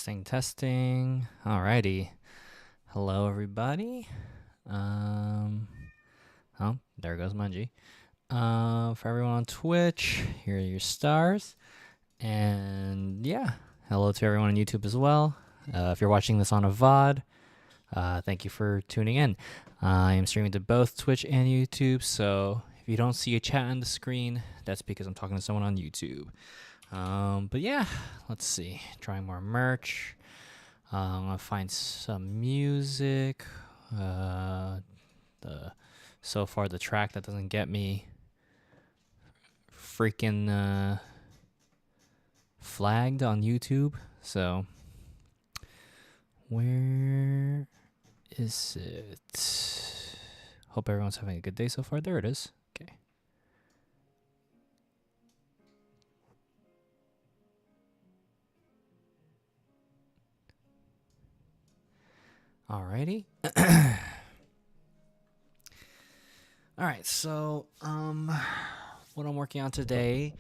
Testing. Alrighty. Hello, everybody. Oh, there goes Mungie. For everyone on Twitch, here are your stars. And yeah, hello to everyone on YouTube as well. If you're watching this on a VOD, thank you for tuning in. I am streaming to both Twitch and YouTube, so if you don't see a chat on the screen, that's because I'm talking to someone on YouTube. But yeah, let's see. Trying more merch. I'm gonna find some music. So far the track that doesn't get me freaking flagged on YouTube. So where is it? Hope everyone's having a good day so far. There it is. Okay. Alrighty. All right, so what I'm working on today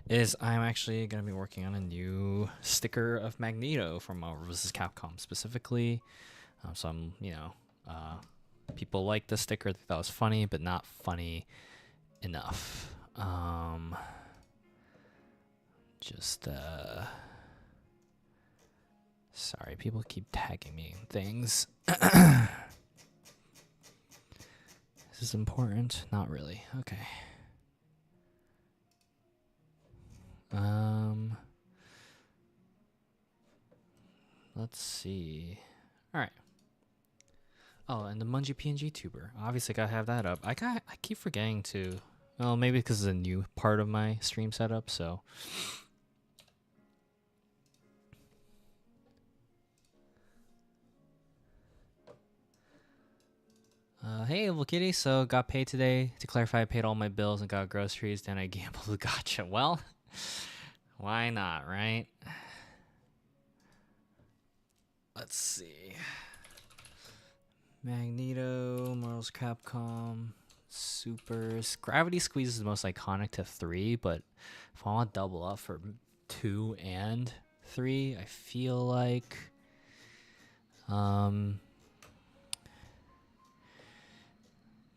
is I'm actually going to be working on a new sticker of Magneto from Marvel vs. Capcom specifically. So I'm, people like the sticker. They thought it was funny, but not funny enough. Sorry, people keep tagging me in things. Is this important? Not really. Okay. Let's see. All right. Oh, and the Mungie PNG tuber. Obviously, gotta have that up. I keep forgetting to. Well, maybe because it's a new part of my stream setup. So. Hey, little kitty. So got paid today. To clarify, I paid all my bills and got groceries. Then I gambled. Gotcha. Well, why not, right? Let's see. Magneto, Marvel's Capcom, Supers. Gravity Squeeze is the most iconic to 3, but if I want to double up for 2 and 3, I feel like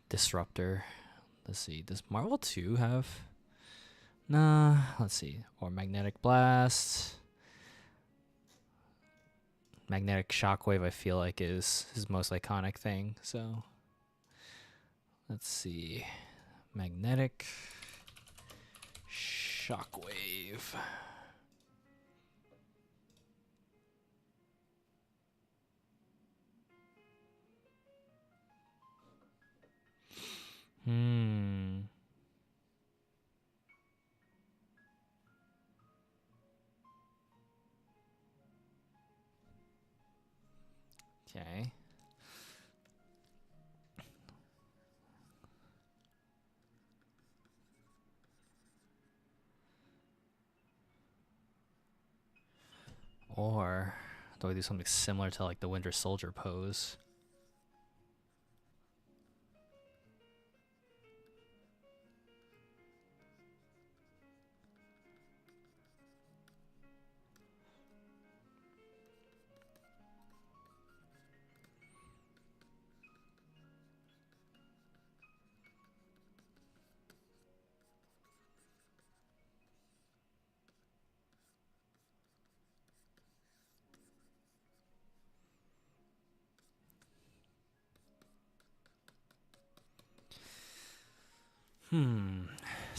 Disruptor. Let's see. Does Marvel 2 have? Nah. Let's see. Or Magnetic Blast. Magnetic Shockwave, I feel like, is his most iconic thing. So let's see. Magnetic Shockwave. Okay. Or do I do something similar to like the Winter Soldier pose?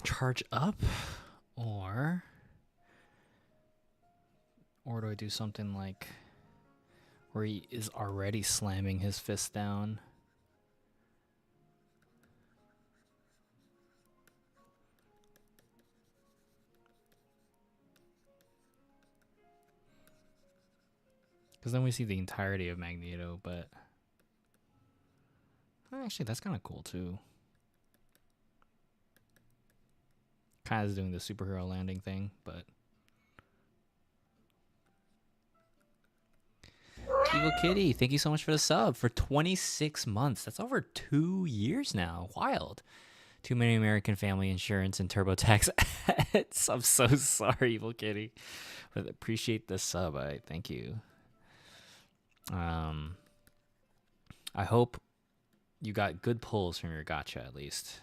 Charge up, or do I do something like where he is already slamming his fist down? Because then we see the entirety of Magneto, but actually that's kind of cool too. Kind of doing the superhero landing thing, but Evil Kitty, thank you so much for the sub for 26 months. That's over 2 years now. Wild. Too many American Family Insurance and TurboTax ads. I'm so sorry, Evil Kitty, but appreciate the sub. Thank you. Um, I hope you got good pulls from your gacha at least.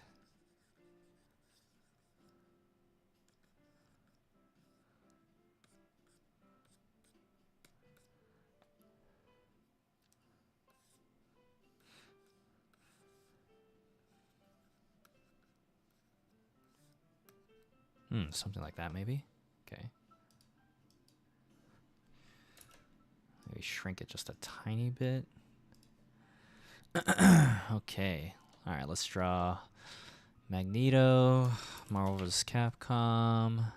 Something like that maybe. Okay. Maybe shrink it just a tiny bit. Okay. All right, let's draw Magneto, Marvel vs. Capcom.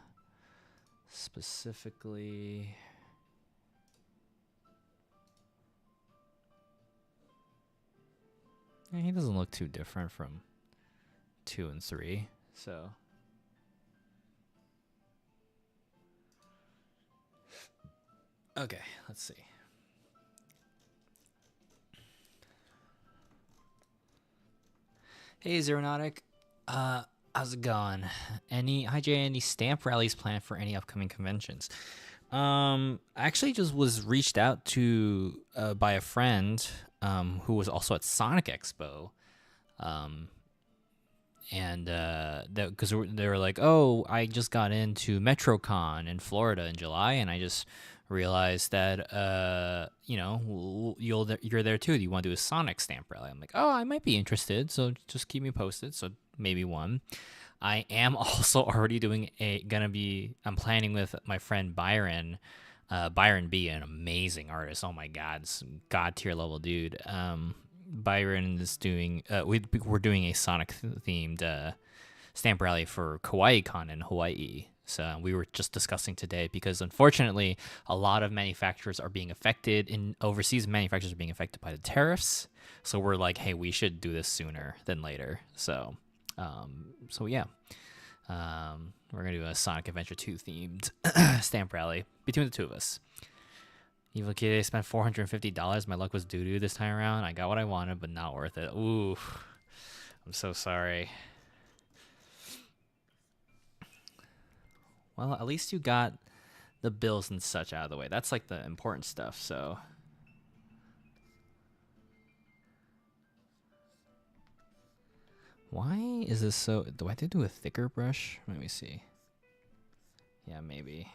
Specifically, he doesn't look too different from 2 and 3, so. Okay, let's see. Hey, Zeronautic. How's it going? Hi Jay, any stamp rallies planned for any upcoming conventions? I actually just was reached out to by a friend who was also at Sonic Expo. And because they were like, oh, I just got into MetroCon in Florida in July, and I just realized that you're there too. Do you want to do a Sonic stamp rally? I'm like, oh, I might be interested, so just keep me posted. So maybe one. I am also already I'm planning with my friend Byron. Byron B, an amazing artist. Oh my God, god tier level dude. Byron is doing. We're doing a Sonic themed stamp rally for KawaiiCon in Hawaii. So we were just discussing today because unfortunately, a lot of manufacturers are being affected. Overseas manufacturers are being affected by the tariffs. So we're like, hey, we should do this sooner than later. So yeah. We're gonna do a Sonic Adventure 2 themed stamp rally between the two of us. Evil Kid, I spent $450. My luck was doo-doo this time around. I got what I wanted, but not worth it. Ooh, I'm so sorry. Well, at least you got the bills and such out of the way. That's like the important stuff, so. Why is this so... Do I have to do a thicker brush? Let me see. Yeah, maybe.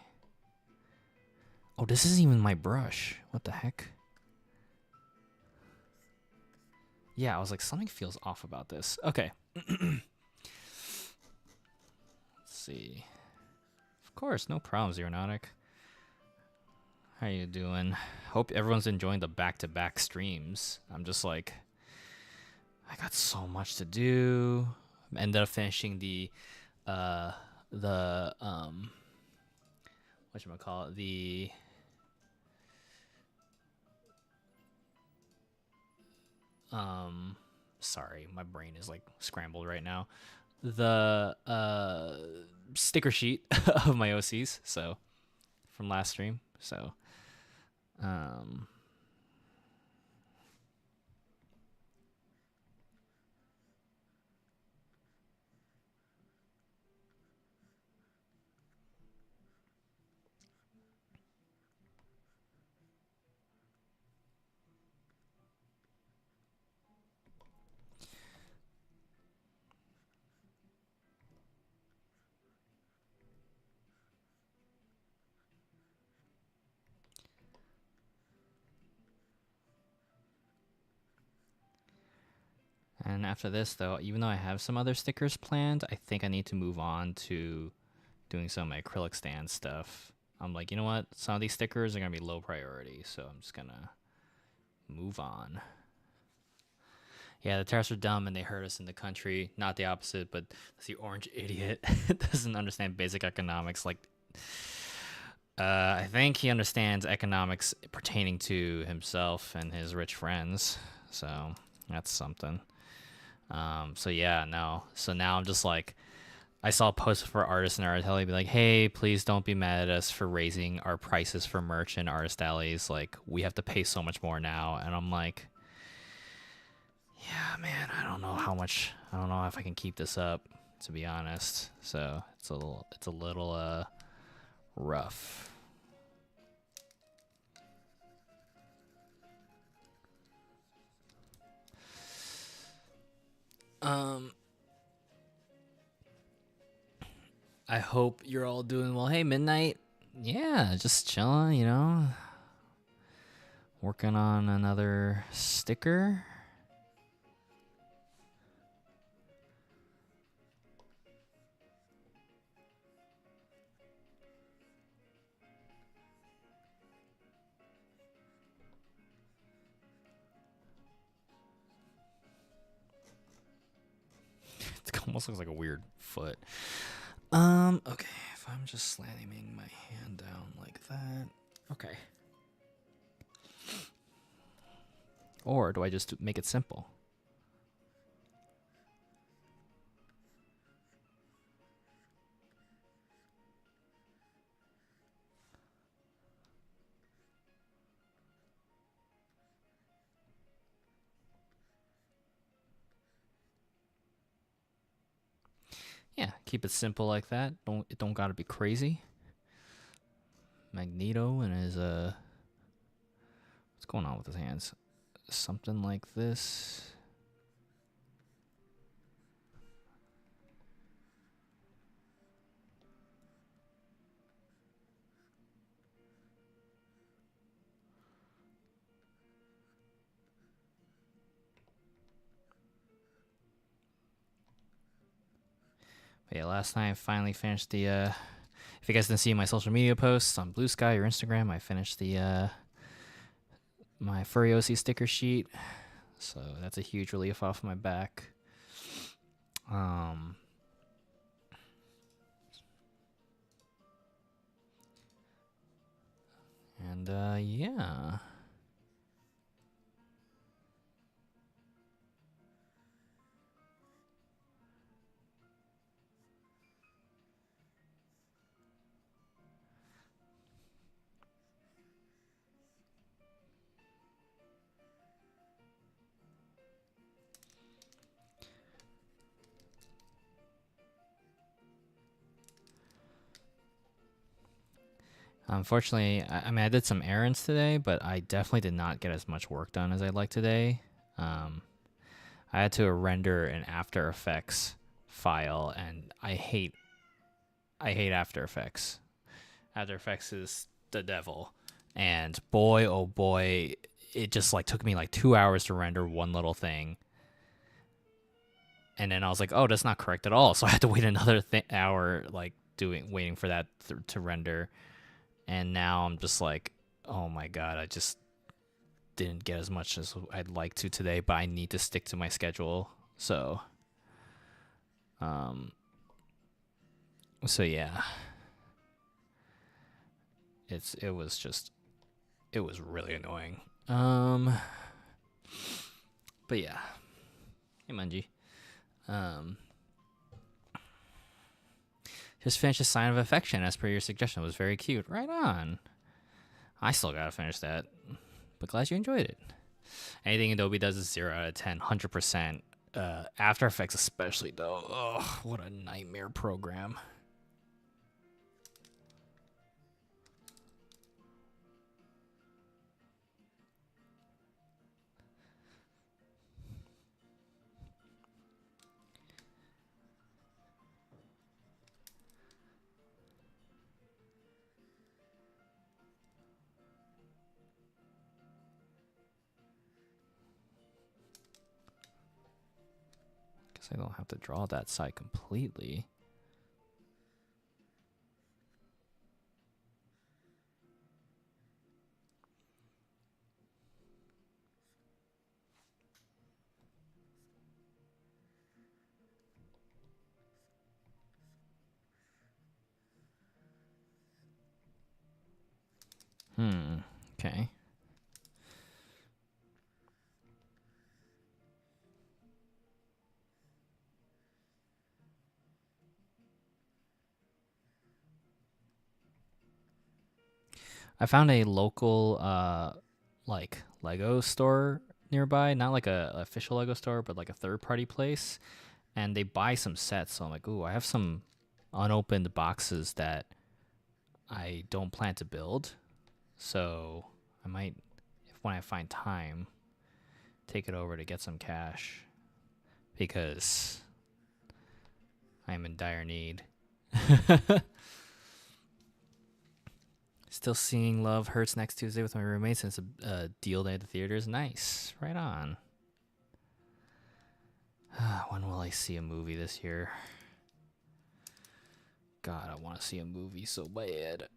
Oh, this isn't even my brush. What the heck? Yeah, I was like, something feels off about this. Okay. Let's see. Of course, no problem, Zeronautic. How you doing? Hope everyone's enjoying the back-to-back streams. I'm just like... I got so much to do. Ended up finishing the whatchamacallit, sorry, my brain is like scrambled right now. The sticker sheet of my OCs, so from last stream. So and after this, though, even though I have some other stickers planned, I think I need to move on to doing some of my acrylic stand stuff. I'm like, you know what? Some of these stickers are going to be low priority, so I'm just going to move on. Yeah, the tariffs are dumb and they hurt us in the country. Not the opposite, but the orange idiot doesn't understand basic economics. Like, I think he understands economics pertaining to himself and his rich friends. So that's something. So yeah, no. So now I'm just like, I saw a post for artists in Art Alley be like, hey, please don't be mad at us for raising our prices for merch in artist alleys. Like, we have to pay so much more now. And I'm like, yeah, man, I don't know if I can keep this up, to be honest. So it's a little rough. Um, I hope you're all doing well. Hey, Midnight. Yeah, just chilling, working on another sticker. It almost looks like a weird foot. Okay, if I'm just slamming my hand down like that. Okay. Or do I just make it simple? Yeah, keep it simple like that. It don't gotta be crazy. Magneto and his what's going on with his hands? Something like this. But yeah, last night I finally finished the if you guys didn't see my social media posts on Blue Sky or Instagram, I finished the my Furry OC sticker sheet. So that's a huge relief off my back. And yeah. Unfortunately, I mean, I did some errands today, but I definitely did not get as much work done as I'd like today. I had to render an After Effects file, and I hate After Effects. After Effects is the devil, and boy, oh boy, it just like took me like 2 hours to render one little thing, and then I was like, oh, that's not correct at all. So I had to wait another hour, like waiting for that to render. And now I'm just like, oh my god, I just didn't get as much as I'd like to today, but I need to stick to my schedule. So yeah. It was really annoying. But yeah. Hey Munji. Just finished a Sign of Affection as per your suggestion. It was very cute. Right on. I still gotta finish that. But glad you enjoyed it. Anything Adobe does is 0 out of 10, 100%. After Effects especially, though. Oh, what a nightmare program. Guess I don't have to draw that side completely. Okay. I found a local like Lego store nearby, not like a official Lego store, but like a third party place, and they buy some sets. So I'm like, ooh, I have some unopened boxes that I don't plan to build. So I might, if when I find time, take it over to get some cash. because I am in dire need. Still seeing Love Hurts next Tuesday with my roommate since a deal day at the theater is nice. Right on. When will I see a movie this year? God, I want to see a movie so bad.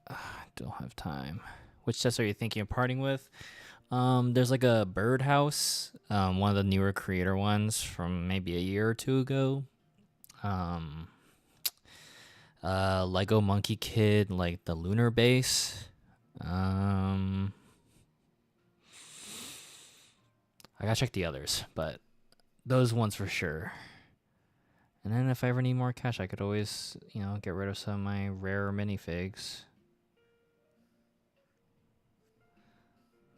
I don't have time. Which sets are you thinking of parting with? There's like a Birdhouse, one of the newer creator ones from maybe a year or two ago. Lego Monkey Kid, like the lunar base. I gotta check the others, but those ones for sure. And then if I ever need more cash, I could always, get rid of some of my rare minifigs.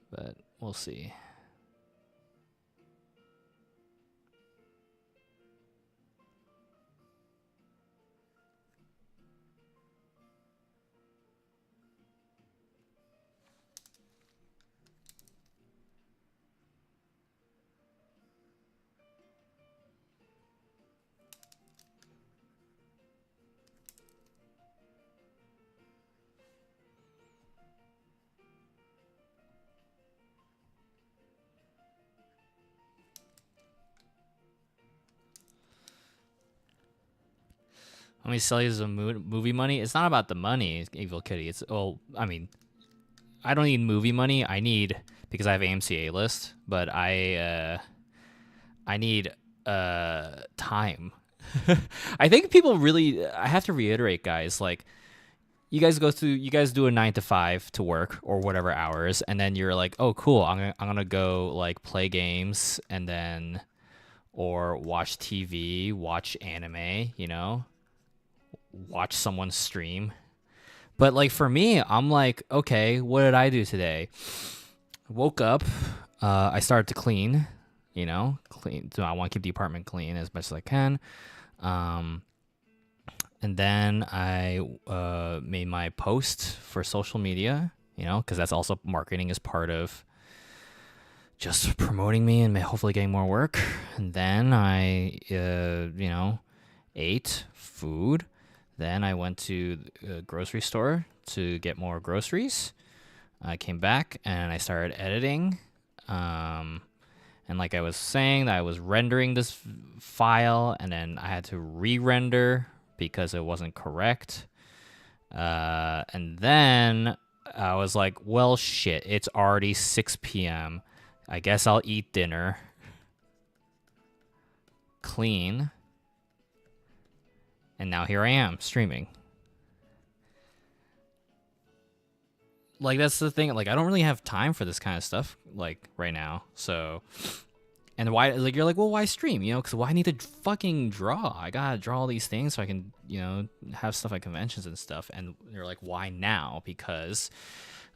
But we'll see. Let me sell you some movie money. It's not about the money, Evil Kitty. I don't need movie money. I need, because I have AMC A-list, but I need time. I think people really, I have to reiterate, guys, like, you guys do a 9 to 5 to work or whatever hours, and then you're like, oh, cool, I'm gonna go like play games and then, or watch TV, watch anime, watch someone stream. But like for me, I'm like, okay, what did I do today? Woke up, I started to clean, clean. So I want to keep the apartment clean as much as I can. And then I made my post for social media, because that's also marketing is part of just promoting me and hopefully getting more work. And then I, ate food. Then I went to the grocery store to get more groceries. I came back and I started editing. And like I was saying, I was rendering this file and then I had to re-render because it wasn't correct. And then I was like, well, shit, it's already 6 p.m. I guess I'll eat dinner. Clean. And now here I am, streaming. Like, that's the thing. Like, I don't really have time for this kind of stuff, like, right now. So, and why, like, you're like, well, why stream? Because I need to fucking draw. I gotta draw all these things so I can, have stuff at conventions and stuff. And you're like, why now? Because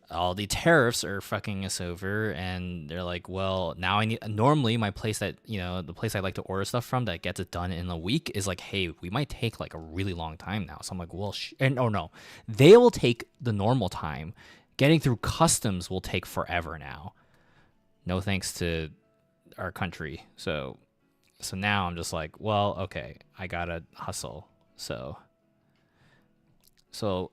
all the tariffs are fucking us over, and they're like, well, now I need, normally my place that, the place I like to order stuff from that gets it done in a week is like, hey, we might take like a really long time now. So I'm like, well, and oh no, they will take the normal time. Getting through customs will take forever now. No thanks to our country. So now I'm just like, well, okay, I gotta hustle. So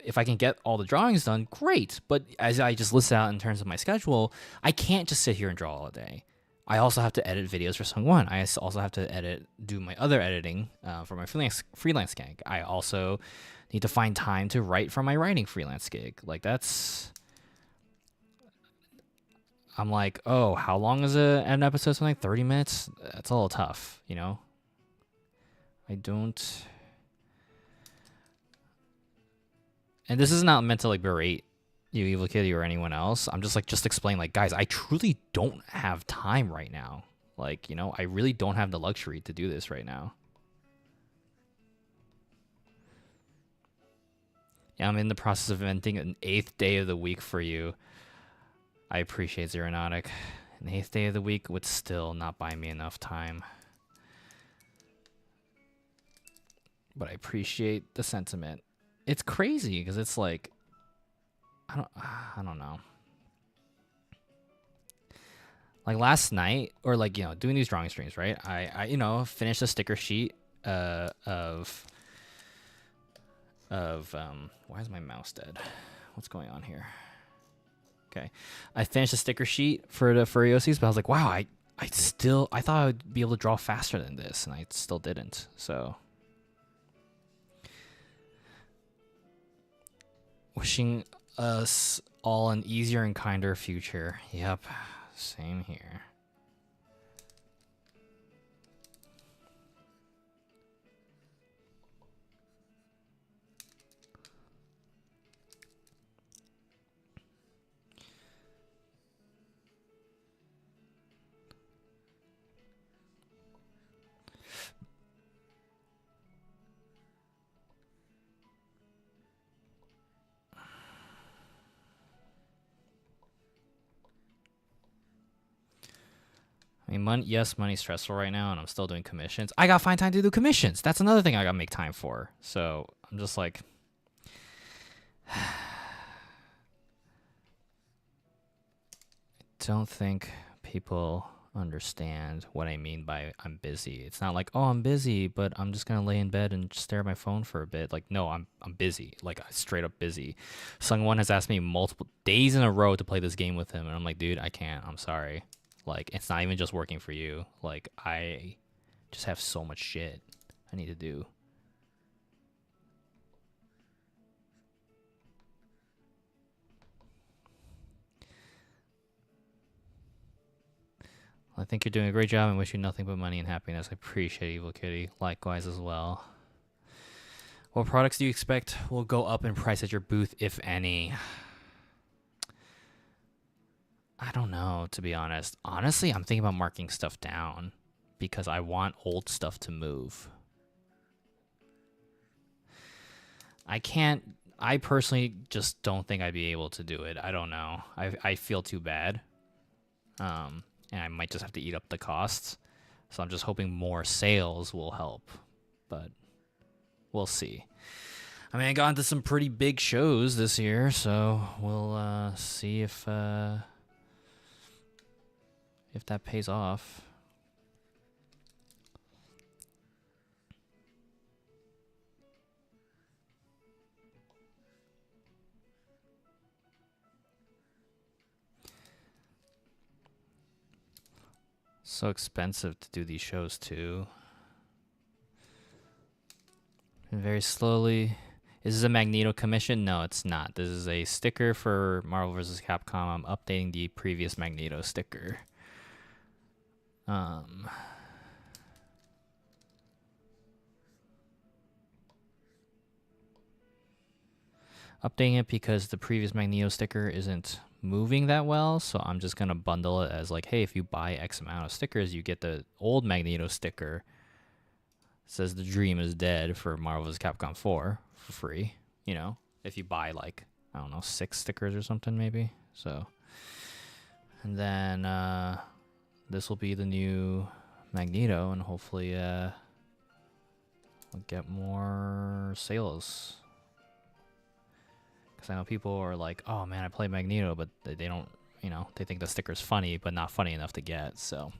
if I can get all the drawings done, great. But as I just listed out in terms of my schedule, I can't just sit here and draw all day. I also have to edit videos for Sung One. I also have to do my other editing for my freelance gig. I also need to find time to write for my writing freelance gig. Like I'm like, oh, how long is an episode? Something like 30 minutes? That's a little tough, I don't... And this is not meant to like berate you, Evil Kitty, or anyone else. I'm just like, just explain, like, guys, I truly don't have time right now. Like, I really don't have the luxury to do this right now. Yeah, I'm in the process of inventing an 8th day of the week for you. I appreciate Zeronautic. An 8th day of the week would still not buy me enough time. But I appreciate the sentiment. It's crazy because it's like, I don't know. like last night, or like, you know, doing these drawing streams, right? I you know, finished a sticker sheet of why is my mouse dead? What's going on here? Okay, I finished a sticker sheet for the Furiosis, but I was like, wow, I thought I would be able to draw faster than this, and I still didn't. So wishing us all an easier and kinder future. Yep, same here. I mean, yes, money's stressful right now, and I'm still doing commissions. I gotta find time to do commissions. That's another thing I gotta make time for. So I'm just like, I don't think people understand what I mean by I'm busy. It's not like, oh, I'm busy, but I'm just gonna lay in bed and stare at my phone for a bit. Like, no, I'm busy. Like, straight up busy. Sungwon has asked me multiple days in a row to play this game with him, and I'm like, dude, I can't. I'm sorry. Like, it's not even just working for you. Like, I just have so much shit I need to do. I think you're doing a great job and wish you nothing but money and happiness. I appreciate Evil Kitty. Likewise as well. What products do you expect will go up in price at your booth, if any? I don't know, to be honest. Honestly, I'm thinking about marking stuff down because I want old stuff to move. I personally just don't think I'd be able to do it. I don't know. I feel too bad. And I might just have to eat up the costs. So I'm just hoping more sales will help. But we'll see. I mean, I got into some pretty big shows this year, so we'll see if that pays off. So expensive to do these shows too. And very slowly. Is this a Magneto commission? No, it's not. This is a sticker for Marvel vs. Capcom. I'm updating the previous Magneto sticker. Updating it because the previous Magneto sticker isn't moving that well, so I'm just gonna bundle it as like, hey, if you buy X amount of stickers, you get the old Magneto sticker. It says the dream is dead for Marvel vs. Capcom 4 for free, you know, if you buy like, I don't know, 6 stickers or something maybe. So, and then this will be the new Magneto, and hopefully we'll get more sales. Because I know people are like, oh man, I play Magneto, but they don't, you know, they think the sticker's funny, but not funny enough to get. So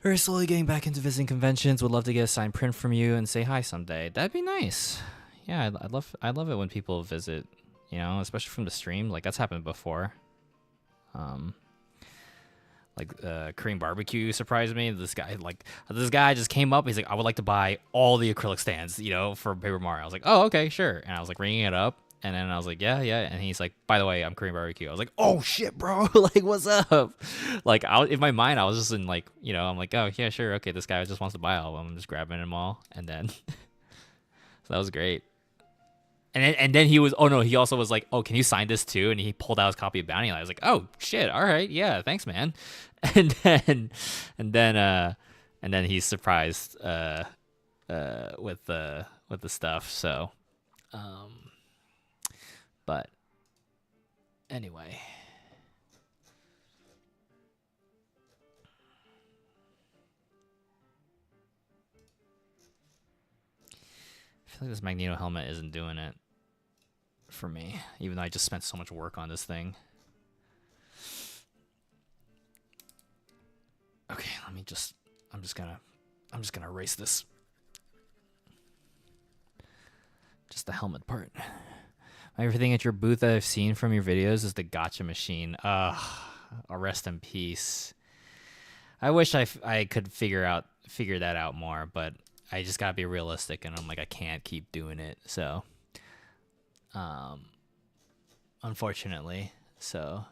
very slowly getting back into visiting conventions. Would love to get a signed print from you and say hi someday. That'd be nice. Yeah, I love it when people visit, you know, especially from the stream. Like, that's happened before. Like Korean barbecue surprised me. This guy just came up. He's like, I would like to buy all the acrylic stands, you know, for Paper Mario. I was like, oh, okay, sure. And I was like ringing it up. And then I was like, yeah. And he's like, by the way, I'm Korean barbecue. I was like, oh shit, bro. Like, what's up? Like, in my mind, I was just in like, you know, I'm like, oh yeah, sure. Okay. This guy just wants to buy all of them. I'm just grabbing them all. And then, so that was great. And then he was, oh no, he also was like, oh, can you sign this too? And he pulled out his copy of Bounty. And I was like, oh shit. All right. Yeah. Thanks, man. And then he's surprised, with the stuff. So, but anyway, I feel like this Magneto helmet isn't doing it for me, even though I just spent so much work on this thing. I'm just gonna erase this. Just the helmet part. Everything at your booth that I've seen from your videos is the gotcha machine. Rest in peace. I wish I could figure that out more, but I just gotta be realistic, and I'm like, I can't keep doing it. So, unfortunately, so.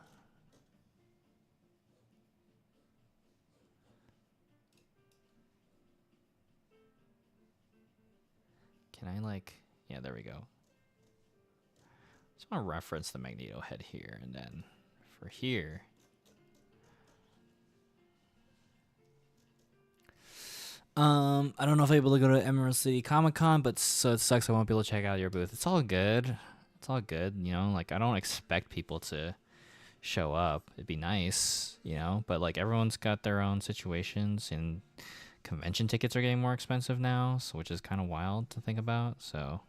Can I yeah, there we go. Just want to reference the magneto head here, and then for here. I don't know if I'm able to go to Emerald City Comic Con, but so it sucks I won't be able to check out your booth. It's all good. It's all good, you know. Like, I don't expect people to show up. It'd be nice, you know. But like, everyone's got their own situations, and convention tickets are getting more expensive now, so which is kind of wild to think about. So.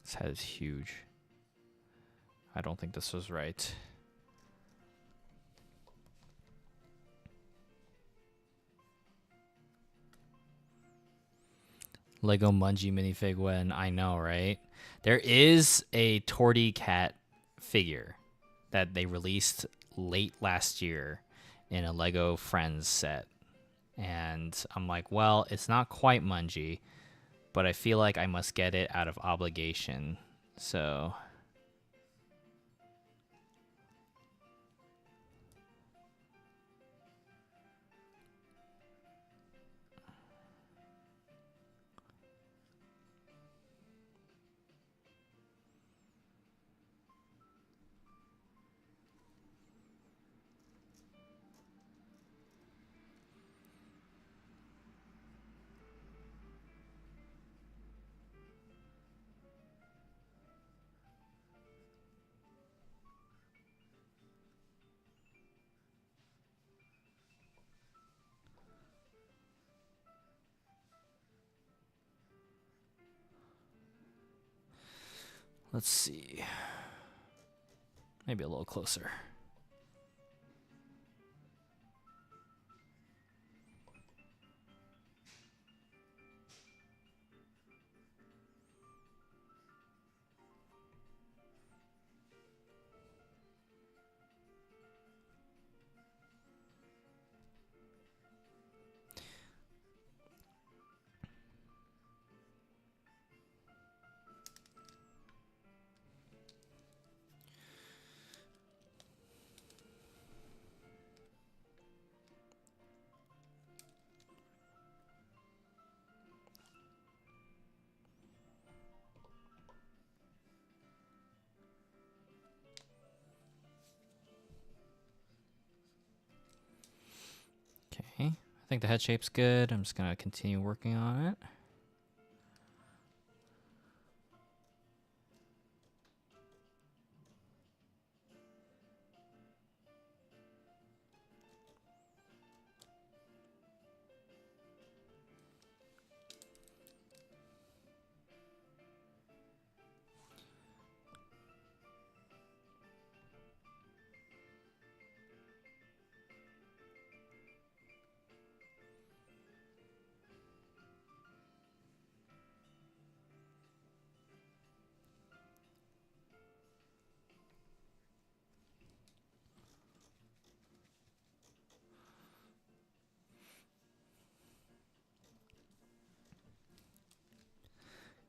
This head is huge. I don't think this was right. Lego Mungie minifig when I know, right? There is a Torty Cat figure that they released late last year in a Lego Friends set. And I'm like, well, it's not quite Mungie, but I feel like I must get it out of obligation. So let's see. Maybe a little closer. Okay, I think the head shape's good. I'm just gonna continue working on it.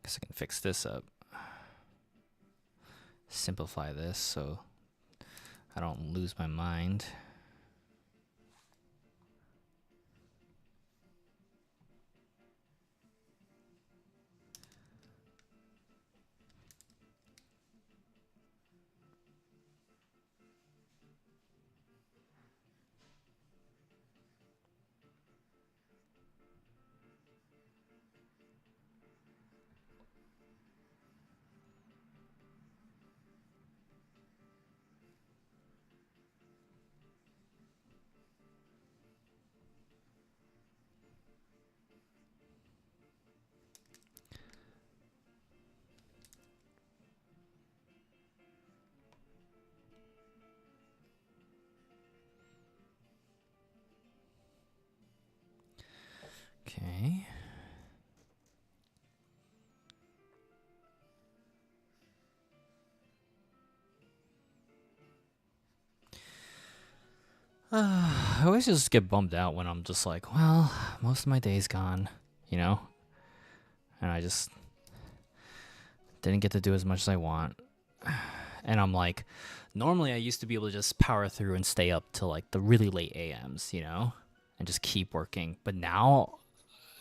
Guess I can fix this up. Simplify this so I don't lose my mind. I always just get bummed out when I'm just like, well, most of my day's gone, you know, and I just didn't get to do as much as I want. And I'm like, normally I used to be able to just power through and stay up till like the really late AMs, you know, and just keep working. But now,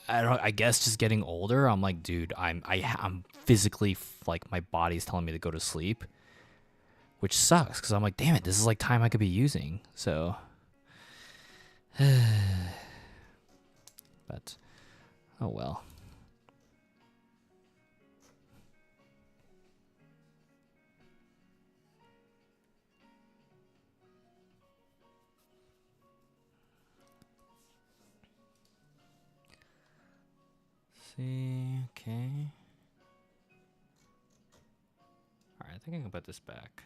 I guess just getting older, I'm like, dude, I'm physically like my body's telling me to go to sleep, which sucks because I'm like, damn it, this is like time I could be using. So, but oh well. See, okay. All right, I think I can put this back.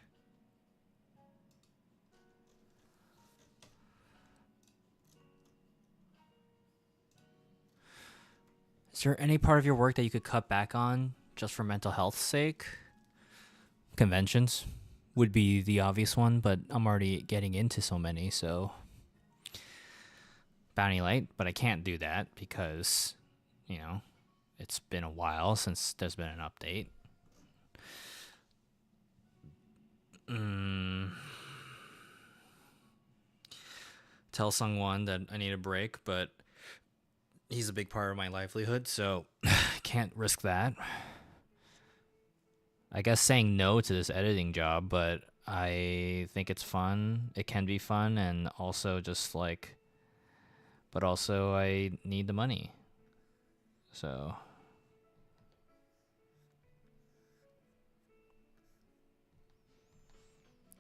Is there any part of your work that you could cut back on just for mental health's sake? Conventions would be the obvious one, but I'm already getting into so many, so Bounty Light, but I can't do that because, you know, it's been a while since there's been an update. Tell someone that I need a break, but he's a big part of my livelihood, so I can't risk that. I guess saying no to this editing job, but I think it's fun. It can be fun, and also just like, but also I need the money. So,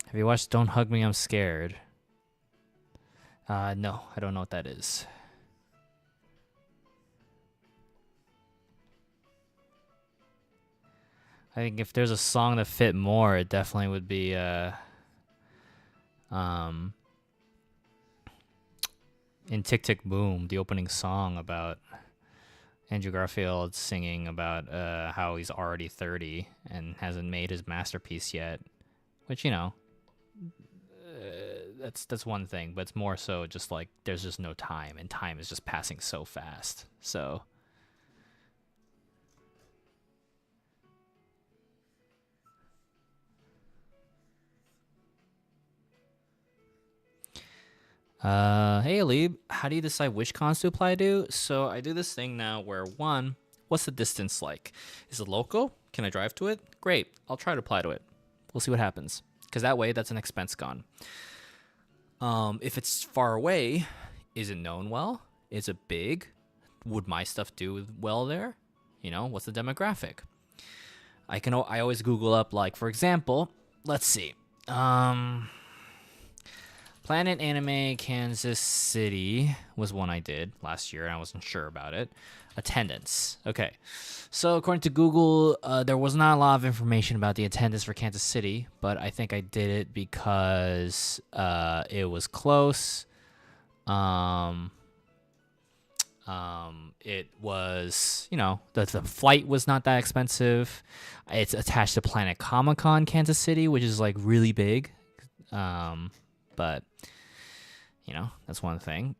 have you watched Don't Hug Me, I'm Scared? No, I don't know what that is. I think if there's a song that fit more, it definitely would be in Tick Tick Boom, the opening song about Andrew Garfield singing about how he's already 30 and hasn't made his masterpiece yet, which, you know, that's one thing, but it's more so just like there's just no time, and time is just passing so fast. So hey Alib, how do you decide which cons to apply to? So I do this thing now where one, what's the distance like? Is it local? Can I drive to it? Great, I'll try to apply to it. We'll see what happens, because that way that's an expense gone. If it's far away, is it known well? Is it big? Would my stuff do well there? You know, what's the demographic? I always Google up, like, for example, let's see. Planet Anime Kansas City was one I did last year, and I wasn't sure about it. Attendance. Okay. So according to Google, there was not a lot of information about the attendance for Kansas City, but I think I did it because it was close. It was, you know, the flight was not that expensive. It's attached to Planet Comic Con Kansas City, which is like really big. But you know, that's one thing.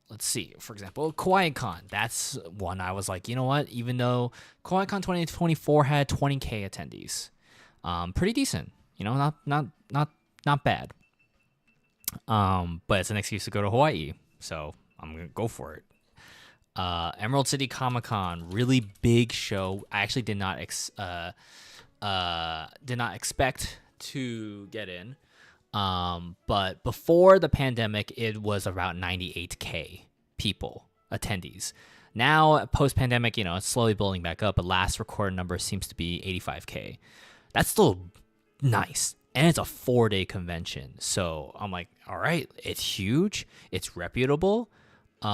Let's see. For example, Kawaii-Con. That's one I was like, you know what? Even though Kawaii-Con 2024 had 20K attendees, pretty decent. You know, not bad. But it's an excuse to go to Hawaii, so I'm gonna go for it. Emerald City Comic Con, really big show. I actually did not expect to get in. But before the pandemic, it was about 98K people, attendees. Now, post-pandemic, you know, it's slowly building back up, but last recorded number seems to be 85K. That's still nice. And it's a 4-day convention. So I'm like, all right, it's huge. It's reputable. A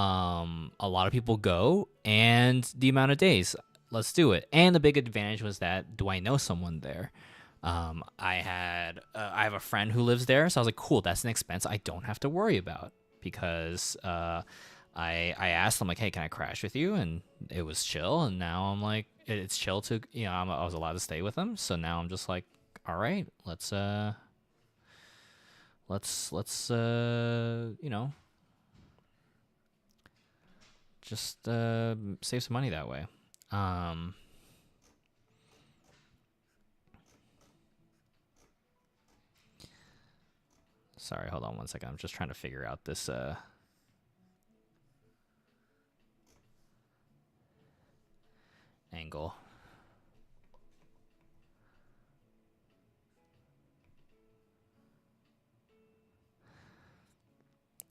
lot of people go, and the amount of days, let's do it. And the big advantage was that, do I know someone there? I have a friend who lives there, so I was like, cool, that's an expense I don't have to worry about, because I asked him, like, hey, can I crash with you? And it was chill, and now I'm like, it's chill to, you know, I was allowed to stay with him, so now I'm just like, all right, let's let's just save some money that way. Sorry, hold on one second. I'm just trying to figure out this angle.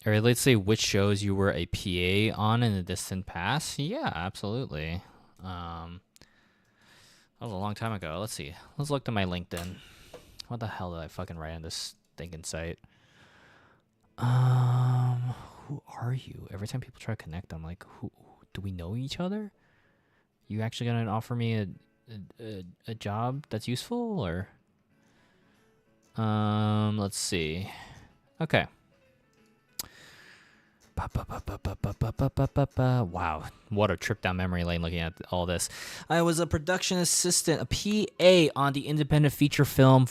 All right, let's say which shows you were a PA on in the distant past. Yeah, absolutely. That was a long time ago. Let's see. Let's look to my LinkedIn. What the hell did I fucking write on this stinking site? Who are you? Every time people try to connect, I'm like, who do we know each other? You actually gonna offer me a job that's useful, or let's see. Okay. Wow, what a trip down memory lane looking at all this. I was a production assistant, a PA on the independent feature film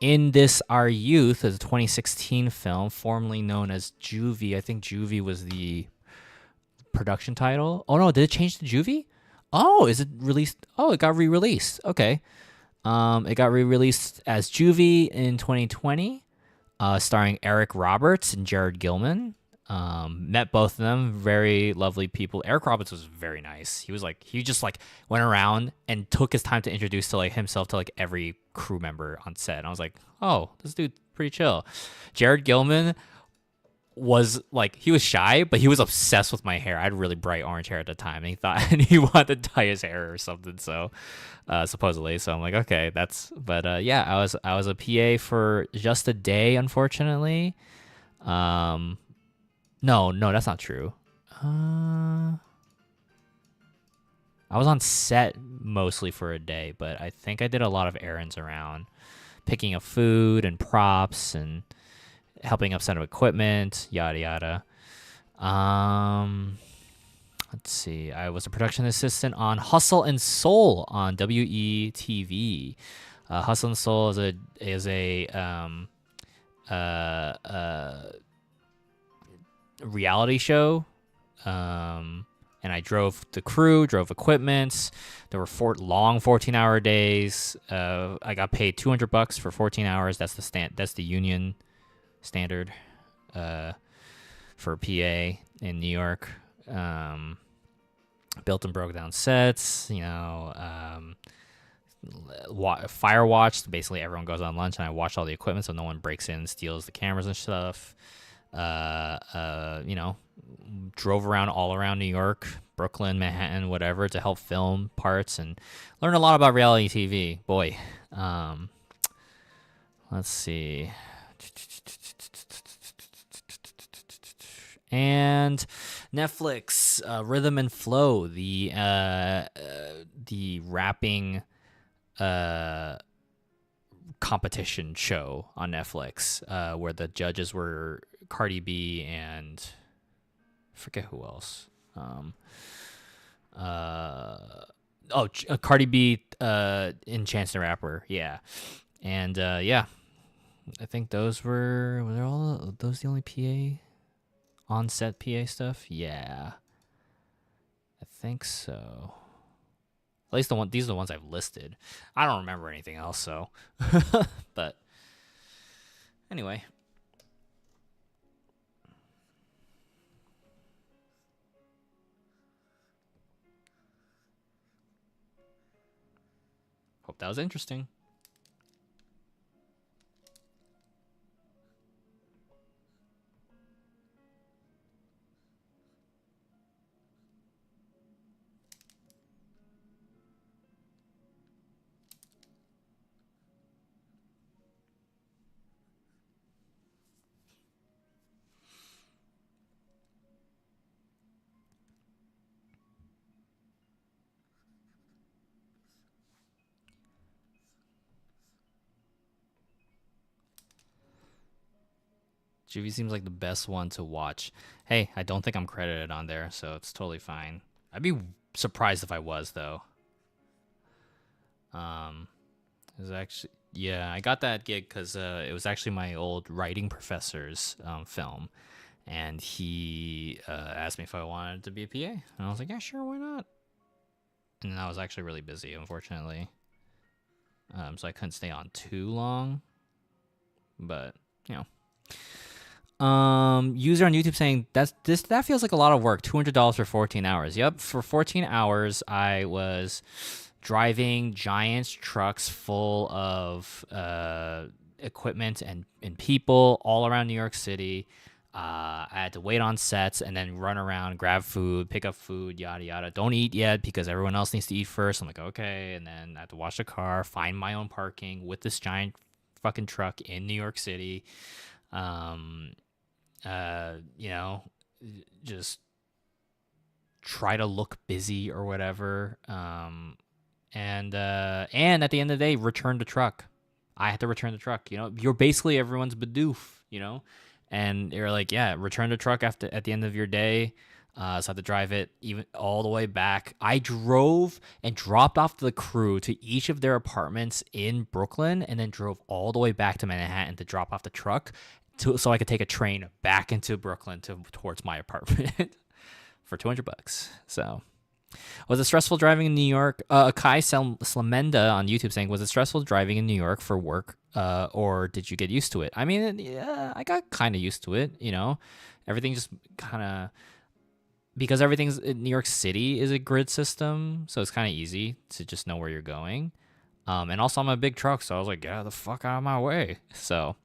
In This Our Youth, as a 2016 film, formerly known as Juvie. I think Juvie was the production title. Oh no, did it change to Juvie? Oh, is it released? Oh, it got re-released. Okay. It got re-released as Juvie in 2020, starring Eric Roberts and Jared Gilman. Met both of them, very lovely people. Eric Roberts was very nice. He just went around and took his time to introduce to himself to every crew member on set. And I was like, oh, this dude's pretty chill. Jared Gilman was he was shy, but he was obsessed with my hair. I had really bright orange hair at the time, and he wanted to dye his hair or something. So, supposedly, so I'm like, okay, yeah, I was a PA for just a day, unfortunately. No, that's not true. I was on set mostly for a day, but I think I did a lot of errands around, picking up food and props and helping up set of equipment, yada yada. Let's see. I was a production assistant on Hustle and Soul on WETV. Hustle and Soul is a reality show, and I drove the crew, drove equipment. There were long 14-hour days. I got paid $200 for 14 hours. That's the union standard for PA in New York. Built and broke down sets, fire watched. Basically, everyone goes on lunch, and I watch all the equipment so no one breaks in and steals the cameras and stuff. Drove around all around New York, Brooklyn, Manhattan, whatever, to help film parts and learn a lot about reality TV. Boy, let's see. And Netflix, Rhythm and Flow, the rapping competition show on Netflix, where the judges were Cardi B and I forget who else. Cardi B in Chance the Rapper, yeah. And yeah, I think those were those the only PA on set PA stuff? Yeah, I think so. At least these are the ones I've listed. I don't remember anything else, so. But anyway. Hope that was interesting. Juvie seems like the best one to watch. Hey, I don't think I'm credited on there, so it's totally fine. I'd be surprised if I was, though. It was actually, yeah, I got that gig because it was actually my old writing professor's film, and he asked me if I wanted to be a PA, and I was like, yeah, sure, why not? And then I was actually really busy, unfortunately, so I couldn't stay on too long. But you know, user on YouTube saying that feels like a lot of work. $200 for 14 hours. Yep, for 14 hours, I was driving giant trucks full of equipment and people all around New York City. I had to wait on sets and then run around, grab food, pick up food, yada yada. Don't eat yet because everyone else needs to eat first. I'm like, okay, and then I have to wash the car, find my own parking with this giant fucking truck in New York City. Um, you know, just try to look busy or whatever. And at the end of the day, return the truck. I had to return the truck. You know, you're basically everyone's Bidoof. You know, and you're like, yeah, return the truck at the end of your day. So I had to drive it even all the way back. I drove and dropped off the crew to each of their apartments in Brooklyn, and then drove all the way back to Manhattan to drop off the truck, so I could take a train back into Brooklyn towards my apartment for $200. So was it stressful driving in New York? Kai Slamenda on YouTube saying, was it stressful driving in New York for work, or did you get used to it? I mean, yeah, I got kind of used to it, you know? Everything just kind of, because everything's in New York City is a grid system, so it's kind of easy to just know where you're going. And also I'm a big truck, so I was like, get the fuck out of my way. So,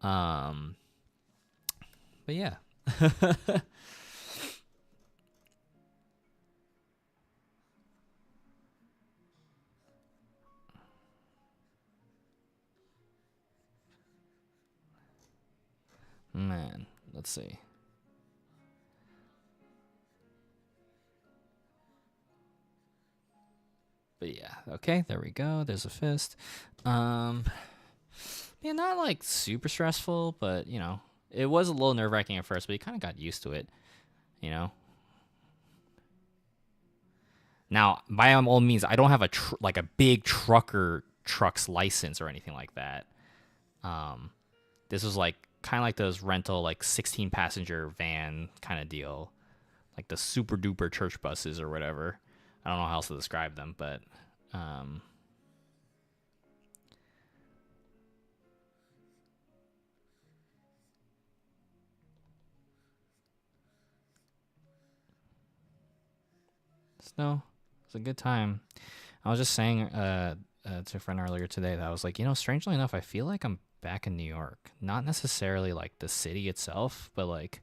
um, but yeah. Man, let's see. But yeah, okay, there we go. There's a fist. Um, yeah, not like super stressful, but you know, it was a little nerve wracking at first, but you kind of got used to it. You know. Now, by all means, I don't have like a big truck's license or anything like that. Um, this was like kind of like those rental like 16 passenger van kind of deal, like the super duper church buses or whatever. I don't know how else to describe them, but um, no, it's a good time. I was just saying to a friend earlier today that I was like, you know, strangely enough, I feel like I'm back in New York. Not necessarily like the city itself, but like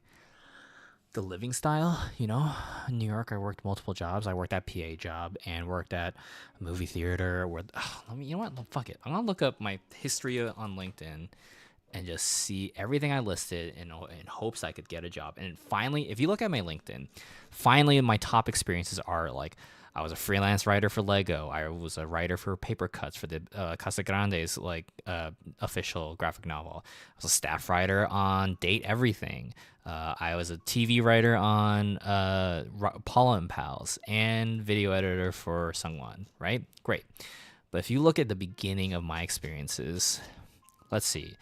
the living style. You know, in New York, I worked multiple jobs. I worked at PA job and worked at a movie theater. Where let me, you know what? Fuck it. I'm gonna look up my history on LinkedIn and just see everything I listed in hopes I could get a job. And finally, if you look at my LinkedIn, finally my top experiences are like I was a freelance writer for Lego. I was a writer for Paper Cuts for the Casa Grande's like official graphic novel. I was a staff writer on Date Everything. I was a TV writer on Paula and Pals and video editor for Sungwon. Right, great. But if you look at the beginning of my experiences, let's see.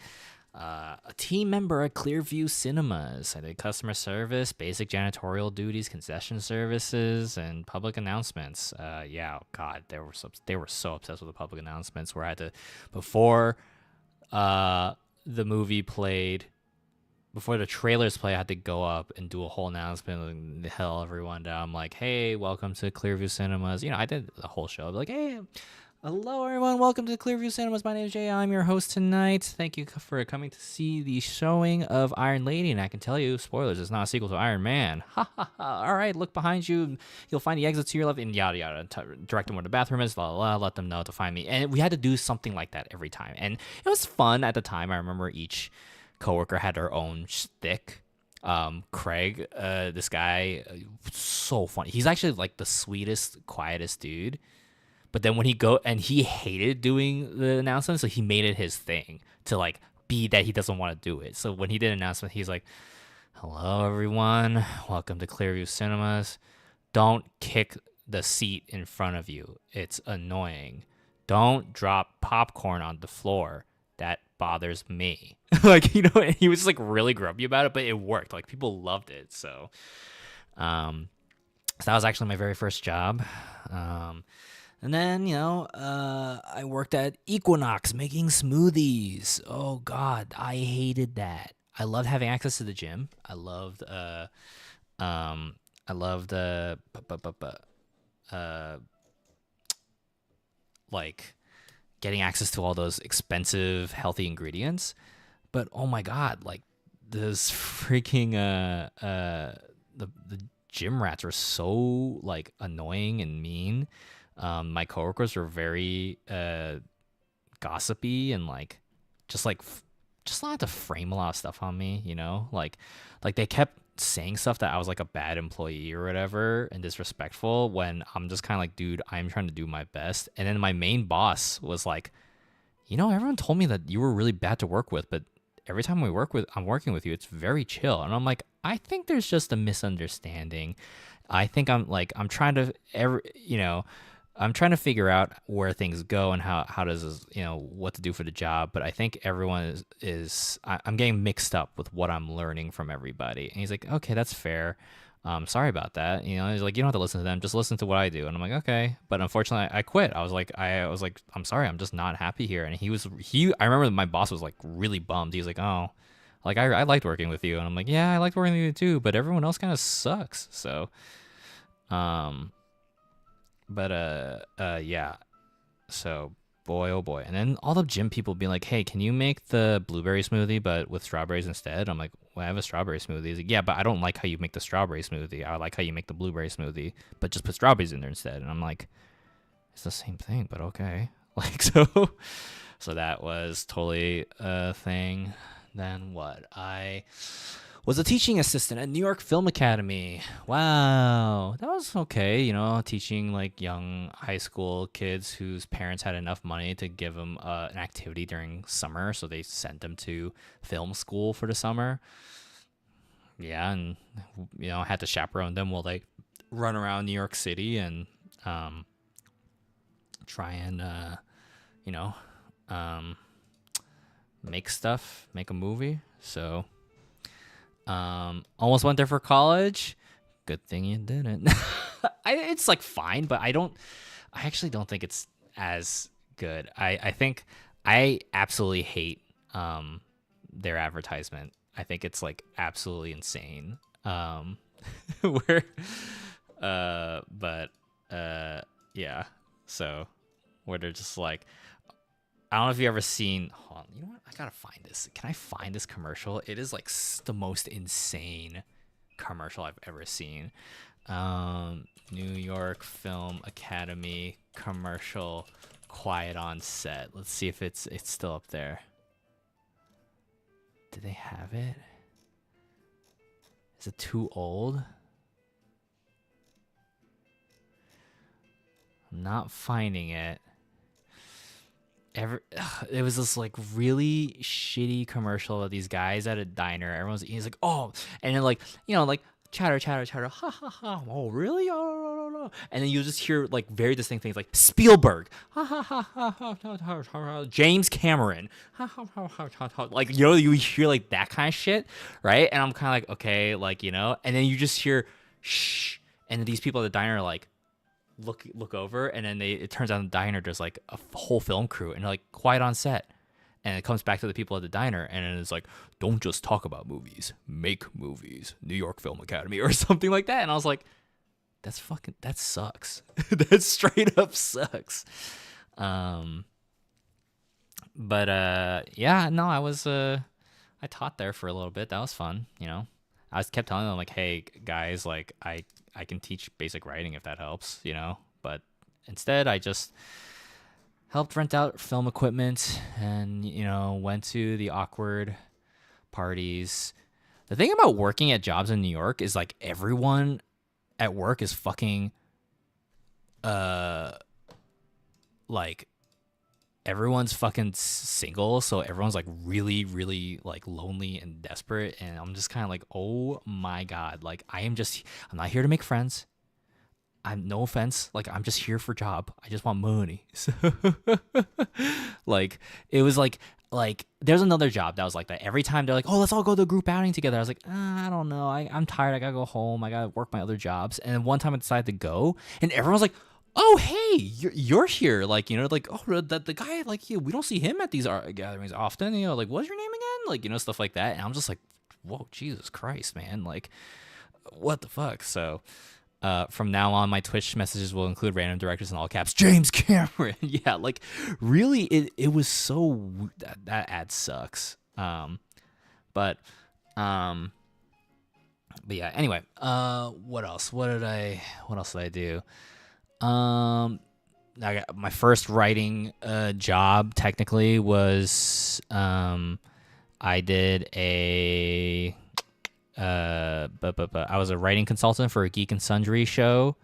A team member at Clearview Cinemas. I did customer service, basic janitorial duties, concession services, and public announcements. Yeah, God, they were so obsessed with the public announcements. Where I had to, before the movie played, before the trailers play, I had to go up and do a whole announcement and tell everyone down. I'm like, hey, welcome to Clearview Cinemas. You know, I did the whole show. I'd be like, hey, hello, everyone. Welcome to Clearview Cinemas. My name is Jay. I'm your host tonight. Thank you for coming to see the showing of Iron Lady. And I can tell you, spoilers, it's not a sequel to Iron Man. Ha ha ha. All right, look behind you. You'll find the exit to your left, and yada yada. Direct them where the bathroom is. La la. Let them know to find me. And we had to do something like that every time, and it was fun at the time. I remember each coworker had their own shtick. Craig, this guy, so funny. He's actually like the sweetest, quietest dude. But then when he hated doing the announcement, so he made it his thing to like be that he doesn't want to do it. So when he did an announcement, he's like, hello, everyone. Welcome to Clearview Cinemas. Don't kick the seat in front of you. It's annoying. don't drop popcorn on the floor. That bothers me. Like, and he was like really grumpy about it, but it worked. Like, people loved it. Um, so that was actually my very first job. Um, and then, I worked at Equinox making smoothies. Oh God, I hated that. I loved having access to the gym. Um, I loved uh, like getting access to all those expensive, healthy ingredients. But oh my God, like this freaking the gym rats were so like annoying and mean. My coworkers were very gossipy and like just like just allowed to frame a lot of stuff on me, like they kept saying stuff that I was like a bad employee or whatever and disrespectful when I'm just kind of like, dude, I'm trying to do my best. And then my main boss was like, everyone told me that you were really bad to work with, but every time I'm working with you, it's very chill. And I'm like, I think there's just a misunderstanding. I think I'm trying to I'm trying to figure out where things go and how does this, what to do for the job. But I think everyone I'm getting mixed up with what I'm learning from everybody. And he's like, okay, that's fair. Sorry about that. He's like, you don't have to listen to them. Just listen to what I do. And I'm like, okay. But unfortunately, I quit. I was like, I'm sorry. I'm just not happy here. And I remember my boss was like really bummed. He was like, oh, like I liked working with you. And I'm like, yeah, I liked working with you too. But everyone else kind of sucks. So, um, but yeah. So boy, oh boy. And then all the gym people being like, hey, can you make the blueberry smoothie but with strawberries instead? I'm like, well, I have a strawberry smoothie. He's like, yeah, but I don't like how you make the strawberry smoothie. I like how you make the blueberry smoothie, but just put strawberries in there instead. And I'm like, it's the same thing, but okay. Like, so that was totally a thing. Then what? I was a teaching assistant at New York Film Academy. Wow, that was okay. Teaching like young high school kids whose parents had enough money to give them an activity during summer, so they sent them to film school for the summer. Yeah, and had to chaperone them while they run around New York City and try and you know um, make a movie. So almost went there for college. Good thing you didn't. It's like fine, but I actually don't think it's as good. I think I absolutely hate their advertisement. I think it's like absolutely insane. Where but yeah. So where they're just like, I don't know if you ever seen. Hold on, you know what? I gotta find this. Can I find this commercial? It is like the most insane commercial I've ever seen. New York Film Academy commercial, quiet on set. Let's see if it's still up there. Do they have it? Is it too old? I'm not finding it. It was this like really shitty commercial of these guys at a diner. He's like, oh, and then like like chatter, ha ha ha. Oh really? Oh, no. And then you just hear like very distinct things like Spielberg, ha ha ha ha. James Cameron, ha ha ha ha. Like you hear like that kind of shit, right? And I'm kind of like, okay, like and then you just hear shh, and then these people at the diner are like look over, and then it turns out in the diner there's like a whole film crew, and they're like quiet on set, and it comes back to the people at the diner, and it's like, don't just talk about movies, make movies, New York Film Academy or something like that. And I was like, that sucks. That straight up sucks. But yeah, no, I taught there for a little bit. That was fun. I kept telling them like, hey guys, like I can teach basic writing if that helps, but instead I just helped rent out film equipment and, went to the awkward parties. The thing about working at jobs in New York is like everyone at work is fucking, like everyone's fucking single. So everyone's like really, really like lonely and desperate. And I'm just kind of like, oh my God, like I'm not here to make friends. I'm no offense, like I'm just here for job. I just want money. So like it was like there's another job that was like that. Every time they're like, oh, let's all go to a group outing together. I was like, I don't know. I'm tired. I gotta go home. I gotta work my other jobs. And then one time I decided to go, and everyone was like, oh, hey, you're here. Like, like, oh, the guy, like, we don't see him at these art gatherings often. Like, what's your name again? Like, stuff like that. And I'm just like, whoa, Jesus Christ, man. Like, what the fuck? So from now on, my Twitch messages will include random directors in all caps. James Cameron. Yeah, like really, it was so that ad sucks. But yeah. Anyway, what else? What else did I do? I got my first writing job technically was I did a but I was a writing consultant for a Geek and Sundry show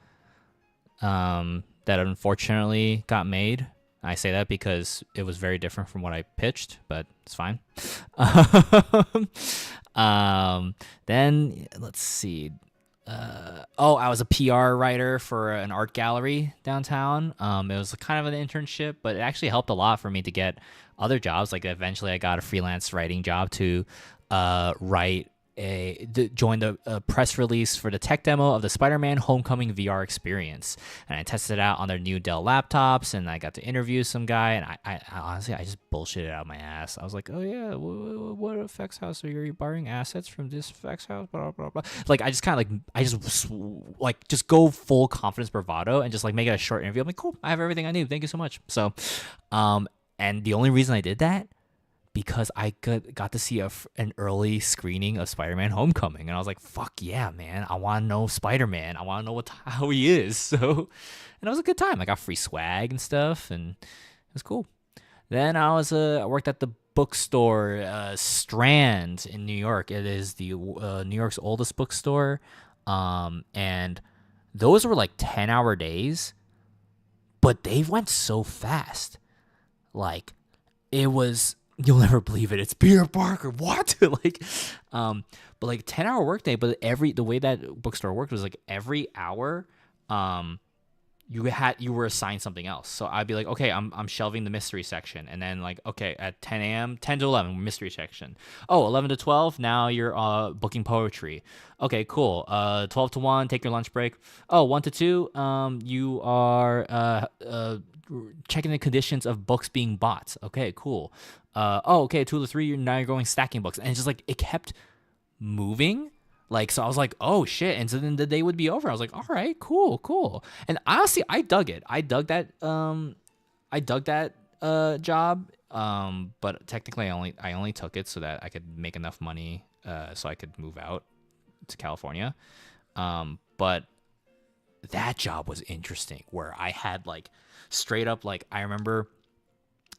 that unfortunately got made. I say that because it was very different from what I pitched, but it's fine. Then let's see. I was a PR writer for an art gallery downtown. It was kind of an internship, but it actually helped a lot for me to get other jobs. Like eventually I got a freelance writing job to join the press release for the tech demo of the Spider-Man Homecoming VR experience, and I tested it out on their new Dell laptops, and I got to interview some guy, and I honestly I just bullshitted out my ass. I was like, oh yeah, what effects house are you borrowing assets from this effects house? Blah blah blah. Like I just kind of just go full confidence bravado and just like make it a short interview. I'm like, cool, I have everything I need. Thank you so much. So, and the only reason I did that because I got to see an early screening of Spider-Man Homecoming, and I was like, fuck yeah, man, I want to know Spider-Man. I want to know how he is. So, and it was a good time. I got free swag and stuff, and it was cool. Then I worked at the bookstore Strand in New York. It is the New York's oldest bookstore, and those were like 10-hour days, but they went so fast. Like, it was... You'll never believe it. It's Peter Parker. What? But like 10-hour workday. But the way that bookstore worked was like every hour, you were assigned something else. So I'd be like, okay, I'm shelving the mystery section, and then like, okay, at 10 a.m., 10 to 11 mystery section. Oh, 11 to 12, now you're booking poetry. Okay, cool. 12 to 1, take your lunch break. Oh, 1 to 2, you are checking the conditions of books being bought. Okay, cool. Okay, 2 to 3, now you're going stacking books. And it's just like, it kept moving. Like, so I was like, oh shit. And so then the day would be over. I was like, all right, cool. And honestly, I dug it. I dug that job. But technically I only took it so that I could make enough money so I could move out to California. But that job was interesting, where I had like straight up, like, I remember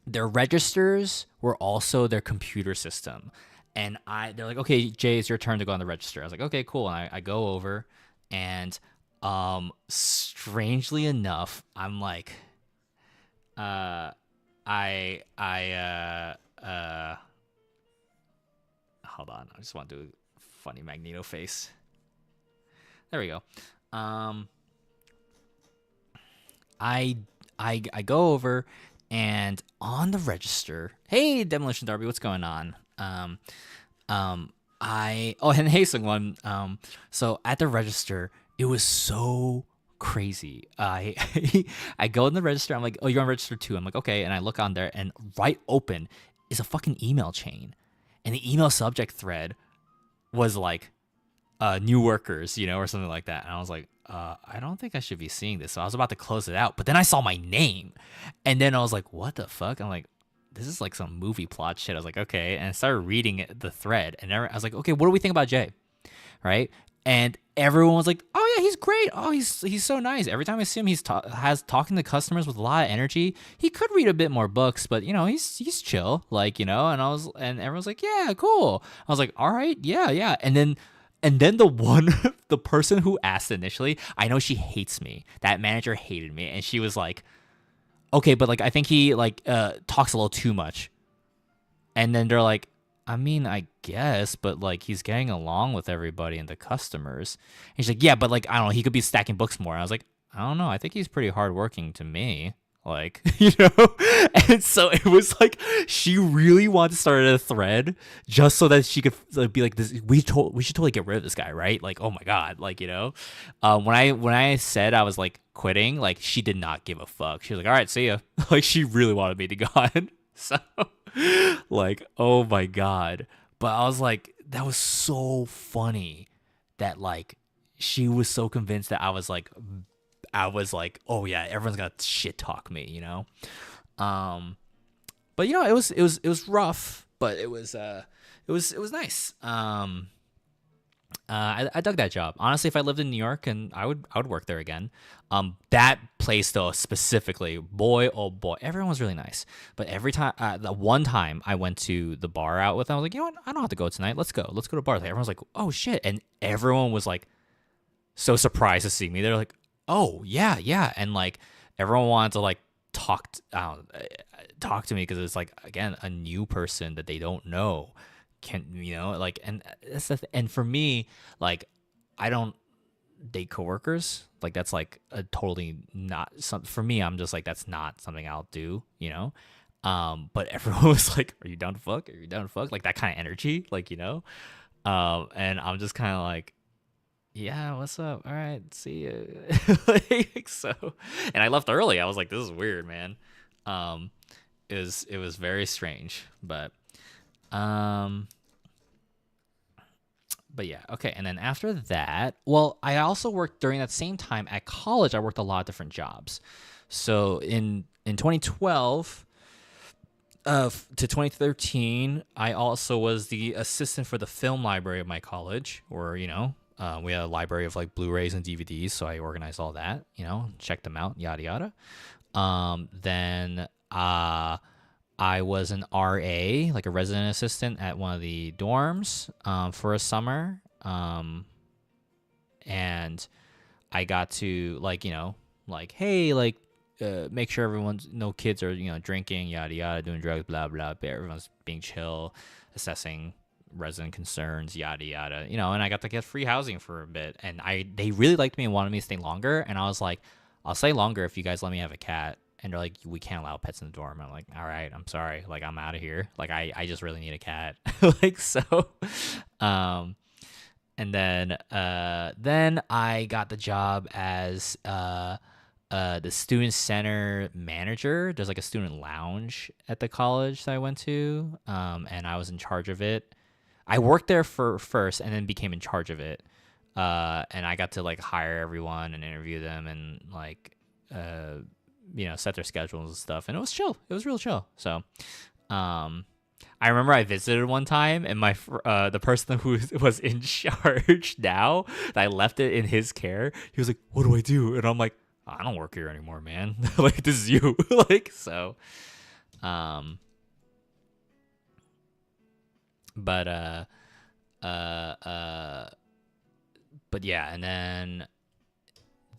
their registers were also their computer system. And they're like, okay, Jay, it's your turn to go on the register. I was like, okay, cool. And I go over, and strangely enough, I'm like, hold on, I just want to do a funny Magneto face. There we go. I go over, and on the register, hey, Demolition Derby, what's going on? And hey, Sungwon, so at the register, it was so crazy. I go in the register, I'm like, oh, you're on register 2. I'm like, okay, and I look on there, and right open is a fucking email chain, and the email subject thread was like, new workers, or something like that. And I was like, I don't think I should be seeing this. So I was about to close it out, but then I saw my name, and then I was like, what the fuck? I'm like, this is like some movie plot shit. I was like, okay. And I started reading the thread, and I was like, okay, what do we think about Jay? Right? And everyone was like, oh yeah, he's great. Oh, he's so nice. Every time I see him, he's talking to customers with a lot of energy. He could read a bit more books, but he's chill, like, and everyone's like, yeah, cool. I was like, all right, yeah. And then the person who asked initially, I know she hates me. That manager hated me, and she was like, okay, but like, I think he like talks a little too much. And then they're like, I mean, I guess, but like, he's getting along with everybody and the customers. And she's like, yeah, but like, I don't know, he could be stacking books more. And I was like, I don't know. I think he's pretty hardworking to me. Like, and so it was like she really wanted to start a thread just so that she could like, be like, this. We should totally get rid of this guy, right? Like, oh my god, like when I said I was like quitting, like she did not give a fuck. She was like, all right, see ya. Like she really wanted me to go on. So, like, oh my god. But I was like, that was so funny that like she was so convinced that I was like, oh yeah, everyone's gonna shit talk me, Um, but it was rough, but it was nice. I dug that job. Honestly, if I lived in New York, and I would work there again. That place though specifically, boy, oh boy, everyone was really nice. But every time, the one time I went to the bar out with them, I was like, you know what, I don't have to go tonight. Let's go to bars. Like, everyone's like, oh shit, and everyone was like so surprised to see me. They're like, "Oh yeah, yeah," and like everyone wanted to like talk to me because it's like again a new person that they don't know can like and and for me like I don't date coworkers like that's like a totally not some for me. I'm just like that's not something I'll do. But everyone was like, "Are you down to fuck? Are you down to fuck?" Like that kind of energy, and I'm just kind of like, yeah, what's up? All right, see you. Like, so, and I left early. I was like, this is weird, man. Um, it was very strange, um, but yeah, okay. And then after that, well, I also worked during that same time at college. I worked a lot of different jobs. So in 2012 to 2013, I also was the assistant for the film library of my college, or we had a library of like Blu-rays and DVDs, so I organized all that, checked them out, yada yada. Then I was an RA, like a resident assistant at one of the dorms for a summer, and I got to like hey, like make sure everyone's no kids are drinking, yada yada, doing drugs, blah blah, but everyone's being chill, assessing resident concerns, yada yada, and I got to get free housing for a bit, and they really liked me and wanted me to stay longer, and I was like, I'll stay longer if you guys let me have a cat. And they're like, we can't allow pets in the dorm. I'm like, all right, I'm sorry, like I'm out of here, like I just really need a cat. Like so um and then I got the job as the student center manager. There's like a student lounge at the college that I went to, and I was in charge of it. I worked there for first, and then became in charge of it. And I got to like hire everyone and interview them, and like set their schedules and stuff. And it was chill. It was real chill. So, I remember I visited one time, and the person who was in charge now, that I left it in his care, he was like, "What do I do?" And I'm like, "I don't work here anymore, man. Like this is you." Like so, but uh, uh, but yeah, and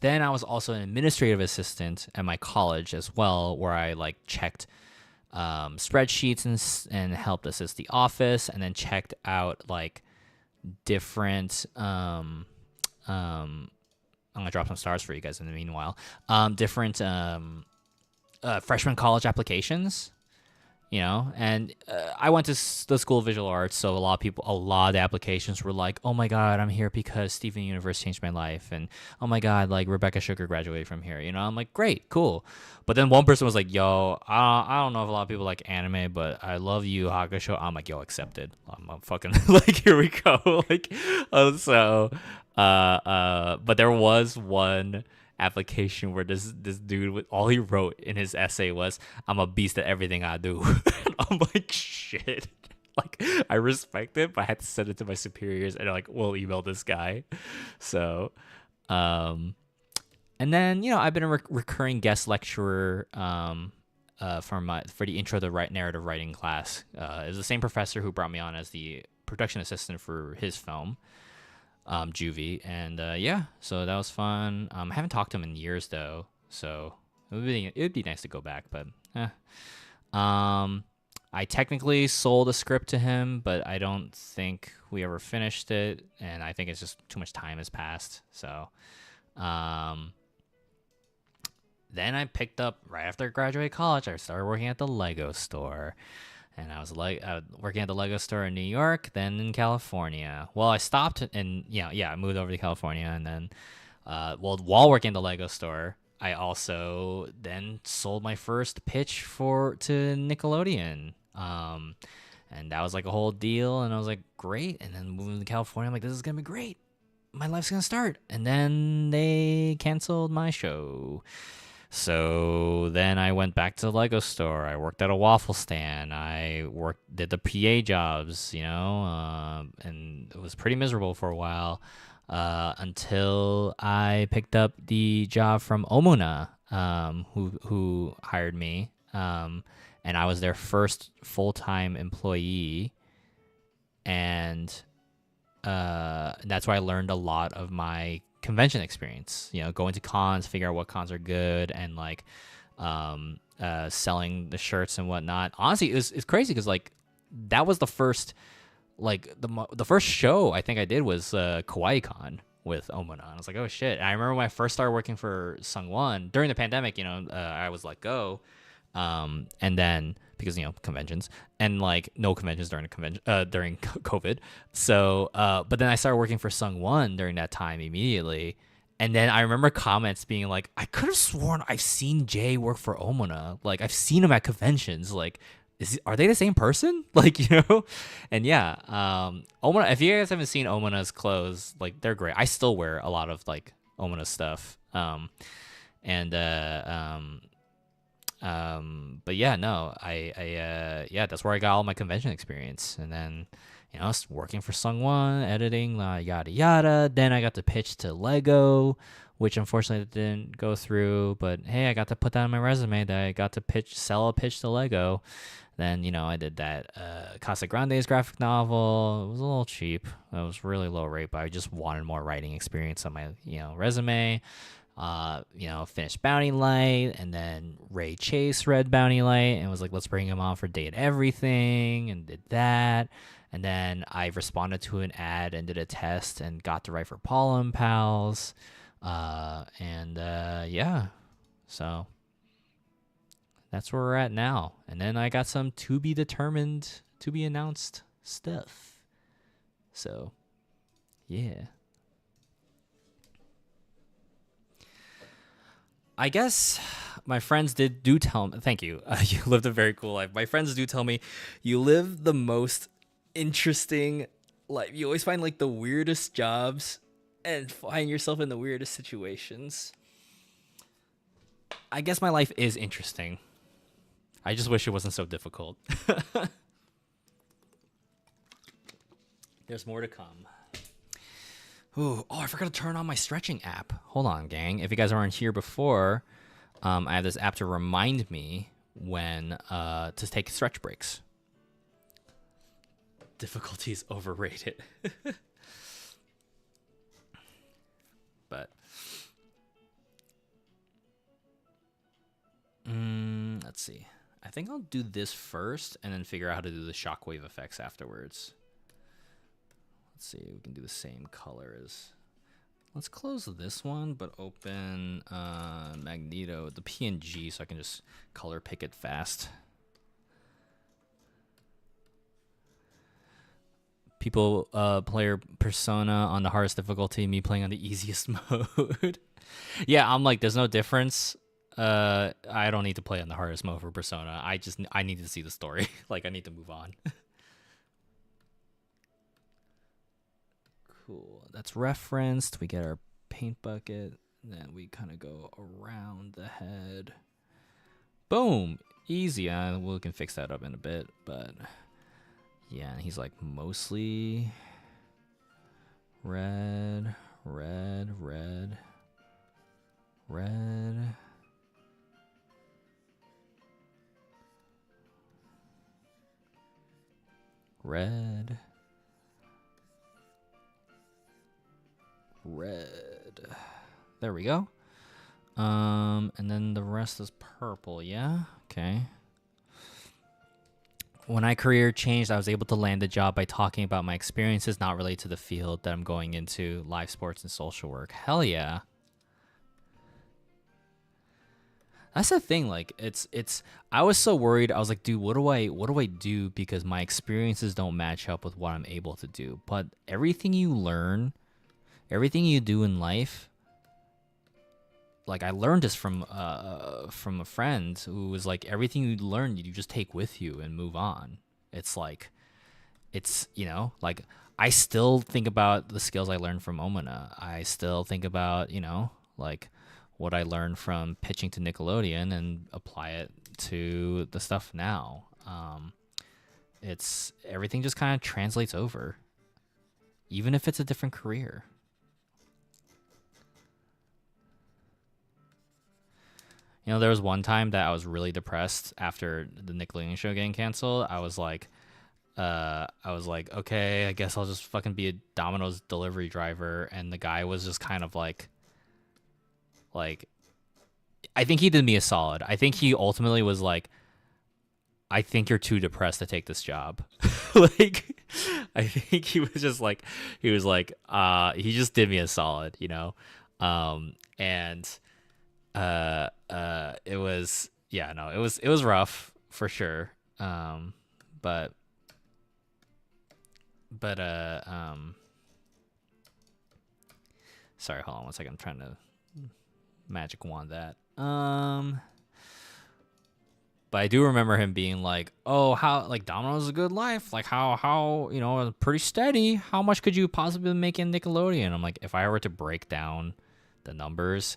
then I was also an administrative assistant at my college as well, where I like checked spreadsheets and helped assist the office, and then checked out like different I'm gonna drop some stars for you guys in the meanwhile. Different freshman college applications, and I went to the School of Visual Arts, so a lot of the applications were like, oh my god, I'm here because Stephen Universe changed my life, and oh my god, like Rebecca Sugar graduated from here. I'm like, great, cool. But then one person was like, yo, I don't know if a lot of people like anime, but I love Yu Hakusho. I'm like, yo, accepted. I'm fucking like, here we go. Like, but there was one application where this dude, all he wrote in his essay was, I'm a beast at everything I do. And I'm like, shit. Like, I respect it, but I had to send it to my superiors, and they're like, we'll email this guy. So and then I've been a recurring guest lecturer for the intro to narrative writing class. It was the same professor who brought me on as the production assistant for his film, Juvie, and yeah, so that was fun. I haven't talked to him in years though, so it would be nice to go back, but I technically sold a script to him, but I don't think we ever finished it, and I think it's just too much time has passed. So Then I picked up right after I graduated college. I started working at the Lego store, and I was like working at the Lego store in New York, then in California. Well, I stopped and I moved over to California, and then while working at the Lego store, I also then sold my first pitch for to Nickelodeon. And that was like a whole deal, and I was like, great. And then moving to California, I'm like, this is gonna be great. My life's gonna start. And then they canceled my show. So then I went back to the Lego store. I worked at a waffle stand. Did the PA jobs, and it was pretty miserable for a while until I picked up the job from Omona, who hired me, and I was their first full-time employee, and that's where I learned a lot of my convention experience. Going to cons, figure out what cons are good, and like selling the shirts and whatnot. Honestly, it's crazy because like that was the first the first show I think I did was Kawaii Con with Omona. And I was like, oh shit. And I remember when I first started working for Sungwon during the pandemic. I was let go. And then because conventions, and like no conventions during the convention during COVID. So but then I started working for Sungwon during that time immediately, and then I remember comments being like, I could have sworn I've seen Jay work for Omona, like I've seen him at conventions, like are they the same person? Like, and yeah, Omona, if you guys haven't seen Omona's clothes, like they're great. I still wear a lot of like Omona stuff, and but yeah, no, yeah, that's where I got all my convention experience. And then, I was working for Sungwon, editing, yada yada. Then I got to pitch to Lego, which unfortunately didn't go through. But hey, I got to put that on my resume that I got to sell a pitch to Lego. Then, I did that Casa Grande's graphic novel. It was a little cheap. It was really low rate, but I just wanted more writing experience on my, resume. Finished Bounty Light, and then Ray Chase read Bounty Light and was like, let's bring him on for Date Everything, and did that. And then I responded to an ad and did a test and got to write for Paul and Pals. Yeah. So that's where we're at now. And then I got some to be determined, to be announced stuff. So, yeah. I guess my friends do tell me, thank you. You lived a very cool life. My friends do tell me you live the most interesting life. You always find like the weirdest jobs and find yourself in the weirdest situations. I guess my life is interesting. I just wish it wasn't so difficult. There's more to come. Ooh, I forgot to turn on my stretching app. Hold on, gang. If you guys aren't here before, I have this app to remind me when to take stretch breaks. Difficulty is overrated. But let's see. I think I'll do this first and then figure out how to do the shockwave effects afterwards. Let's see, we can do the same colors. Let's close this one, but open Magneto, the PNG, so I can just color pick it fast. People player Persona on the hardest difficulty, me playing on the easiest mode. Yeah, I'm like, there's no difference. I don't need to play on the hardest mode for Persona. I need to see the story. Like, I need to move on. Cool. That's referenced. We get our paint bucket. Then we kind of go around the head. Boom. Easy. We can fix that up in a bit. But yeah, he's like mostly red, red, red, red. Red. Red. There we go. And then the rest is purple, yeah? Okay. When my career changed, I was able to land a job by talking about my experiences not related to the field that I'm going into, live sports and social work. Hell yeah. That's the thing. Like, it's. I was so worried. I was like, dude, what do I do? Because my experiences don't match up with what I'm able to do. But everything you learn, everything you do in life, like I learned this from a friend who was like, everything you learn, you just take with you and move on. It's like, it's like I still think about the skills I learned from Omana. I still think about like what I learned from pitching to Nickelodeon and apply it to the stuff now. It's everything just kind of translates over, even if it's a different career. There was one time that I was really depressed after the Nickelodeon show getting canceled. I was like, okay, I guess I'll just fucking be a Domino's delivery driver. And the guy was just kind of like, I think he did me a solid. I think he ultimately was like, I think you're too depressed to take this job. Like, I think he just did me a solid. And it was, yeah, no, it was rough for sure. But But sorry, hold on one second. I'm trying to magic wand that. But I do remember him being like, "Oh, how like Domino's is a good life. Like how pretty steady. How much could you possibly make in Nickelodeon?" I'm like, if I were to break down the numbers,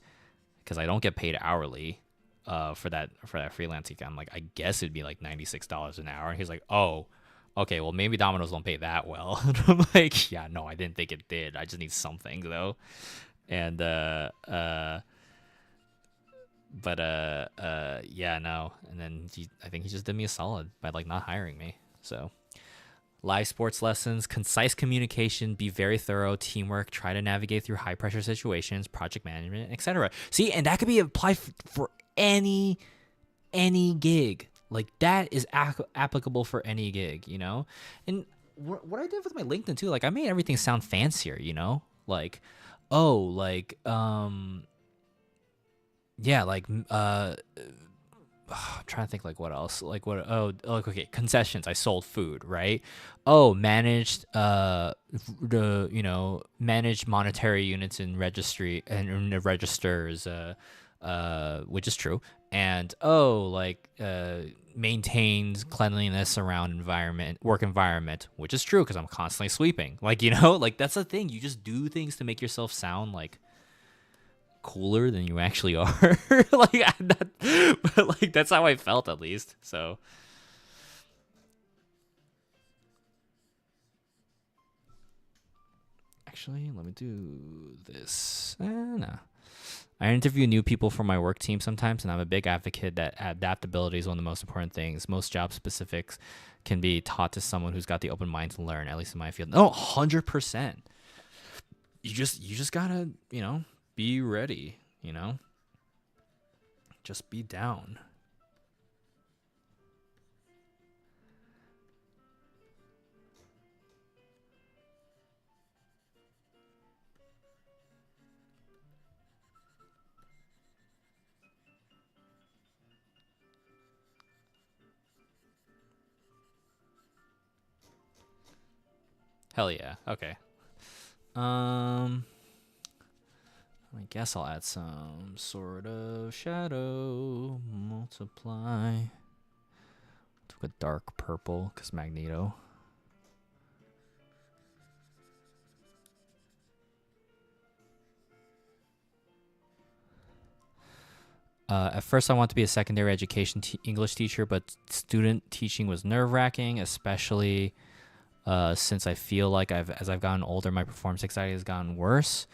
because I don't get paid hourly, for that freelancing, I'm like, I guess it'd be like $96 an hour. And he's like, "Oh, okay, well maybe Domino's don't pay that well." And I'm like, yeah, no, I didn't think it did. I just need something though. And yeah, no. And then I think he just did me a solid by like not hiring me. So live sports lessons, concise communication, be very thorough, teamwork, try to navigate through high pressure situations, project management, etc. See, and that could be applied for any gig. Like that is applicable for any gig, And what I did with my LinkedIn too, like I made everything sound fancier, Like, oh, like yeah, like I'm trying to think like what else, like what, oh, like, okay, concessions, I sold food, right? Oh, managed managed monetary units in registry and in the registers, which is true. And like maintains cleanliness around work environment, which is true because I'm constantly sweeping, like, like that's the thing, you just do things to make yourself sound like cooler than you actually are. Like I'm not, but like that's how I felt at least. So actually, let me do this. No. I interview new people for my work team sometimes, and I'm a big advocate that adaptability is one of the most important things. Most job specifics can be taught to someone who's got the open mind to learn, at least in my field. No, 100%. You just gotta, be ready, Just be down. Hell yeah. Okay. I guess I'll add some sort of shadow multiply. Took a dark purple because Magneto. At first, I wanted to be a secondary education English teacher, but student teaching was nerve-wracking, especially since I feel like as I've gotten older, my performance anxiety has gotten worse.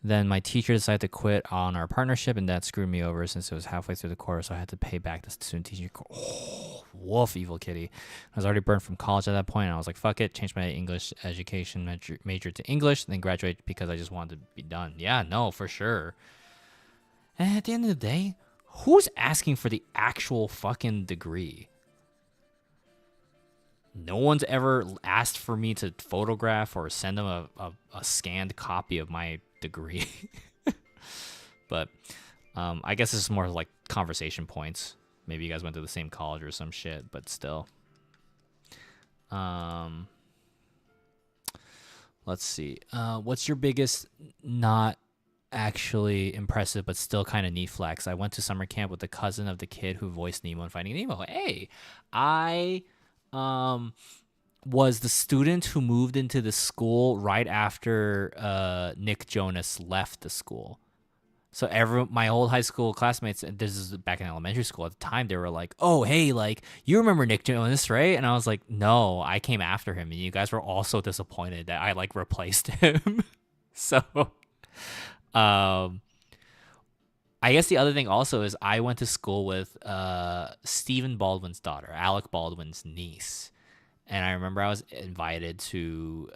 Then my teacher decided to quit on our partnership, and that screwed me over since it was halfway through the course, so I had to pay back the student teaching. Oh, woof, evil kitty. I was already burnt from college at that point, and I was like, fuck it, changed my English education major to English, and then graduate because I just wanted to be done. Yeah, no, for sure. And at the end of the day, who's asking for the actual fucking degree? No one's ever asked for me to photograph or send them a scanned copy of my degree. But I guess it's more like conversation points. Maybe you guys went to the same college or some shit, but still. Um, let's see. What's your biggest not actually impressive but still kind of neat flex? I went to summer camp with the cousin of the kid who voiced Nemo in Finding Nemo. Hey, I um was the student who moved into the school right after Nick Jonas left the school. So my old high school classmates, and this is back in elementary school at the time, they were like, "Oh, hey, like you remember Nick Jonas, right?" And I was like, "No, I came after him." And you guys were all so disappointed that I like replaced him. So, um, I guess the other thing also is I went to school with Stephen Baldwin's daughter, Alec Baldwin's niece, and I remember I was invited to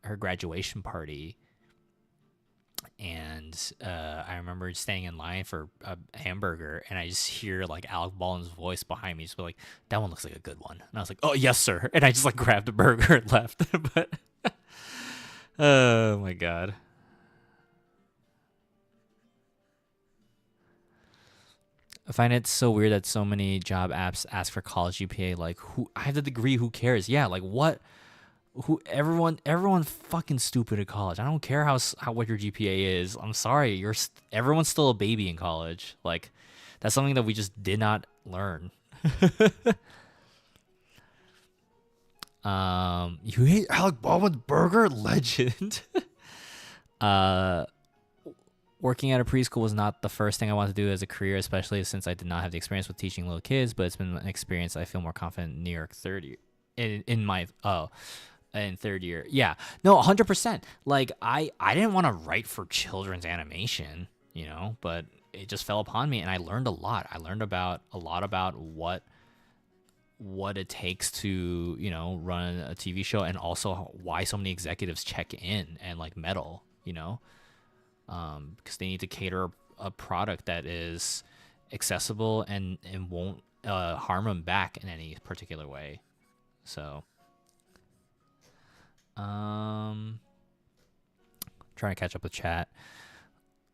her graduation party, and I remember staying in line for a hamburger, and I just hear like Alec Baldwin's voice behind me, just be like, "That one looks like a good one," and I was like, "Oh yes, sir," and I just like grabbed a burger and left. But oh my god. I find it so weird that so many job apps ask for college GPA. Like, who I have the degree, who cares? Yeah, like what? Who everyone fucking stupid at college. I don't care how what your GPA is. I'm sorry, everyone's still a baby in college. Like, that's something that we just did not learn. You hate Alec Baldwin's burger, legend. uh Working at a preschool was not the first thing I wanted to do as a career, especially since I did not have the experience with teaching little kids, but it's been an experience I feel more confident in New York third year. In third year. Yeah. No, 100%. Like I didn't want to write for children's animation, but it just fell upon me and I learned a lot. I learned about a lot about what it takes to, run a TV show, and also why so many executives check in and like meddle, because they need to cater a product that is accessible and won't harm them back in any particular way. So, trying to catch up with chat.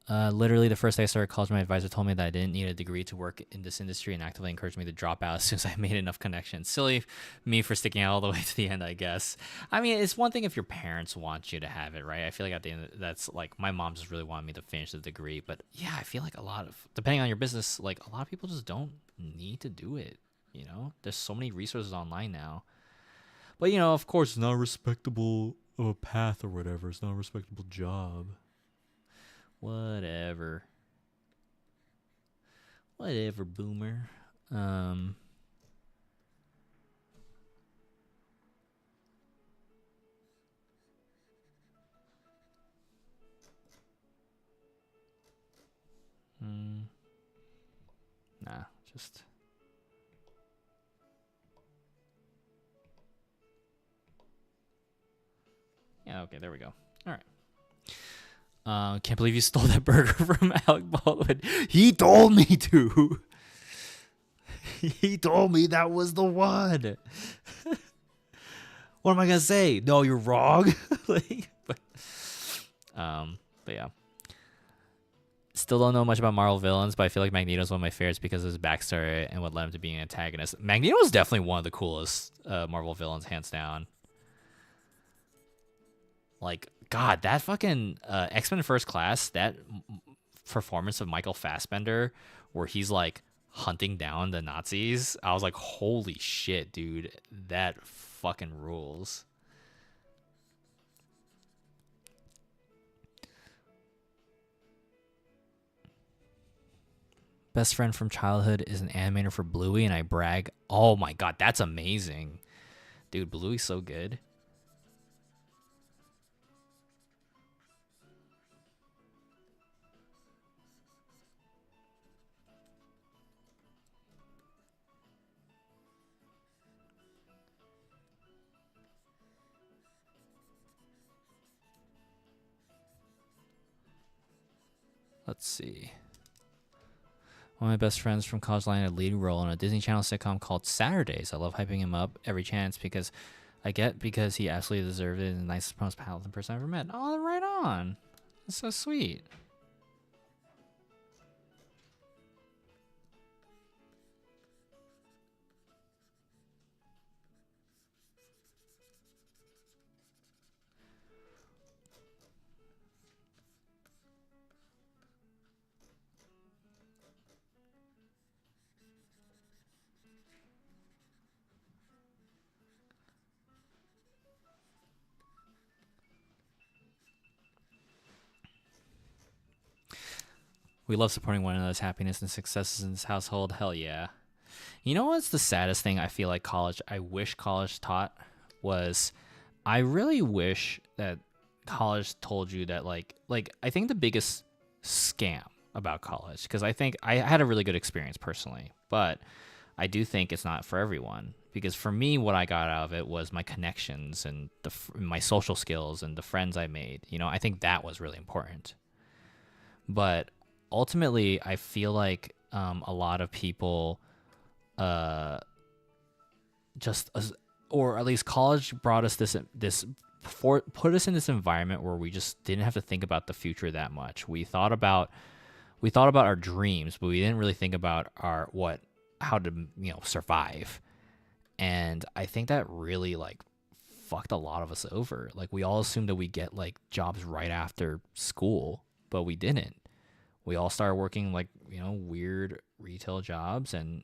Literally, the first day I started college, my advisor told me that I didn't need a degree to work in this industry and actively encouraged me to drop out as soon as I made enough connections. Silly me for sticking out all the way to the end, I guess. I mean, it's one thing if your parents want you to have it, right? I feel like at the end, that's like my mom just really wanted me to finish the degree. But yeah, I feel like depending on your business, like a lot of people just don't need to do it. There's so many resources online now. But, of course, it's not a respectable path or whatever. It's not a respectable job. Whatever, boomer. Nah, just. Yeah, okay, there we go. All right. Can't believe you stole that burger from Alec Baldwin. He told me to. He told me that was the one. What am I gonna say? No, you're wrong. but yeah. Still don't know much about Marvel villains, but I feel like Magneto's one of my favorites because of his backstory and what led him to being an antagonist. Magneto is definitely one of the coolest Marvel villains, hands down. Like, God, that fucking X-Men First Class, that performance of Michael Fassbender where he's like hunting down the Nazis, I was like, holy shit, dude, that fucking rules. Best friend from childhood is an animator for Bluey, and I brag. Oh my God, that's amazing. Dude, Bluey's so good. Let's see. One of my best friends from college landed a lead role in a Disney Channel sitcom called Saturdays. I love hyping him up every chance because he absolutely deserved it and the nicest, most talented person I ever met. Oh, right on. That's so sweet. We love supporting one another's happiness and successes in this household. Hell yeah. You know what's the saddest thing I feel like I wish college taught was I really wish that college told you that I think the biggest scam about college, because I think I had a really good experience personally, but I do think it's not for everyone, because for me what I got out of it was my connections and my social skills and the friends I made. I think that was really important. But ultimately I feel like a lot of people uh just or at least college brought us put us in this environment where we just didn't have to think about the future that much. We thought about our dreams, but we didn't really think about how to survive. And I think that really fucked a lot of us over. Like, we all assumed that we get jobs right after school, but we didn't. We all started working weird retail jobs, and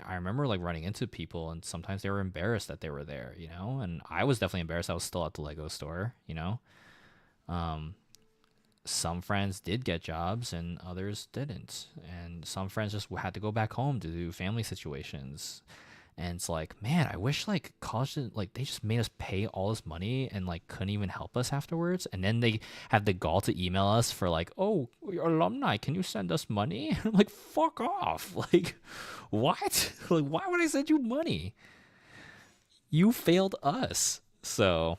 I remember running into people, and sometimes they were embarrassed that they were there, and I was definitely embarrassed. I was still at the Lego store. Some friends did get jobs and others didn't, and some friends just had to go back home to do family situations. And it's man, I wish college didn't, they just made us pay all this money and couldn't even help us afterwards. And then they have the gall to email us for oh, your alumni, can you send us money? I'm like, fuck off. What? Why would I send you money? You failed us. So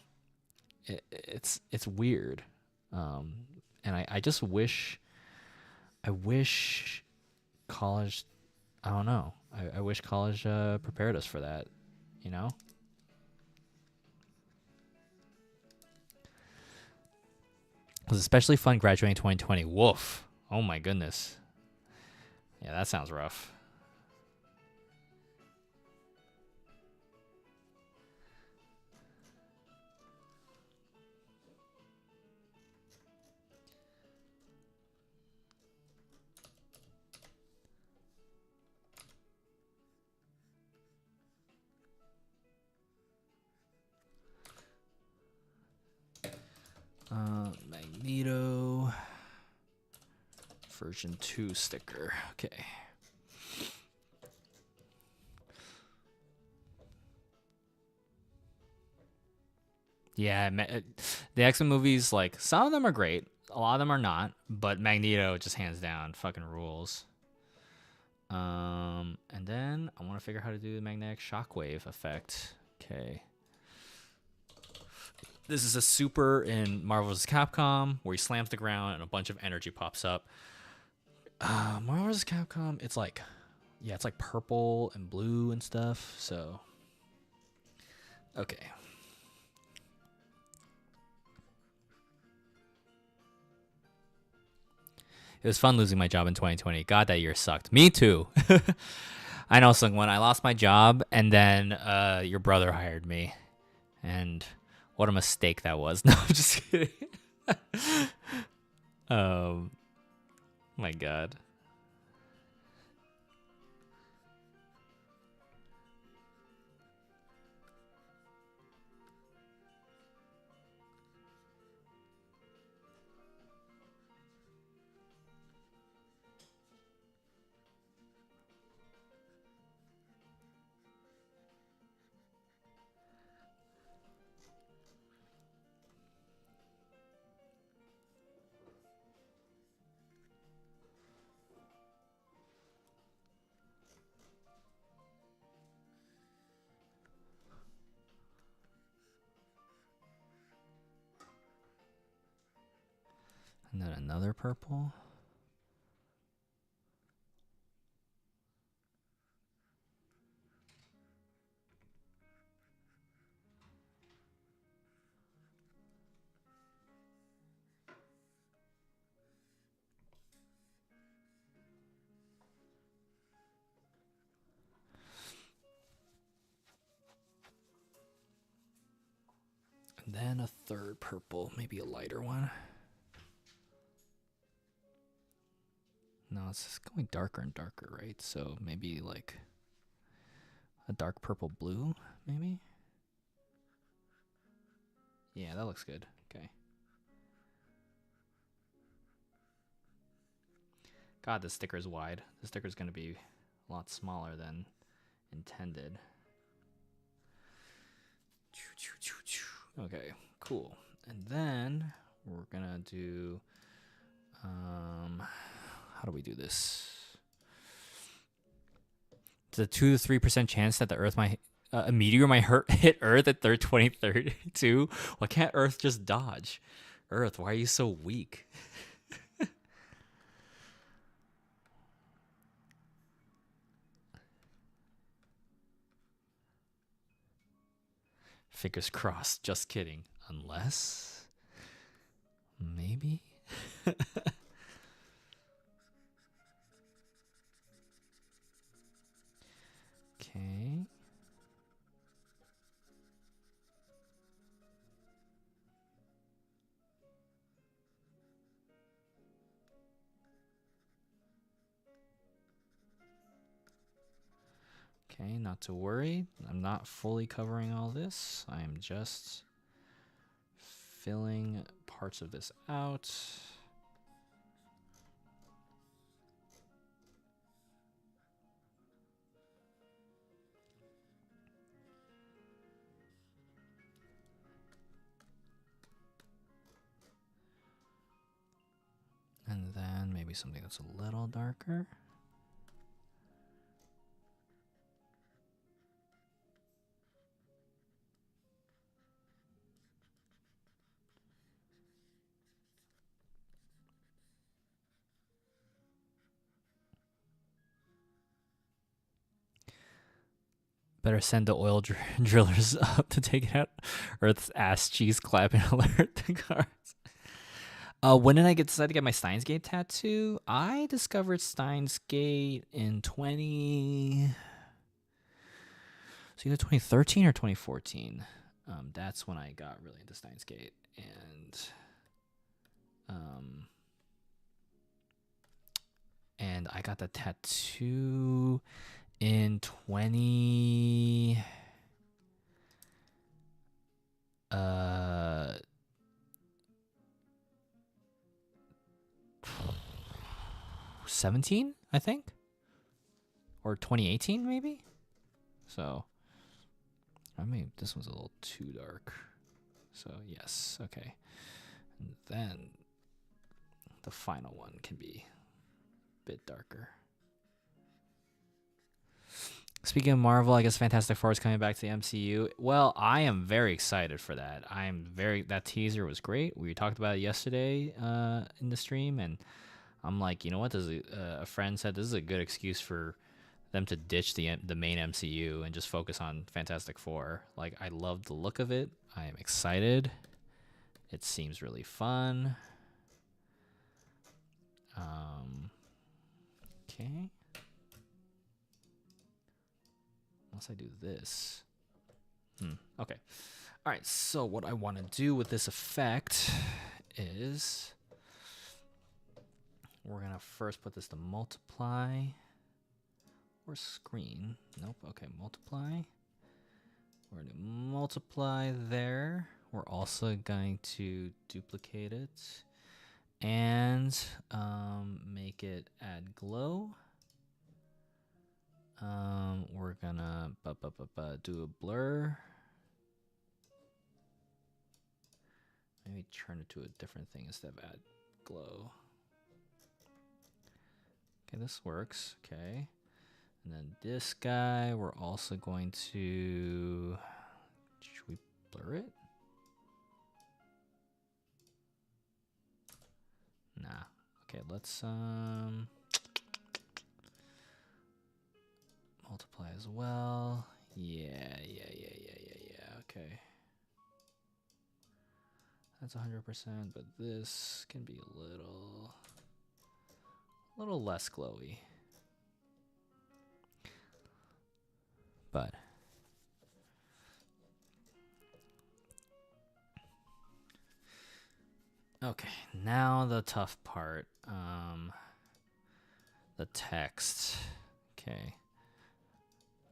it's weird. And I just wish college, I don't know. I wish college prepared us for that, you know? It was especially fun graduating 2020. Woof. Oh my goodness. Yeah, that sounds rough. Magneto version 2 sticker. Okay. Yeah, the X-Men movies, some of them are great, a lot of them are not, but Magneto just hands down fucking rules. And then I want to figure out how to do the magnetic shockwave effect. Okay. This is a super in Marvel vs. Capcom where he slams the ground and a bunch of energy pops up. Marvel vs. Capcom, it's it's purple and blue and stuff. So, okay. It was fun losing my job in 2020. God, that year sucked. Me too. I know, Sungwon. I lost my job, and then your brother hired me. And what a mistake that was. No, I'm just kidding. My God. And then another purple. And then a third purple, maybe a lighter one. No, it's just going darker and darker, right? So maybe a dark purple blue, maybe? Yeah, that looks good. Okay. God, this sticker's wide. The sticker's gonna be a lot smaller than intended. Okay, cool. And then we're gonna do, how do we do this? It's a 2 to 3% chance that the Earth might, a meteor might hit Earth at 2032. Why can't Earth just dodge? Earth, why are you so weak? Fingers crossed. Just kidding. Unless, maybe. Okay. Okay, not to worry. I'm not fully covering all this. I am just filling parts of this out. And then maybe something that's a little darker. Better send the oil drillers up to take it out. Earth's ass cheese clapping alert the cars. When did I decide to get my Steins Gate tattoo? I discovered Steins Gate in it's either 2013 or 2014. That's when I got really into Steins Gate, and I got the tattoo in 17, I think, or 2018 maybe. So I mean, this one's a little too dark. So yes, okay. And then the final one can be a bit darker. Speaking of Marvel, I guess Fantastic Four is coming back to the MCU. Well, I am very excited for that. That teaser was great. We talked about it yesterday in the stream, and I'm like, you know what? A friend said this is a good excuse for them to ditch the main MCU and just focus on Fantastic Four. Like, I love the look of it. I am excited. It seems really fun. Okay. Unless I do this. Okay. All right, so what I want to do with this effect is we're going to first put this to multiply or screen. Nope. Okay, multiply. We're going to multiply there. We're also going to duplicate it and make it add glow. We're gonna do a blur. Maybe turn it to a different thing instead of add glow. Okay, this works. Okay. And then this guy, we're also going to, should we blur it? Nah. Okay, let's multiply as well. Yeah. Okay. That's 100%, but this can be a little less glowy. But okay, now the tough part. The text. Okay.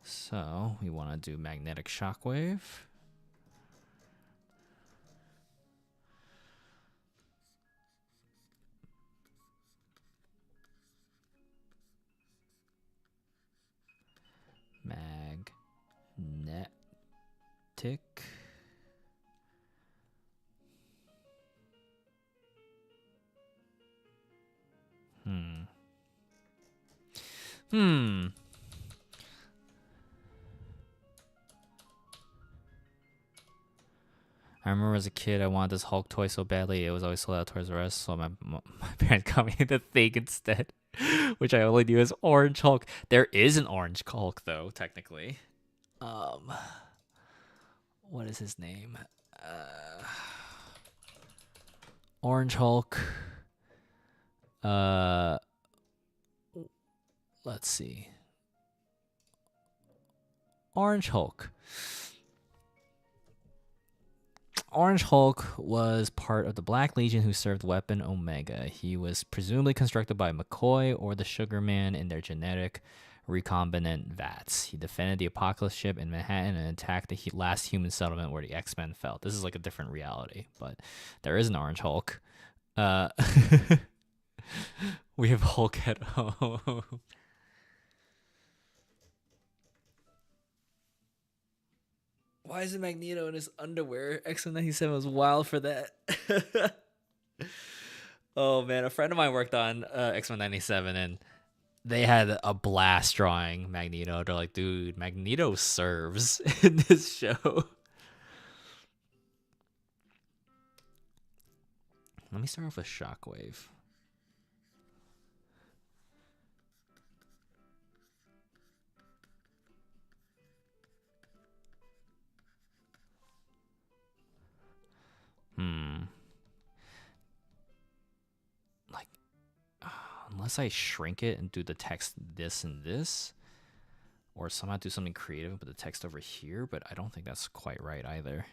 So we want to do magnetic shockwave. Magnetic. I remember as a kid, I wanted this Hulk toy so badly. It was always sold out Toys R Us, so my parents got me the thing instead, which I only knew as Orange Hulk. There is an Orange Hulk though, technically. Um, what is his name? Orange Hulk. Let's see. Orange Hulk. Orange Hulk was part of the Black Legion who served Weapon Omega. He was presumably constructed by McCoy or the Sugar Man in their genetic recombinant vats. He defended the Apocalypse ship in Manhattan and attacked the last human settlement where the X-Men fell. This is like a different reality, but there is an Orange Hulk. We have Hulk at home. Why is it Magneto in his underwear? X-Men 97 was wild for that. Oh, man. A friend of mine worked on X-Men 97, and they had a blast drawing Magneto. They're like, dude, Magneto serves in this show. Let me start off with Shockwave. Like, unless I shrink it and do the text this and this, or somehow do something creative with the text over here, but I don't think that's quite right either.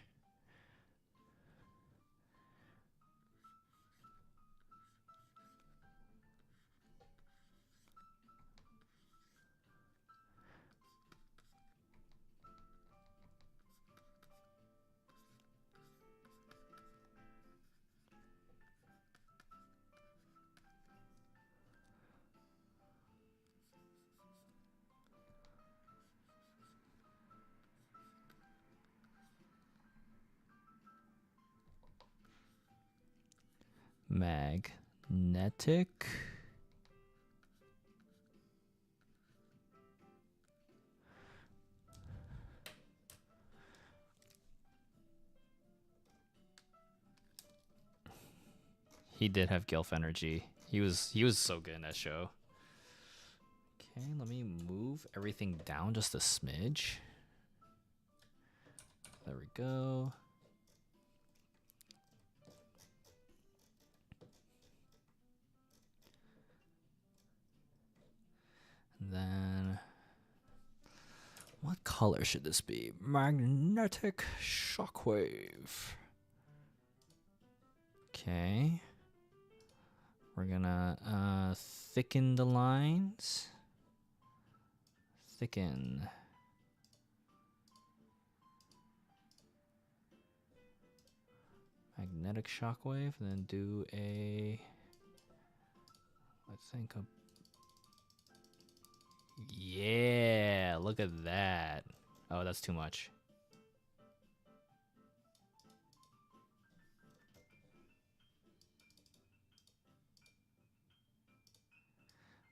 Magnetic. He did have Gilf energy. He was so good in that show. Okay, let me move everything down just a smidge. There we go. And then, what color should this be? Magnetic Shockwave. Okay. We're gonna thicken the lines. Thicken. Magnetic Shockwave, and then do a, I think a, yeah, look at that. Oh, that's too much.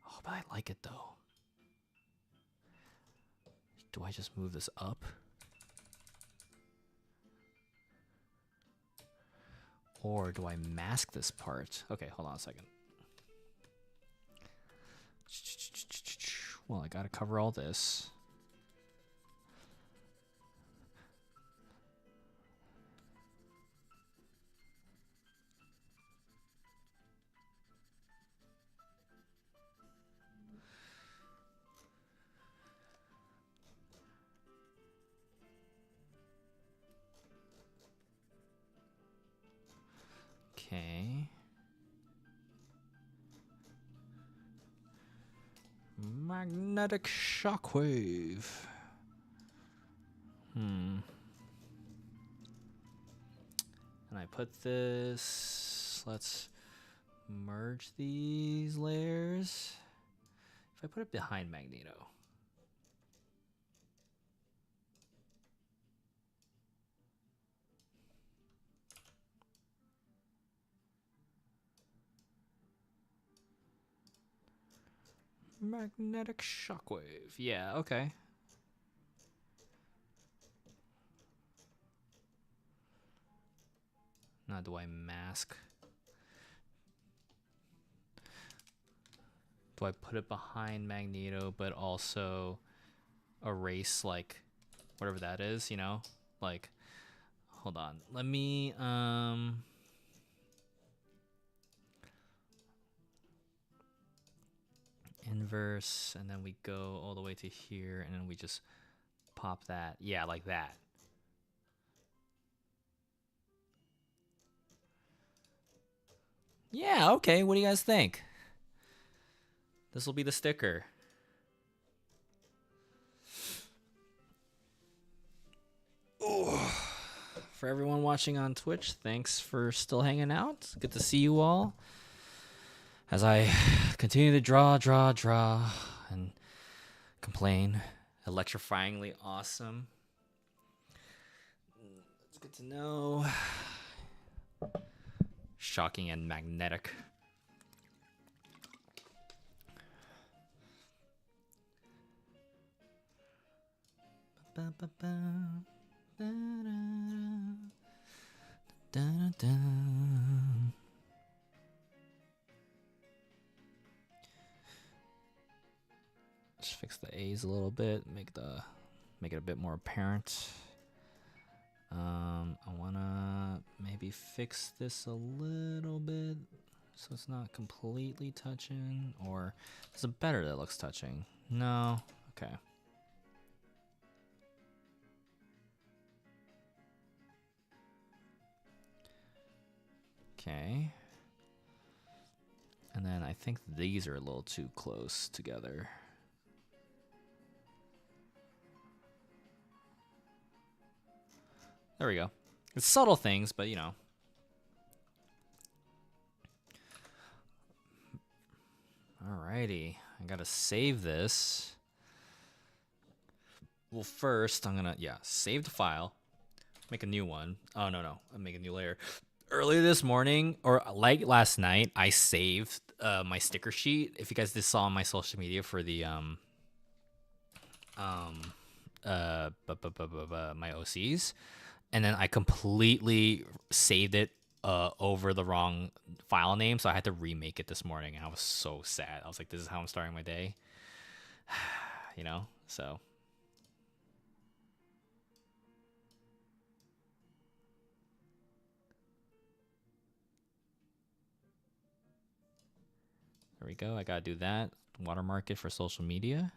Oh, but I like it though. Do I just move this up? Or do I mask this part? Okay, hold on a second. Well, I gotta cover all this. Okay. Magnetic Shockwave. And I put this, let's merge these layers. If I put it behind Magneto. Magnetic shockwave. Yeah, okay. Now do I mask? Do I put it behind Magneto, but also erase, like, whatever that is, you know? Like, hold on. Let me, inverse, and then we go all the way to here, and then we just pop that. Yeah, like that. Yeah, okay. What do you guys think? This will be the sticker. Ooh. For everyone watching on Twitch, thanks for still hanging out. Good to see you all. As I continue to draw, and complain. Electrifyingly awesome. It's good to know. Shocking and magnetic. Just fix the A's a little bit, make it a bit more apparent. I wanna maybe fix this a little bit so it's not completely touching, or is it better that it looks touching? No, okay. Okay. And then I think these are a little too close together. There we go. It's subtle things, but you know. Alrighty. I gotta save this. Well, first, I'm gonna, save the file. Make a new one. Oh, no. I'll make a new layer. Earlier this morning, or like last night, I saved my sticker sheet. If you guys just saw on my social media for the my OCs, and then I completely saved it over the wrong file name, so I had to remake it this morning, and I was so sad. I was like, this is how I'm starting my day. You know, so there we go. I gotta do that. Watermark it for social media.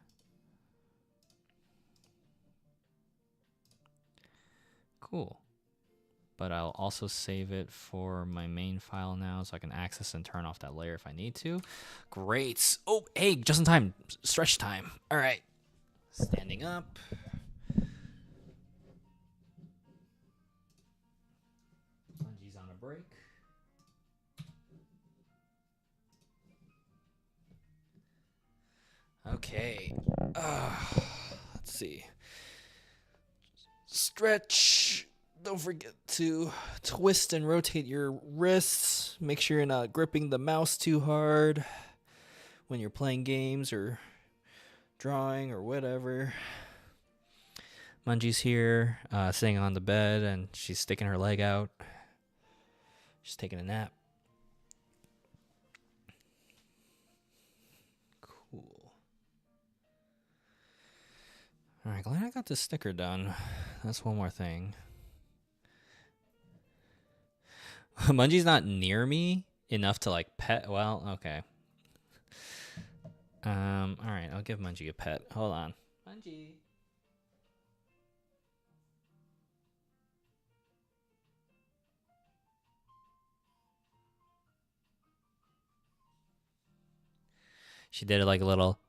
Cool. But I'll also save it for my main file now, so I can access and turn off that layer if I need to. Great. Oh, hey, just in time. Stretch time. All right. Standing up. Bungie's on a break. Okay. Let's see. Stretch. Don't forget to twist and rotate your wrists. Make sure you're not gripping the mouse too hard when you're playing games or drawing or whatever. Mungie's here, sitting on the bed, and she's sticking her leg out. She's taking a nap. Cool. All right, glad I got this sticker done. That's one more thing. Mungie's not near me enough to like pet. Well, okay. All right, I'll give Mungie a pet. Hold on. Mungie. She did it like a little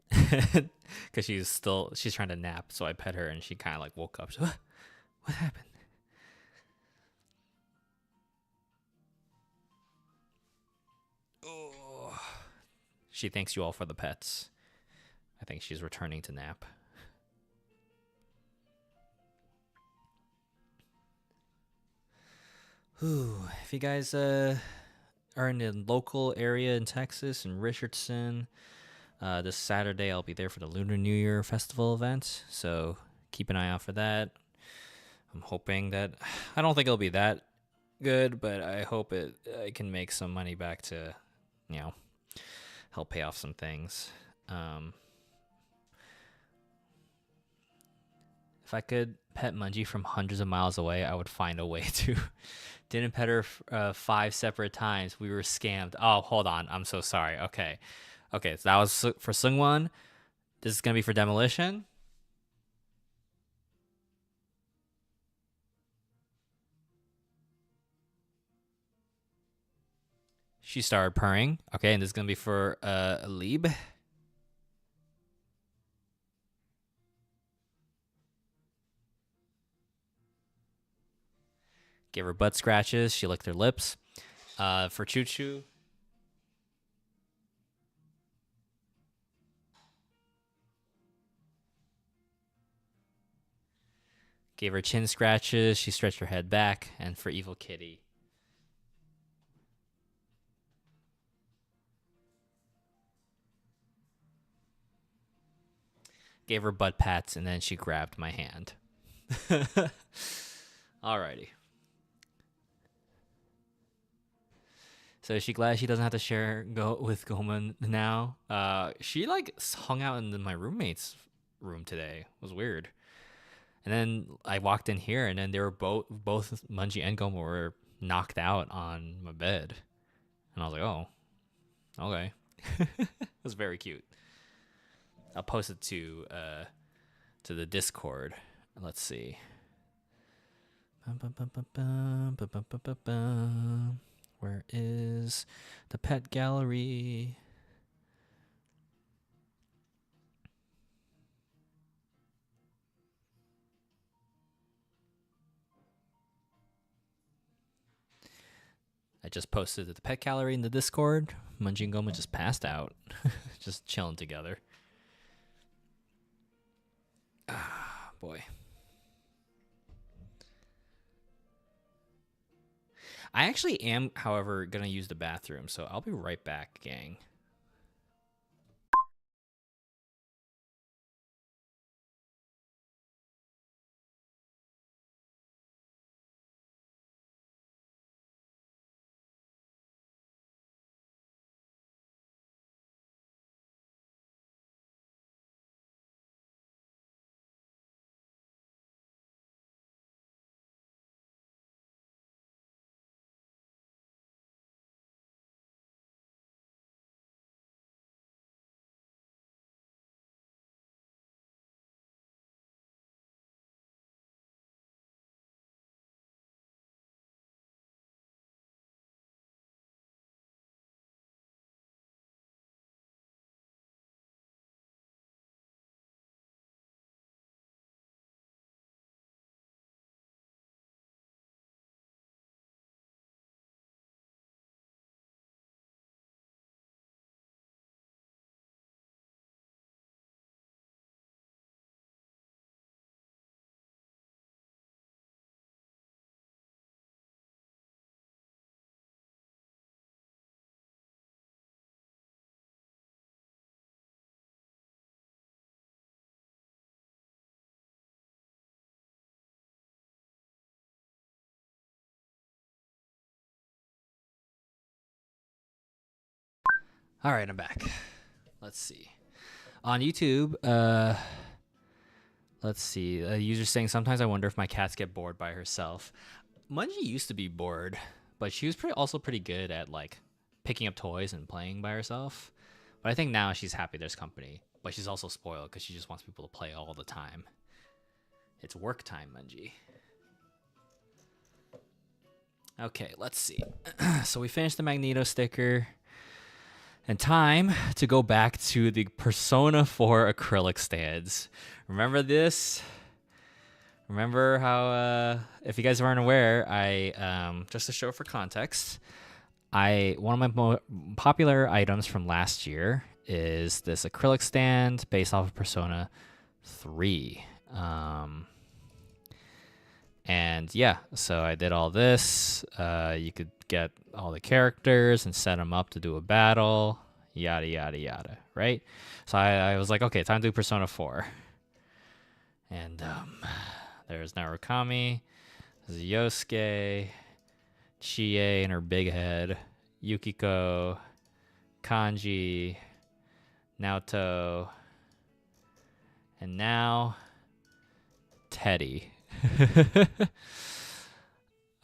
because she's trying to nap, so I pet her and she kind of like woke up. So, what happened? Oh. She thanks you all for the pets. I think she's returning to nap. Ooh, if you guys are in the local area in Texas, in Richardson, This Saturday, I'll be there for the Lunar New Year festival event, so keep an eye out for that. I'm hoping that I don't think it'll be that good, but I hope I can make some money back to, you know, help pay off some things. If I could pet Mungie from hundreds of miles away, I would find a way to. Didn't pet her 5 separate times. We were scammed. Oh, hold on. I'm so sorry. Okay. Okay, so that was for Sungwon. This is going to be for Demolition. She started purring. Okay, and this is going to be for Lieb. Gave her butt scratches. She licked her lips. For Choo Choo. Gave her chin scratches. She stretched her head back. And for Evil Kitty. Gave her butt pats, and then she grabbed my hand. Alrighty. So is she glad she doesn't have to share with Goman now? She like hung out in my roommate's room today. It was weird. And then I walked in here, and then they were both Mungie and Goma were knocked out on my bed, and I was like, oh, okay. It was very cute. I'll post it to the Discord. Let's see. Where is the pet gallery? I just posted the pet gallery in the Discord. Mungie and Goma just passed out. Just chilling together. Ah, boy. I actually am, however, going to use the bathroom, so I'll be right back, gang. All right, I'm back. Let's see. On YouTube, let's see. A user saying, sometimes I wonder if my cats get bored by herself. Mungie used to be bored, but she was also pretty good at like picking up toys and playing by herself. But I think now she's happy there's company. But she's also spoiled because she just wants people to play all the time. It's work time, Mungie. Okay, let's see. So we finished the Magneto sticker. And time to go back to the Persona 4 acrylic stands. Remember this? Remember how, if you guys weren't aware, I, just to show for context, one of my popular items from last year is this acrylic stand based off of Persona 3. And yeah, so I did all this. You could get all the characters and set them up to do a battle. yada yada yada, right? So I was like, okay, time to do Persona 4. And there's Narukami, there's Yosuke, Chie and her big head, Yukiko, Kanji, Naoto, and now Teddy.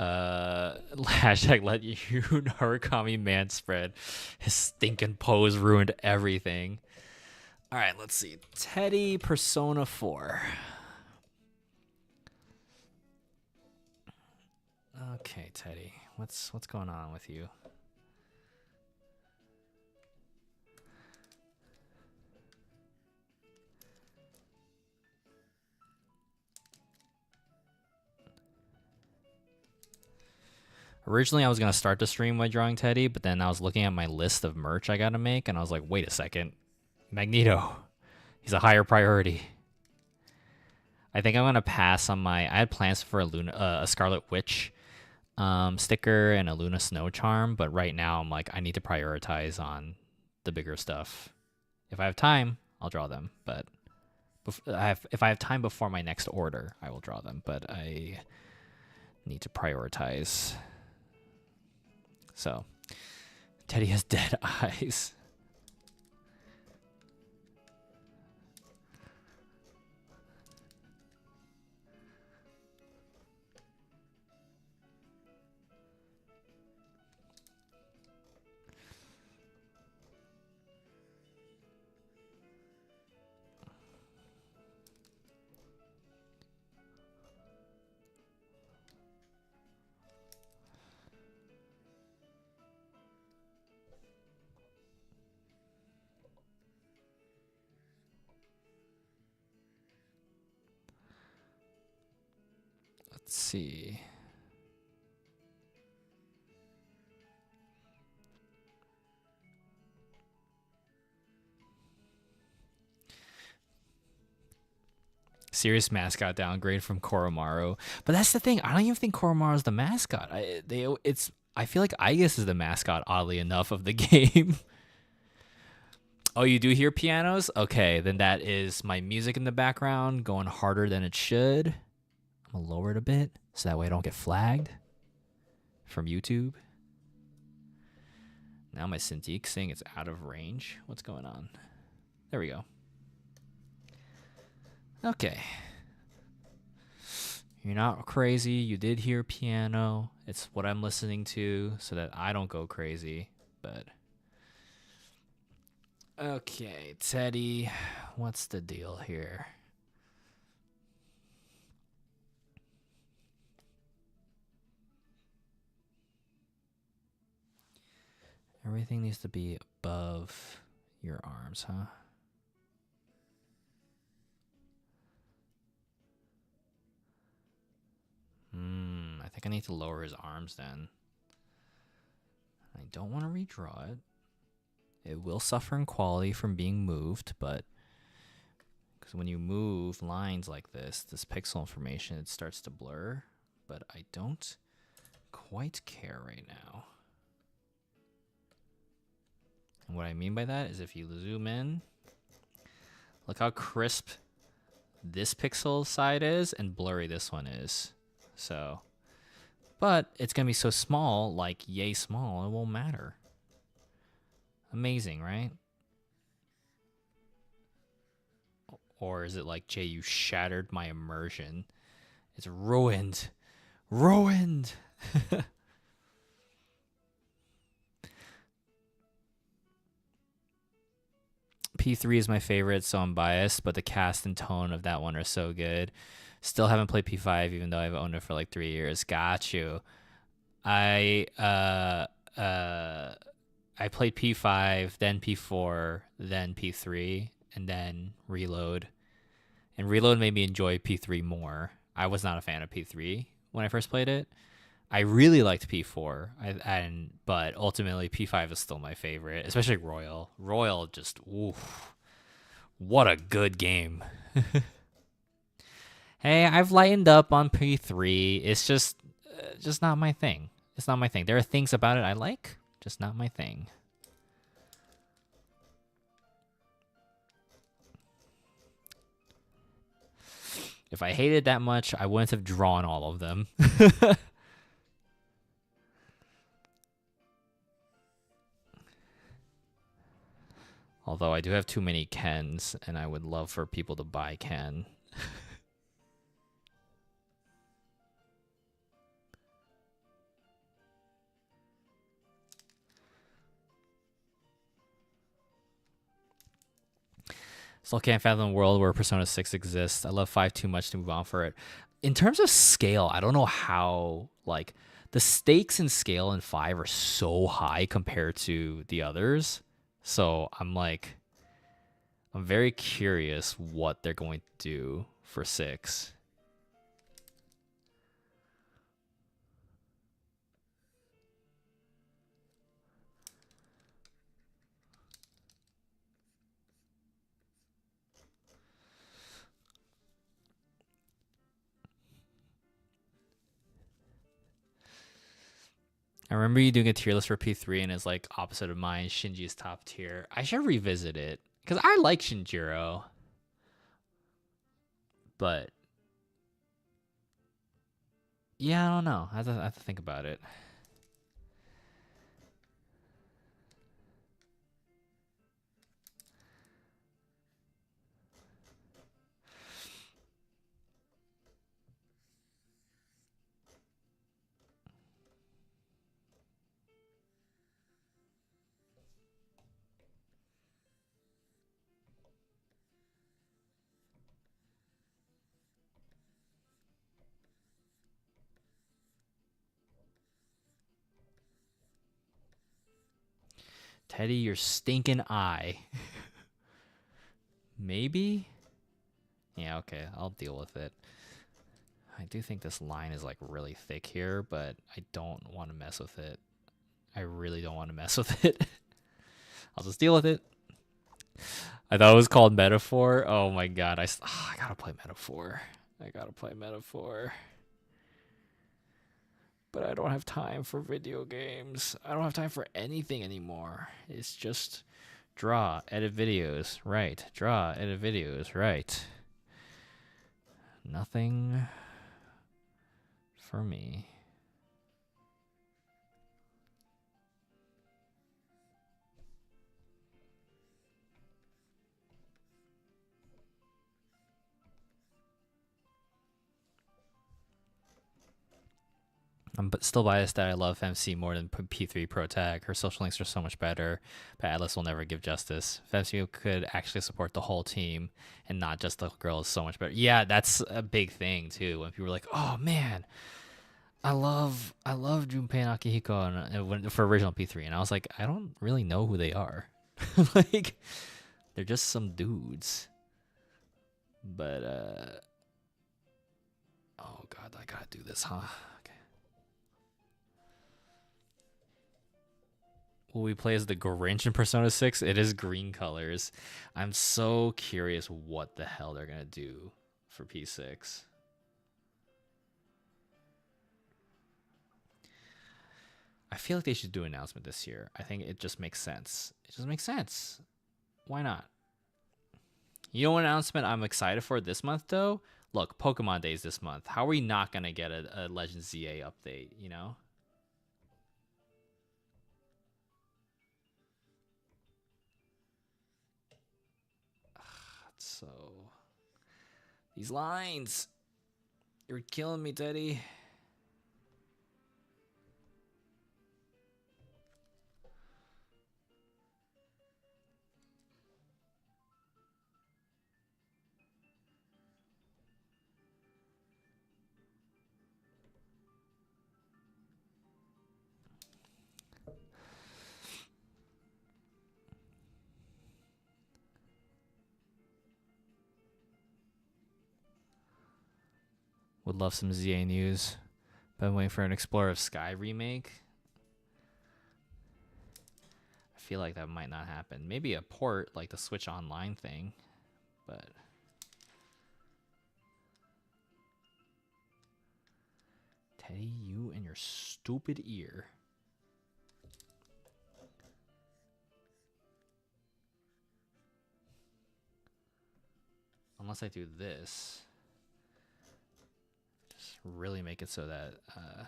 Hashtag let you Narukami man spread. His stinking pose ruined everything. All right, let's see. Teddy Persona 4. Okay, Teddy. What's going on with you? Originally, I was going to start the stream by drawing Teddy, but then I was looking at my list of merch I got to make, and I was like, wait a second. Magneto. He's a higher priority. I think I'm going to pass on my... I had plans for a Scarlet Witch sticker and a Luna Snow charm, but right now I'm like, I need to prioritize on the bigger stuff. If I have time, I'll draw them, but if I have time before my next order, I will draw them, but I need to prioritize. So, Teddy has dead eyes. Let's see. Serious mascot downgrade from Koromaru. But that's the thing. I don't even think Koromaru's the mascot. I feel like Igus is the mascot, oddly enough, of the game. Oh, you do hear pianos? Okay, then that is my music in the background going harder than it should. I'm going to lower it a bit so that way I don't get flagged from YouTube. Now my Cintiq saying it's out of range. What's going on? There we go. Okay. You're not crazy. You did hear piano. It's what I'm listening to so that I don't go crazy. But okay, Teddy, what's the deal here? Everything needs to be above your arms, huh? I think I need to lower his arms then. I don't want to redraw it. It will suffer in quality from being moved, but because when you move lines like this pixel information, it starts to blur, but I don't quite care right now. And what I mean by that is if you zoom in, look how crisp this pixel side is and blurry this one is. So, but it's going to be so small, like yay small, it won't matter. Amazing, right? Or is it like, Jay, you shattered my immersion? It's ruined. Ruined! P3 is my favorite, so I'm biased, but the cast and tone of that one are so good. Still haven't played P5, even though I've owned it for like 3 years. Got you. I played P5, then P4, then P3, and then Reload. And Reload made me enjoy P3 more. I was not a fan of P3 when I first played it. I really liked P4, but ultimately P5 is still my favorite, especially Royal. Royal just, oof, what a good game. Hey, I've lightened up on P3. It's just not my thing. It's not my thing. There are things about it I like, just not my thing. If I hated that much, I wouldn't have drawn all of them. Although I do have too many Kens, and I would love for people to buy Ken. Still can't fathom a world where Persona 6 exists. I love 5 too much to move on for it. In terms of scale, I don't know how, like, the stakes in scale in 5 are so high compared to the others. So I'm very curious what they're going to do for 6. I remember you doing a tier list for P3 and it's like opposite of mine. Shinji's top tier. I should revisit it because I like Shinjiro. But yeah, I don't know. I have to think about it. Teddy, your stinking eye. Maybe? Yeah, okay. I'll deal with it. I do think this line is like really thick here, but I don't want to mess with it. I really don't want to mess with it. I'll just deal with it. I thought it was called Metaphor. Oh my god. I gotta play Metaphor. But I don't have time for video games. I don't have time for anything anymore. It's just draw, edit videos, right. Draw, edit videos, right. Nothing for me. I'm still biased that I love MC more than P3 Pro Tag. Her social links are so much better, but Atlas will never give justice. If MC could actually support the whole team and not just the girl is so much better. Yeah, that's a big thing too. When people are like, "Oh man, I love Junpei and Akihiko for original P3," and I was like, I don't really know who they are. Like, they're just some dudes. But oh god, I gotta do this, huh? Will we play as the Grinch in Persona 6? It is green colors. I'm so curious what the hell they're going to do for P6. I feel like they should do an announcement this year. I think it just makes sense. Why not? You know what announcement I'm excited for this month, though? Look, Pokemon Days this month. How are we not going to get a Legends ZA update, you know? So, these lines, you're killing me, Teddy. Would love some ZA news. Been waiting for an Explorer of Sky remake. I feel like that might not happen. Maybe a port like the Switch Online thing, but Teddy, you and your stupid ear. Unless I do this. really make it so that I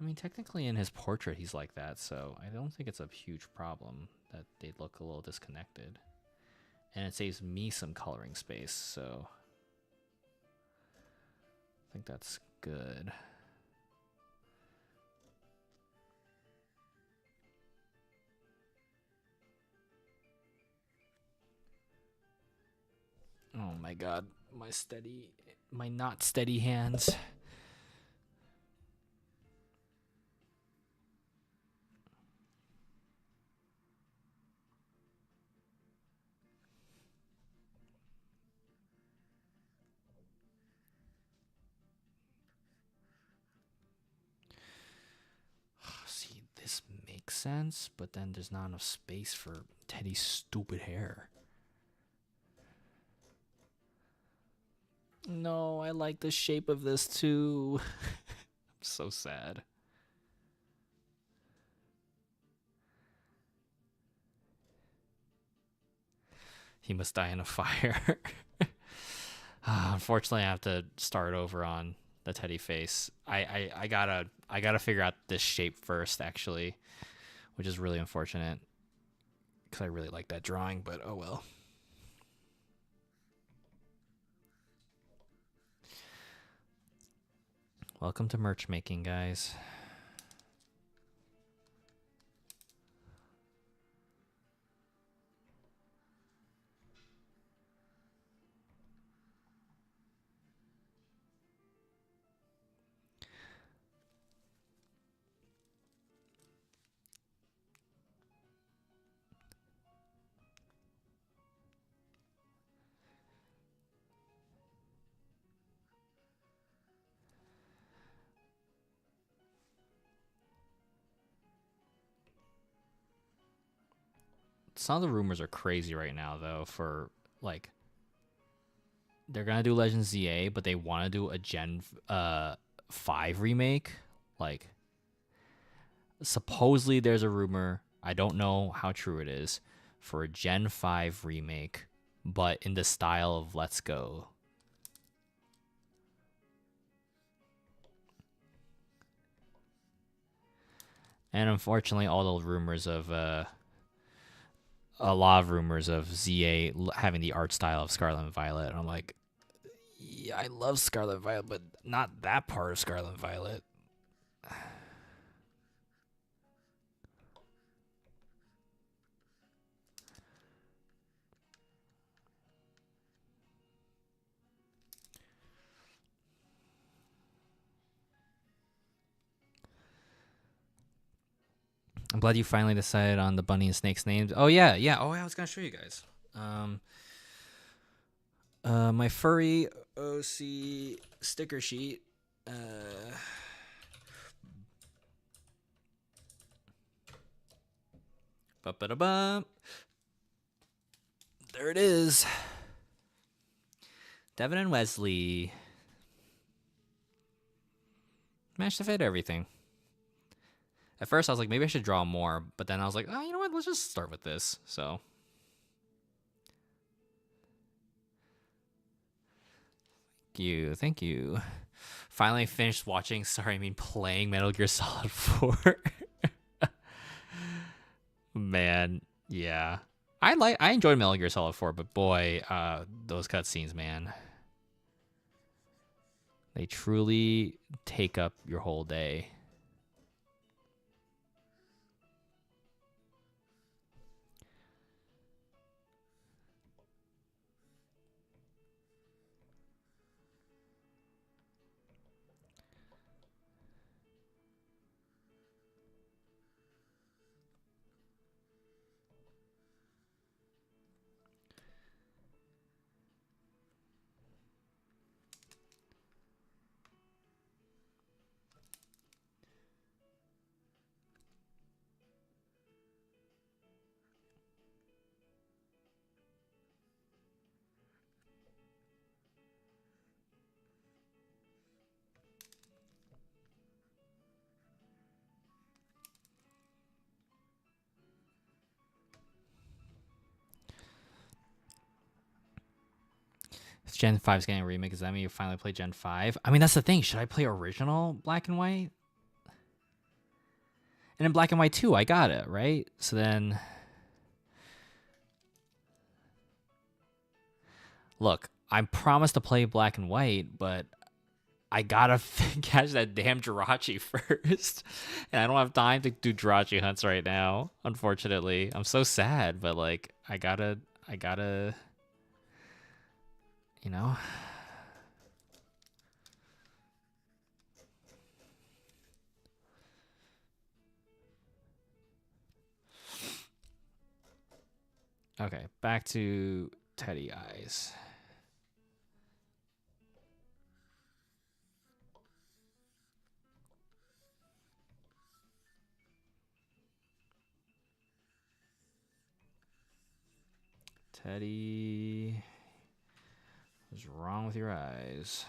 mean, technically in his portrait he's like that, so I don't think it's a huge problem that they look a little disconnected. And it saves me some coloring space, so I think that's good. Oh my god, my not steady hands. See, this makes sense, but then there's not enough space for Teddy's stupid hair. No, I like the shape of this too. I'm so sad. He must die in a fire. Unfortunately, I have to start over on the Teddy face. I gotta figure out this shape first, actually, which is really unfortunate because I really like that drawing. But oh well. Welcome to merch making, guys. Some of the rumors are crazy right now, though, for like they're gonna do Legends ZA, but they want to do a Gen 5 remake. Like supposedly there's a rumor, I don't know how true it is, for a Gen 5 remake, but in the style of Let's Go. And unfortunately, all the rumors of a lot of rumors of ZA having the art style of Scarlet and Violet. And I'm like, yeah, I love Scarlet and Violet, but not that part of Scarlet and Violet. I'm glad you finally decided on the bunny and snake's names. Oh yeah, yeah. Oh, yeah, I was gonna show you guys. My furry OC sticker sheet. Ba-ba-da-bum. There it is. Devin and Wesley. Managed to fit everything. At first, I was like, maybe I should draw more, but then I was like, oh, you know what? Let's just start with this. So, thank you. Finally finished watching. Sorry, I mean playing Metal Gear Solid 4. Man, yeah, I enjoyed Metal Gear Solid 4, but boy, those cutscenes, man, they truly take up your whole day. Gen 5's getting a remake. Does that mean you finally play Gen 5? I mean, that's the thing. Should I play original Black and White? And in Black and White 2, I got it, right? So then... Look, I promised to play Black and White, but I gotta catch that damn Jirachi first. And I don't have time to do Jirachi hunts right now, unfortunately. I'm so sad, but like, I gotta, you know? Okay, back to Teddy Eyes. Teddy, what's wrong with your eyes?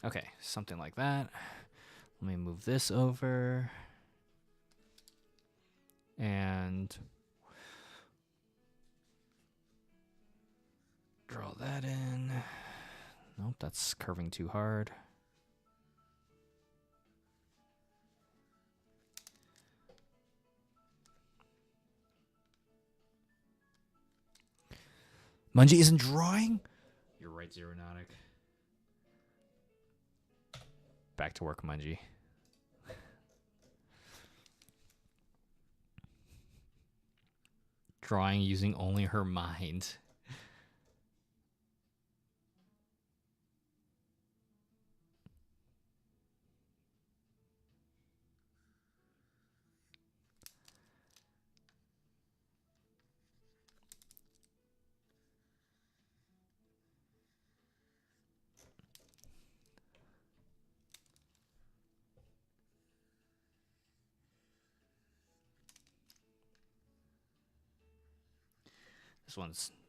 Okay, something like that. Let me move this over. And draw that in. Nope, that's curving too hard. Munji isn't drawing? You're right, Zeronautic. Back to work, Munji. Drawing using only her mind.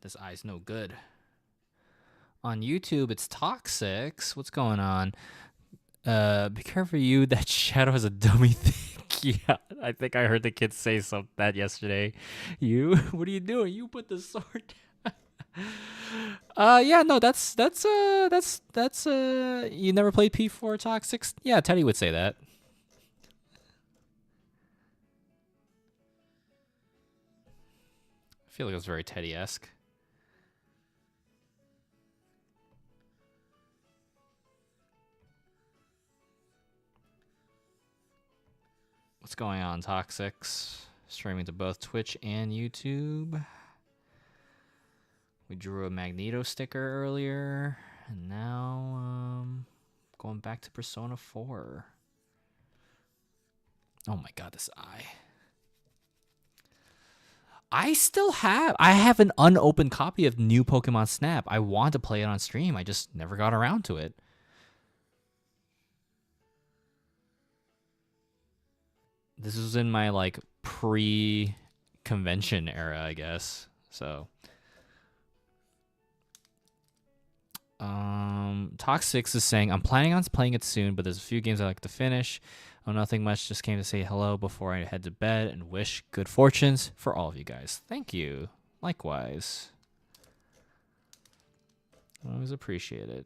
This eye's no good. On YouTube, it's Toxics. What's going on? Be careful, you. That shadow has a dummy thing. Yeah, I think I heard the kids say that yesterday. You, what are you doing? You put the sword down. Yeah, no, that's you never played P4 Toxics? Yeah, Teddy would say that. I feel like it was very Teddy-esque. What's going on, Toxics? Streaming to both Twitch and YouTube. We drew a Magneto sticker earlier, and now going back to Persona 4. Oh my god, this eye. I have an unopened copy of New Pokemon Snap. I want to play it on stream. I just never got around to it. This was in my like pre-convention era, I guess. So Toxics is saying, I'm planning on playing it soon, but there's a few games I like to finish. Oh, nothing much. Just came to say hello before I head to bed and wish good fortunes for all of you guys. Thank you. Likewise. I always appreciate it.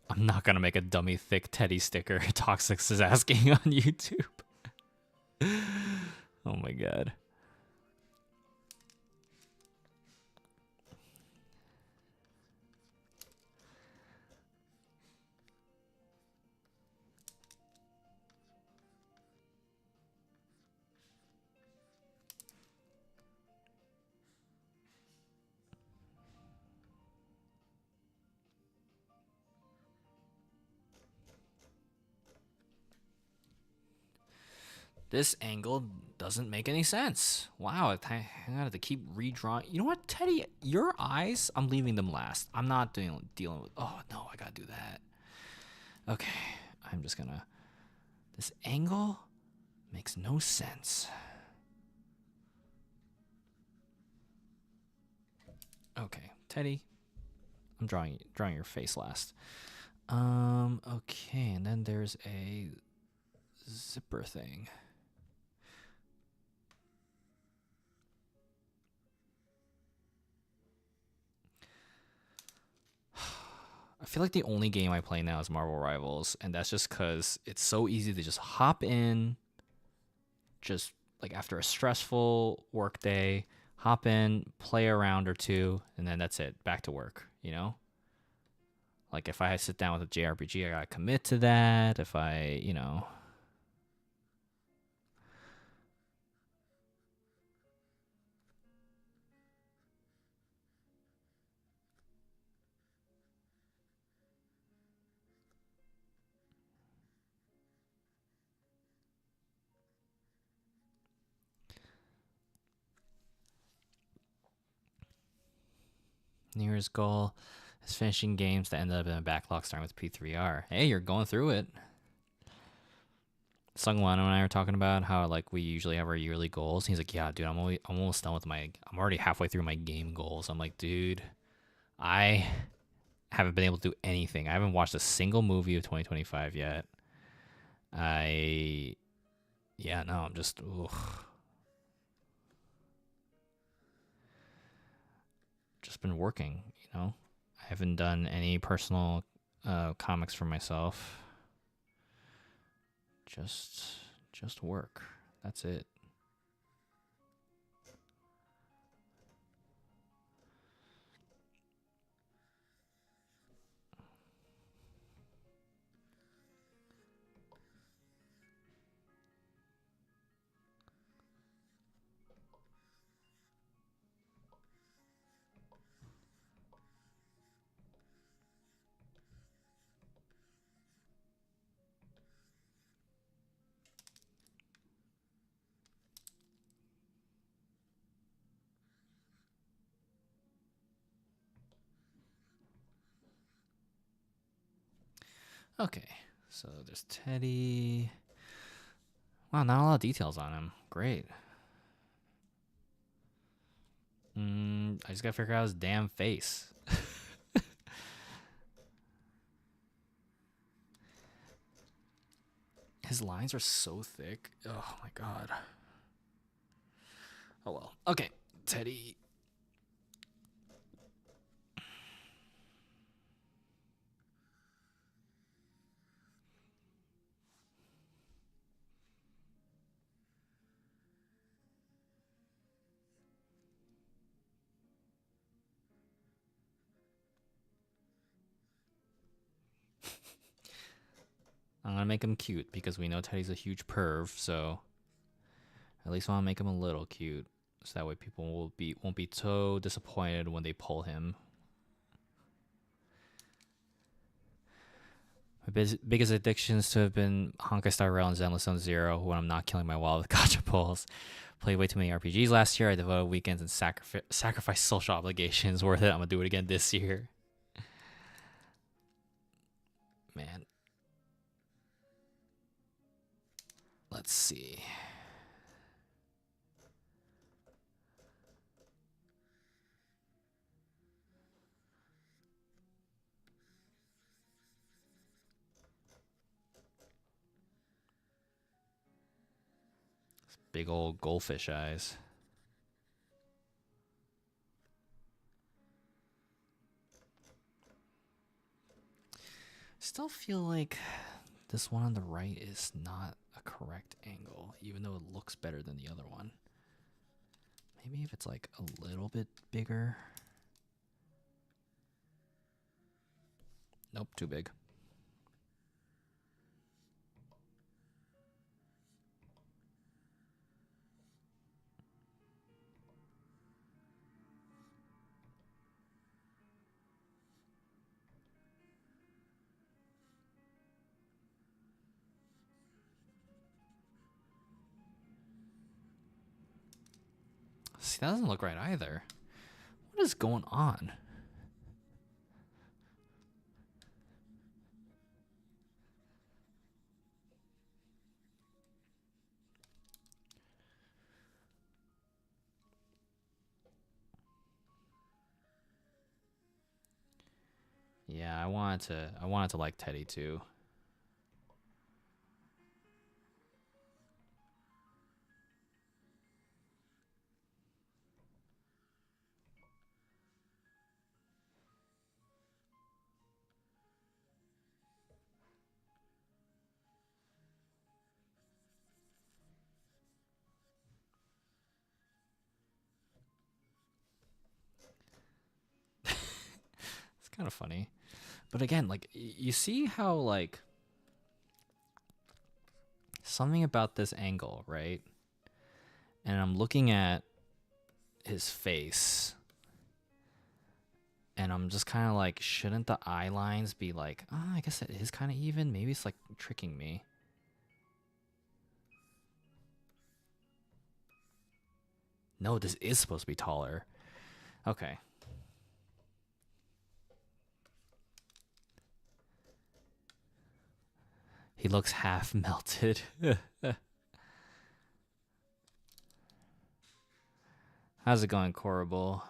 I'm not gonna make a dummy thick Teddy sticker. Toxics is asking on YouTube. Oh my god. This angle doesn't make any sense. Wow, I had to keep redrawing. You know what, Teddy? Your eyes, I'm leaving them last. I'm not dealing with. Oh, no, I gotta do that. Okay, I'm just gonna. This angle makes no sense. Okay, Teddy, I'm drawing your face last. Okay, and then there's a zipper thing. I feel like the only game I play now is Marvel Rivals, and that's just because it's so easy to just hop in, just like after a stressful work day, hop in, play a round or two, and then that's it, back to work, you know? Like if I sit down with a JRPG, I gotta commit to that. If I, New Year's goal is finishing games that ended up in a backlog starting with P3R. Hey, you're going through it. Sungwon and I were talking about how like we usually have our yearly goals. He's like, "Yeah, dude, I'm almost done with my. I'm already halfway through my game goals." I'm like, "Dude, I haven't been able to do anything. I haven't watched a single movie of 2025 yet. I, yeah, no, I'm just, just been working. I haven't done any personal comics for myself. Just work. That's it." Okay, so there's Teddy. Wow, not a lot of details on him. Great. I just gotta figure out his damn face. His lines are so thick. Oh my god. Oh well. Okay, Teddy. I'm gonna make him cute because we know Teddy's a huge perv, so at least I wanna make him a little cute. So that way people won't be so disappointed when they pull him. My biggest addictions to have been Honkai Star Rail and Zenless Zone Zero when I'm not killing my wallet with gacha pulls. Played way too many RPGs last year. I devoted weekends and sacrificed social obligations. Worth it. I'm gonna do it again this year. Man. Let's see. Big old goldfish eyes. Still feel like this one on the right is not a correct angle, even though it looks better than the other one. Maybe if it's like a little bit bigger. Nope, too big. See, that doesn't look right either. What is going on? Yeah, I wanted to like Teddy too. It's kind of funny. But again, like you see how like something about this angle, right? And I'm looking at his face and I'm just kind of like, shouldn't the eye lines be like, oh, I guess it is kind of even. Maybe it's like tricking me. No, this is supposed to be taller. Okay. He looks half melted. How's it going, Corrible?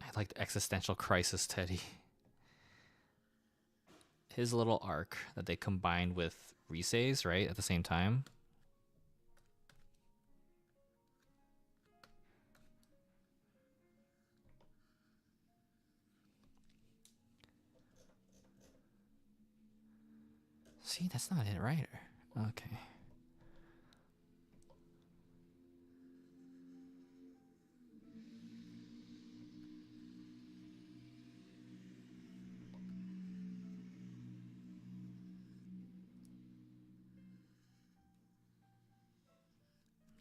I like the existential crisis Teddy. His little arc that they combined with Rise's, right, at the same time. See, that's not it, right? Okay.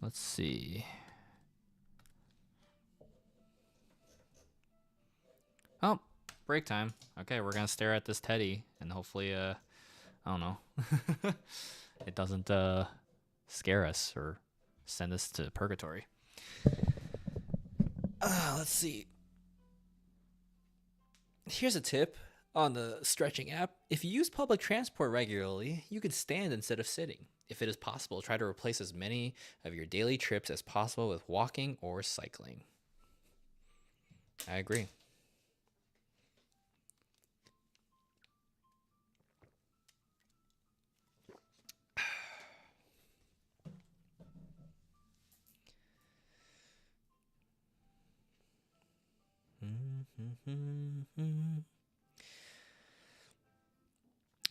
Let's see. Oh, break time. Okay, we're gonna stare at this Teddy and hopefully I don't know. It doesn't scare us or send us to purgatory. Let's see. Here's a tip on the stretching app. If you use public transport regularly, you can stand instead of sitting. If it is possible, try to replace as many of your daily trips as possible with walking or cycling. I agree.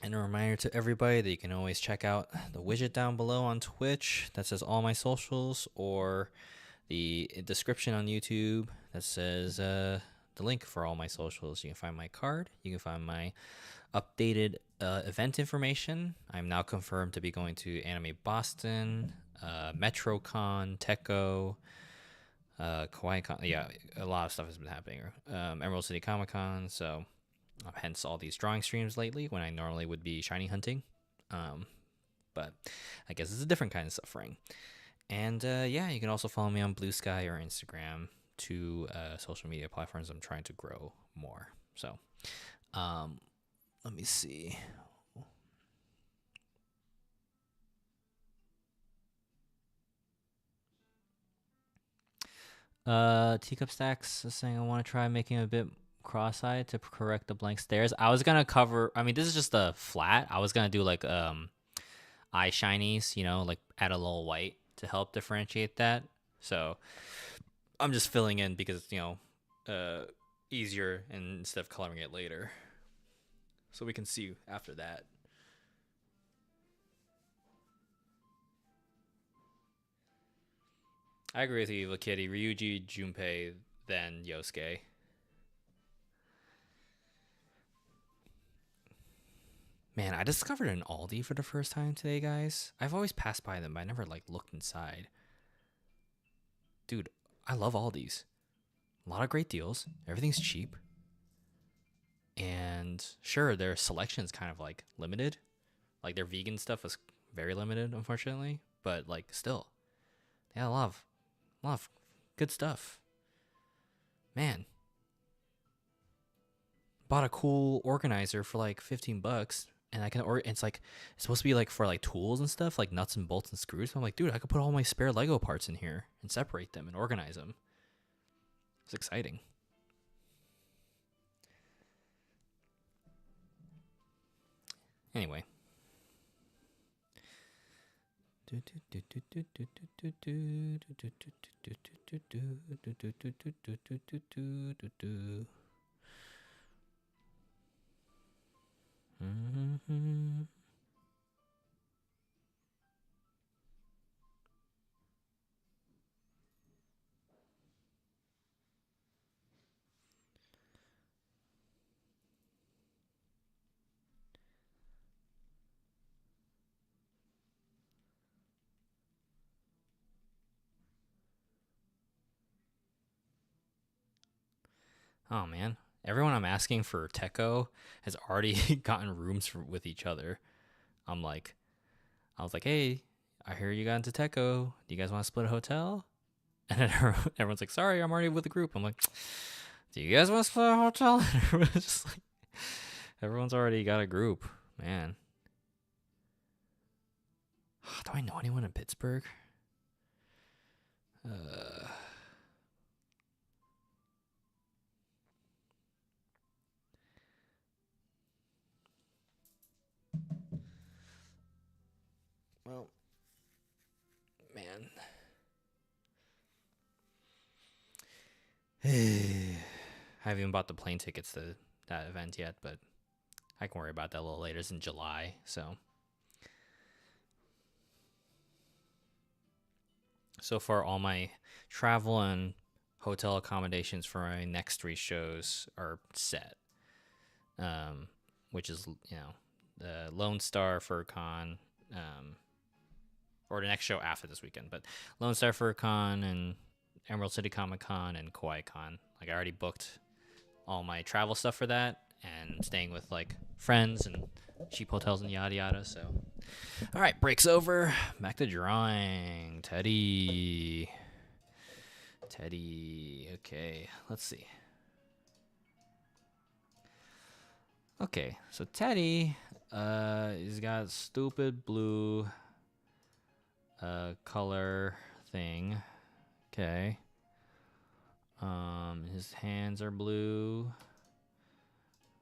And a reminder to everybody that you can always check out the widget down below on Twitch that says all my socials, or the description on YouTube that says the link for all my socials. You can find my card. You can find my updated event information. I'm now confirmed to be going to Anime Boston, MetroCon, Techo, KawaiiCon. Yeah, a lot of stuff has been happening. Emerald City Comic Con. So hence all these drawing streams lately when I normally would be shiny hunting. But I guess it's a different kind of suffering. And yeah, you can also follow me on Blue Sky or Instagram, two social media platforms I'm trying to grow more. So let me see. Teacup Stacks is saying I want to try making a bit cross-eyed to correct the blank stares. I was gonna cover. I mean, this is just a flat. I was gonna do like eye shinies, like add a little white to help differentiate that. So I'm just filling in because easier, and instead of coloring it later, so we can see after that. I agree with you, Evil Kitty. Ryuji, Junpei, then Yosuke. Man, I discovered an Aldi for the first time today, guys. I've always passed by them, but I never looked inside. Dude, I love Aldi's. A lot of great deals. Everything's cheap. And sure, their selection is kind of limited. Like their vegan stuff was very limited, unfortunately, but like still, they had a lot of good stuff. Man, bought a cool organizer for like $15, and I can it's like it's supposed to be like for like tools and stuff, like nuts and bolts and screws. So I'm like, dude, I could put all my spare Lego parts in here and separate them and organize them. It's exciting. Anyway. Oh man, everyone I'm asking for Techo has already gotten rooms with each other. I'm like, I was like, hey, I hear you got into Techo. Do you guys want to split a hotel? And then everyone's like, sorry, I'm already with the group. I'm like, do you guys want to split a hotel? And everyone's just like, everyone's already got a group, man. Do I know anyone in Pittsburgh? Well, man. I haven't even bought the plane tickets to that event yet, but I can worry about that a little later. It's in July, so. So far, all my travel and hotel accommodations for my next 3 shows are set. Which is, the Lone Star FurCon, or the next show after this weekend, but Lone Star FurCon and Emerald City Comic Con and Kauai Con. Like I already booked all my travel stuff for that, and staying with like friends and cheap hotels and yada yada. So, all right, break's over. Back to drawing. Teddy. Okay, let's see. Okay, so Teddy, he's got stupid blue, color thing. Okay. His hands are blue.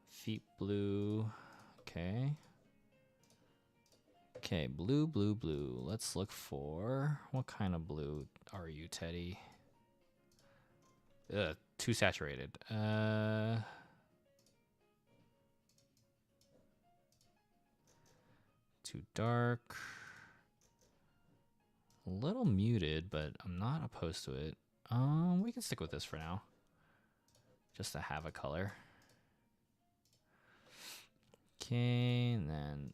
Feet blue. Okay. Okay, blue. Let's look for, what kind of blue are you, Teddy? Too saturated. Too dark. A little muted, but I'm not opposed to it. We can stick with this for now, just to have a color. Okay, and then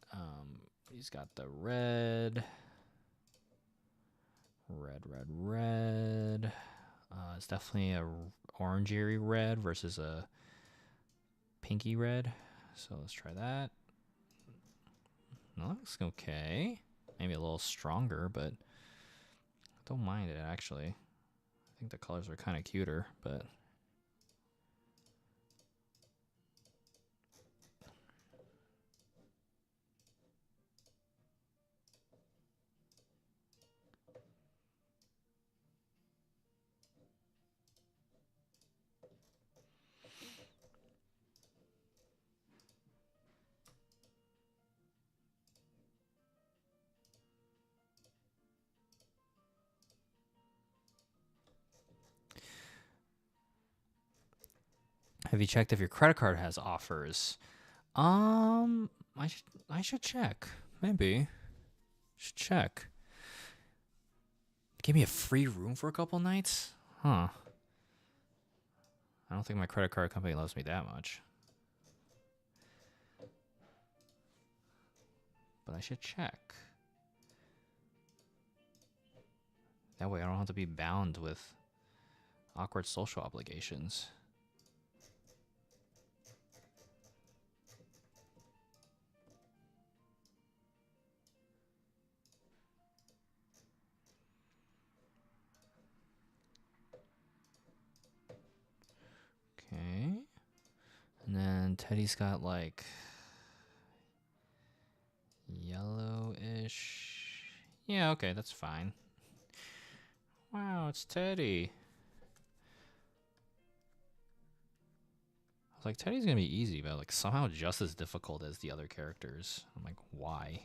he's got the red. It's definitely a orangey red versus a pinky red. So let's try that. That looks okay. Maybe a little stronger, but I don't mind it actually. I think the colors are kind of cuter, but have you checked if your credit card has offers? I should check. Maybe. Should check. Give me a free room for a couple nights? Huh. I don't think my credit card company loves me that much. But I should check. That way I don't have to be bound with awkward social obligations. then Teddy's got like yellowish. Yeah, okay, that's fine. Wow, it's Teddy. I was like, Teddy's gonna be easy, but like somehow just as difficult as the other characters. I'm like, why?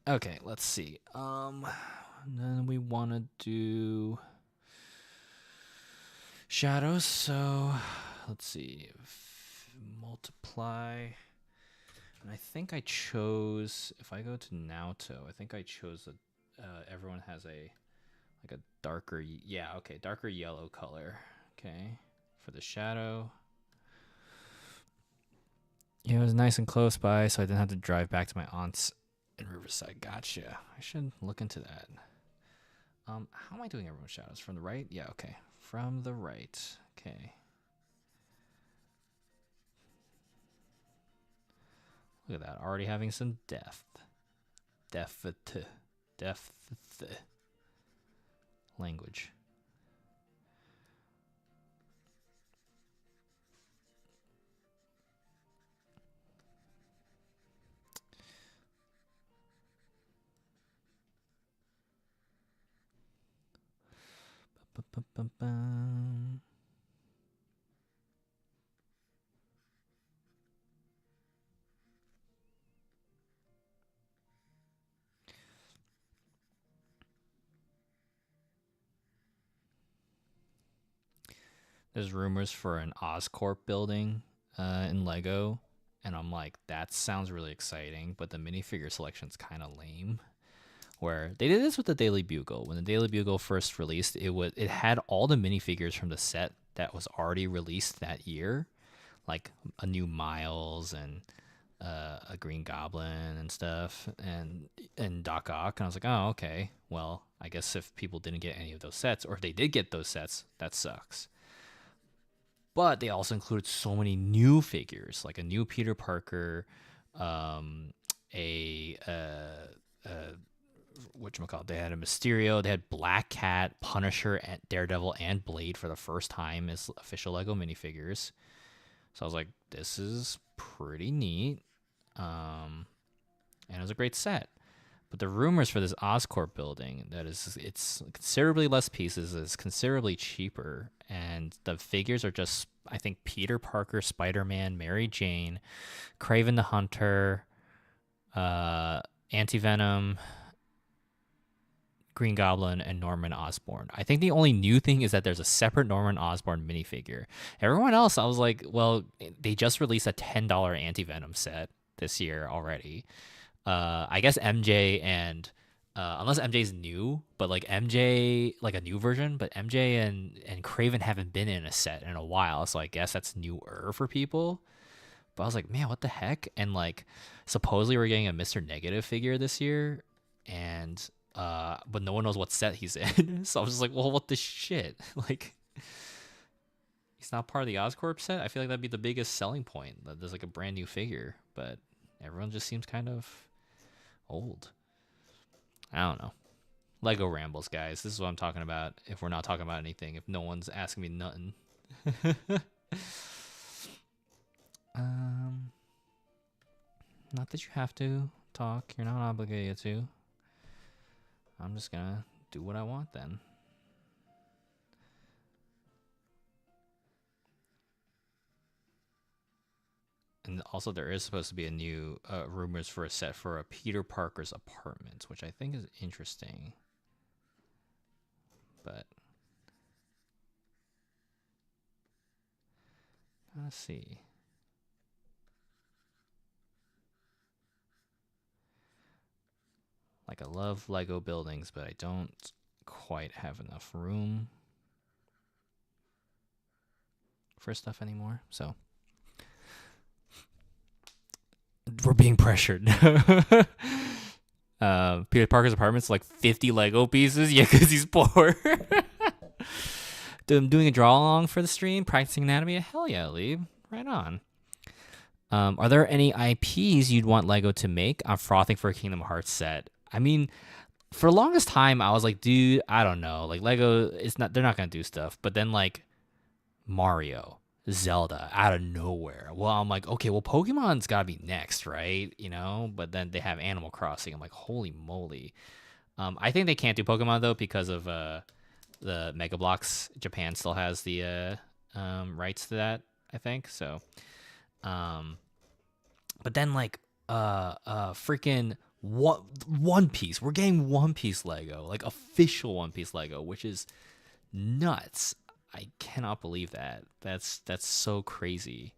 Okay, let's see. Then we want to do shadows. So let's see. Multiply. And I think I chose. If I go to Naoto, I think I chose a. Everyone has a darker. Yeah, okay, darker yellow color. Okay, for the shadow. Yeah, it was nice and close by, so I didn't have to drive back to my aunt's in Riverside. Gotcha. I should look into that. How am I doing everyone's shadows? From the right? Yeah, okay. From the right. Okay. Look at that. Already having some depth. Depth. Language. There's rumors for an Oscorp building in Lego, and I'm like, that sounds really exciting, but the minifigure selection's kind of lame. Where they did this with the Daily Bugle. When the Daily Bugle first released, it had all the minifigures from the set that was already released that year, like a new Miles and a Green Goblin and stuff, and Doc Ock. And I was like, oh, okay. Well, I guess if people didn't get any of those sets, or if they did get those sets, that sucks. But they also included so many new figures, like a new Peter Parker, a whatchamacallit, they had a Mysterio, they had Black Cat, Punisher, and Daredevil, and Blade for the first time as official Lego minifigures. So I was like, this is pretty neat. And it was a great set. But the rumors for this Oscorp building, it's considerably less pieces, it's considerably cheaper, and the figures are just, I think, Peter Parker, Spider-Man, Mary Jane, Kraven the Hunter, Anti-Venom, Green Goblin, and Norman Osborn. I think the only new thing is that there's a separate Norman Osborn minifigure. Everyone else, I was like, well, they just released a $10 Anti-Venom set this year already. I guess MJ and unless MJ's new, but like MJ, like a new version, but MJ and Kraven haven't been in a set in a while, so I guess that's newer for people. But I was like, man, what the heck? And like, supposedly we're getting a Mr. Negative figure this year, and but no one knows what set he's in. So I was just like, well, what the shit? Like, he's not part of the Oscorp set. I feel like that'd be the biggest selling point, that there's like a brand new figure, but everyone just seems kind of old. I don't know. Lego rambles, guys. This is what I'm talking about. If we're not talking about anything, if no one's asking me nothing. Not that you have to talk. You're not obligated to. I'm just gonna do what I want then. And also, there is supposed to be a new rumors for a set for a Peter Parker's apartment, which I think is interesting. But let's see. Like, I love Lego buildings, but I don't quite have enough room for stuff anymore. So we're being pressured. Peter Parker's apartment's like 50 Lego pieces. Yeah, because he's poor. I'm doing a draw along for the stream, practicing anatomy. Hell yeah, Lee. Right on. Are there any IPs you'd want Lego to make? I'm frothing for a Kingdom Hearts set. I mean, for the longest time, I was like, dude, I don't know. Like, Lego, they're not going to do stuff. But then, like, Mario. Zelda out of nowhere. Well, I'm like, okay, well, Pokemon's gotta be next, right? You know, but then they have Animal Crossing. I'm like, holy moly. I think they can't do Pokemon though because of the Mega Blocks. Japan still has the rights to that, I think. So, um, but then like freaking One Piece. We're getting One Piece Lego, like official One Piece Lego, which is nuts. I cannot believe that. That's so crazy.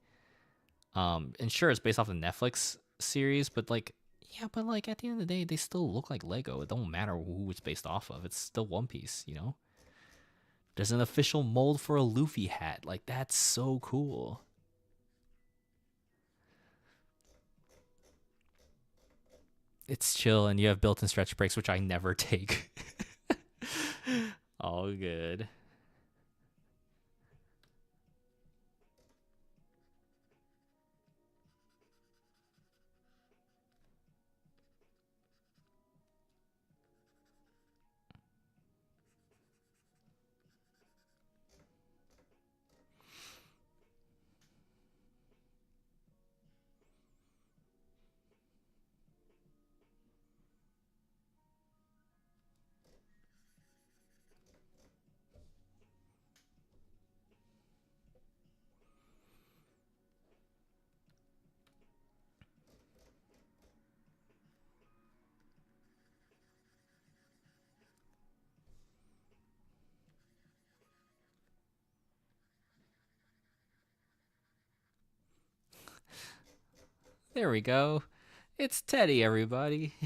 And sure, it's based off the Netflix series, but like, yeah, but like at the end of the day, they still look like Lego. It don't matter who it's based off of. It's still One Piece, you know. There's an official mold for a Luffy hat. Like that's so cool. It's chill, and you have built-in stretch breaks, which I never take. All good. There we go. It's Teddy, everybody.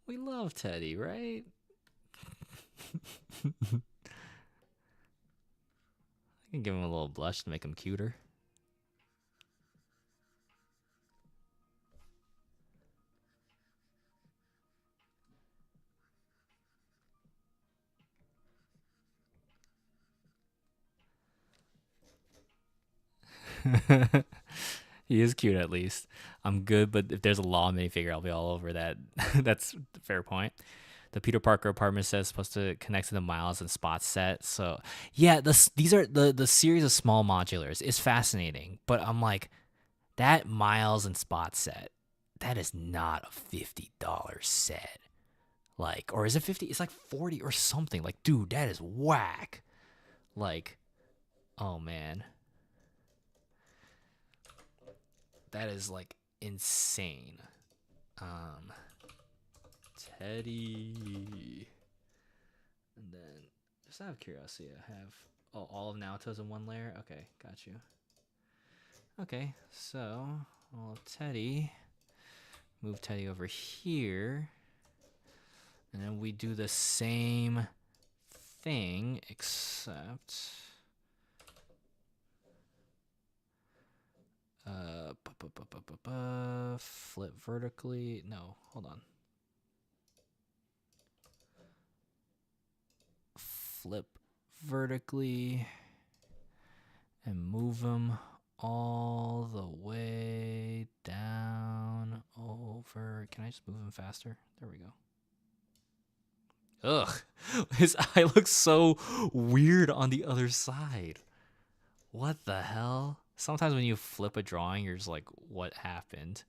We love Teddy, right? I can give him a little blush to make him cuter. He is cute at least. I'm good, but if there's a law minifigure, I'll be all over that. That's a fair point. The Peter Parker apartment set is supposed to connect to the Miles and Spot set. So yeah, these are the series of small modulars is fascinating, but I'm like that Miles and Spot set. That is not a $50 set. Like, or is it 50? It's like 40 or something. Like, dude, that is whack. Like, oh man, that is like insane. Um, Teddy. And then, just out of curiosity, I have all of Naoto's in one layer. Okay, got you. Okay, so Teddy, move Teddy over here, and then we do the same thing except flip vertically. No, hold on. Flip vertically and move them all the way down over. Can I just move him faster? There we go. Ugh, his eye looks so weird on the other side. What the hell? Sometimes when you flip a drawing, you're just like, what happened?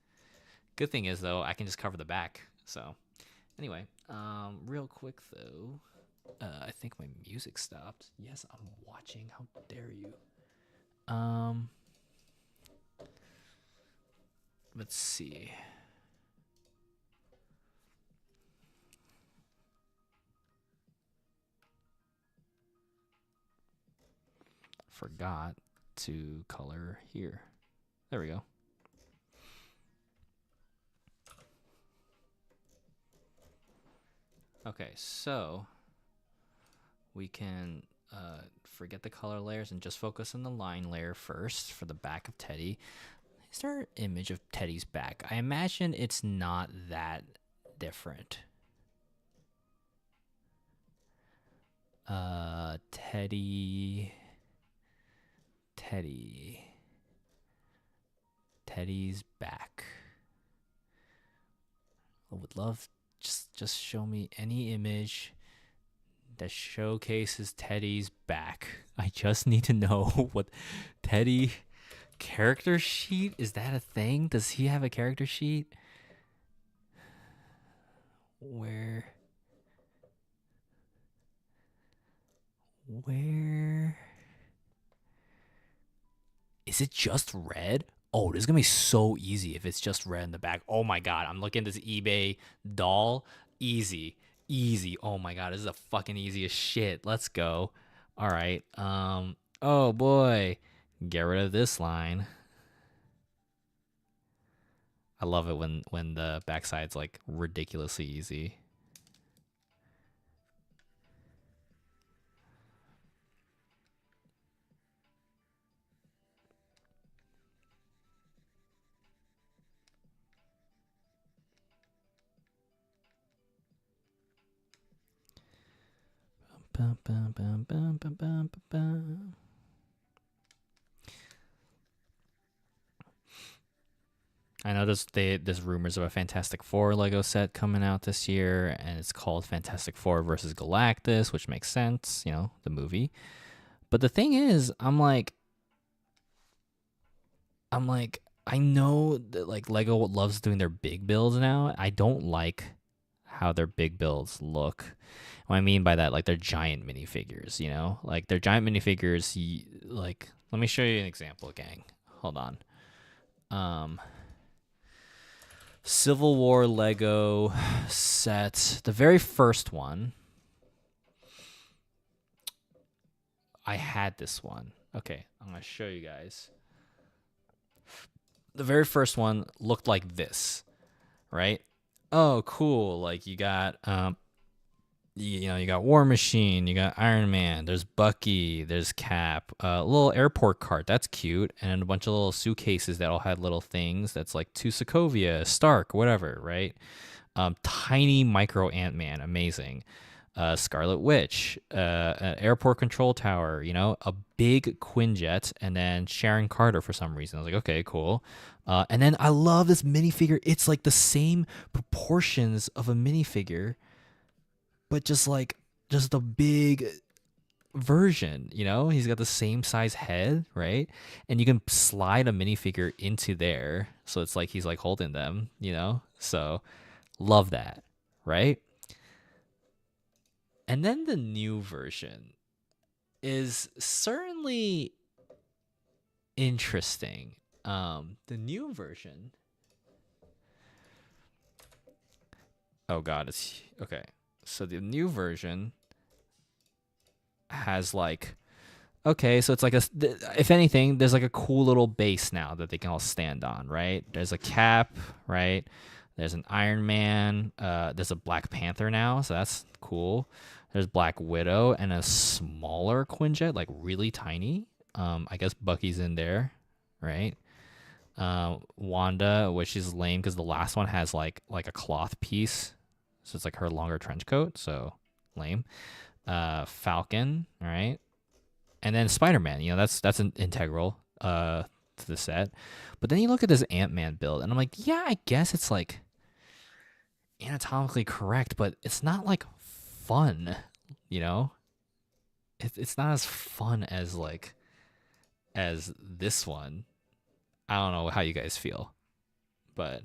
Good thing is though, I can just cover the back. So anyway, real quick though, I think my music stopped. Yes, I'm watching. How dare you? Let's see. Forgot to color here. There we go. Okay, so we can forget the color layers and just focus on the line layer first for the back of Teddy. Is there an image of Teddy's back? I imagine it's not that different. Teddy's back. I would love just show me any image that showcases Teddy's back. I just need to know what Teddy character sheet, is that a thing? Does he have a character sheet? Where is it? Just red? Oh, this is gonna be so easy if it's just red in the back. Oh my god, I'm looking at this eBay doll. Easy. Easy. Oh my god, this is the fucking easiest shit. Let's go. All right. Oh boy. Get rid of this line. I love it when the backside's like ridiculously easy. Bum, bum, bum, bum, bum, bum, bum. I know there's rumors of a Fantastic Four Lego set coming out this year, and it's called Fantastic Four versus Galactus, which makes sense, you know, the movie. But the thing is, I know that like Lego loves doing their big builds now. I don't like how their big builds look. What I mean by that, like, they're giant minifigures, you know, like they're giant minifigures. Like, let me show you an example, gang. Hold on. Civil War Lego set, the very first one. I had this one. Okay, I'm gonna show you guys. The very first one looked like this, right? Oh, cool. Like, you got you got War Machine, you got Iron Man, there's Bucky, there's Cap, a little airport cart, that's cute, and a bunch of little suitcases that all had little things that's like to Sokovia, Stark, whatever, right? Tiny micro Ant-Man, amazing. Scarlet Witch, an airport control tower, you know, a big Quinjet, and then Sharon Carter for some reason. I was like, okay, cool. And then I love this minifigure. It's like the same proportions of a minifigure, but just a big version, you know? He's got the same size head, right? And you can slide a minifigure into there. So it's like he's like holding them, you know? So love that, right? And then the new version is certainly interesting. The new version. Oh god, it's okay. So the new version has like, okay, so it's like if anything, there's like a cool little base now that they can all stand on, right? There's a Cap, right? There's an Iron Man. There's a Black Panther now, so that's cool. There's Black Widow and a smaller Quinjet, like really tiny. I guess Bucky's in there, right? Wanda, which is lame because the last one has like a cloth piece, so it's like her longer trench coat, so lame. Falcon, right? And then Spider-Man, you know, that's an integral to the set. But then you look at this Ant-Man build, and I'm like, yeah, I guess it's like anatomically correct, but it's not like fun, you know? It's not as fun as this one. I don't know how you guys feel, but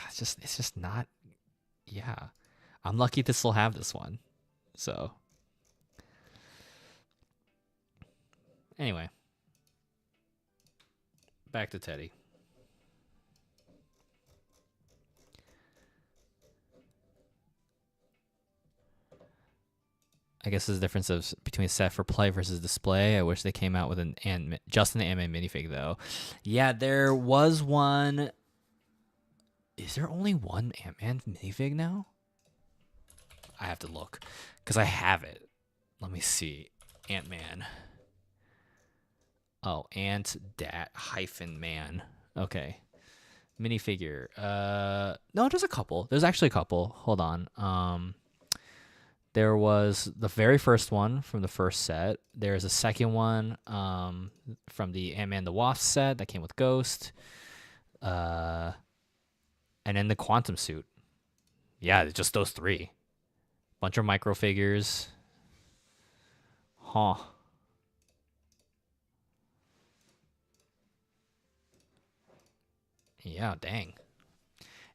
it's just not. Yeah, I'm lucky to still have this one. So anyway, back to Teddy. I guess there's a difference between set for play versus display. I wish they came out with just an Ant-Man minifig though. Yeah, there was one. Is there only one Ant-Man minifig now? I have to look because I have it. Let me see. Ant-Man. Oh, Ant-Man. Okay. Minifigure. No, there's a couple. There's actually a couple. Hold on. There was the very first one from the first set. There's a second one from the Ant-Man the Wasp set that came with Ghost. And then the Quantum Suit. Yeah, it's just those three. Bunch of micro figures. Huh. Yeah, dang.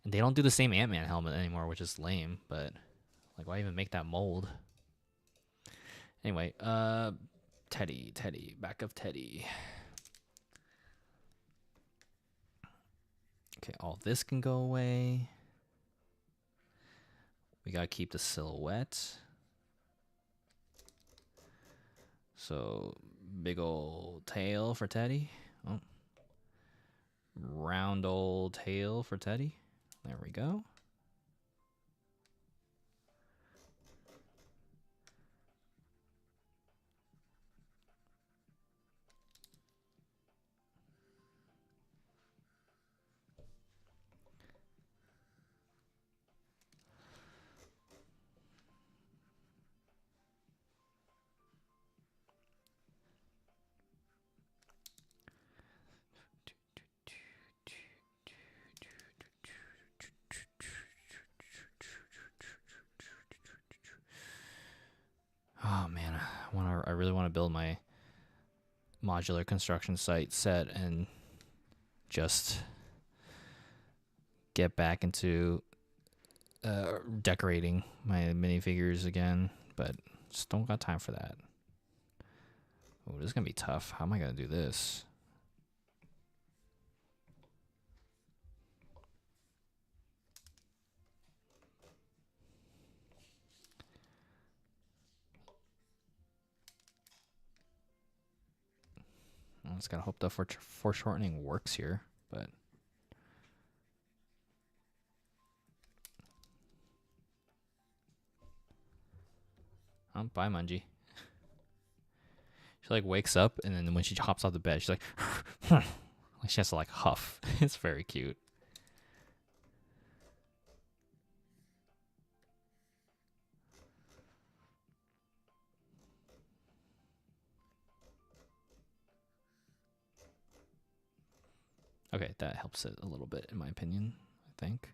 And they don't do the same Ant-Man helmet anymore, which is lame, but like why even make that mold? Anyway, Teddy, back of Teddy. Okay, all this can go away. We gotta keep the silhouette. So big old tail for Teddy. Oh. Round old tail for Teddy. There we go. Oh man, I really want to build my modular construction site set and just get back into decorating my minifigures again, but just don't got time for that. Oh, this is gonna be tough. How am I gonna do this? I just gotta hope the foreshortening works here, but bye, Mungie. She like wakes up and then when she hops off the bed, she's like, like she has to like huff. It's very cute. Okay, that helps it a little bit in my opinion, I think.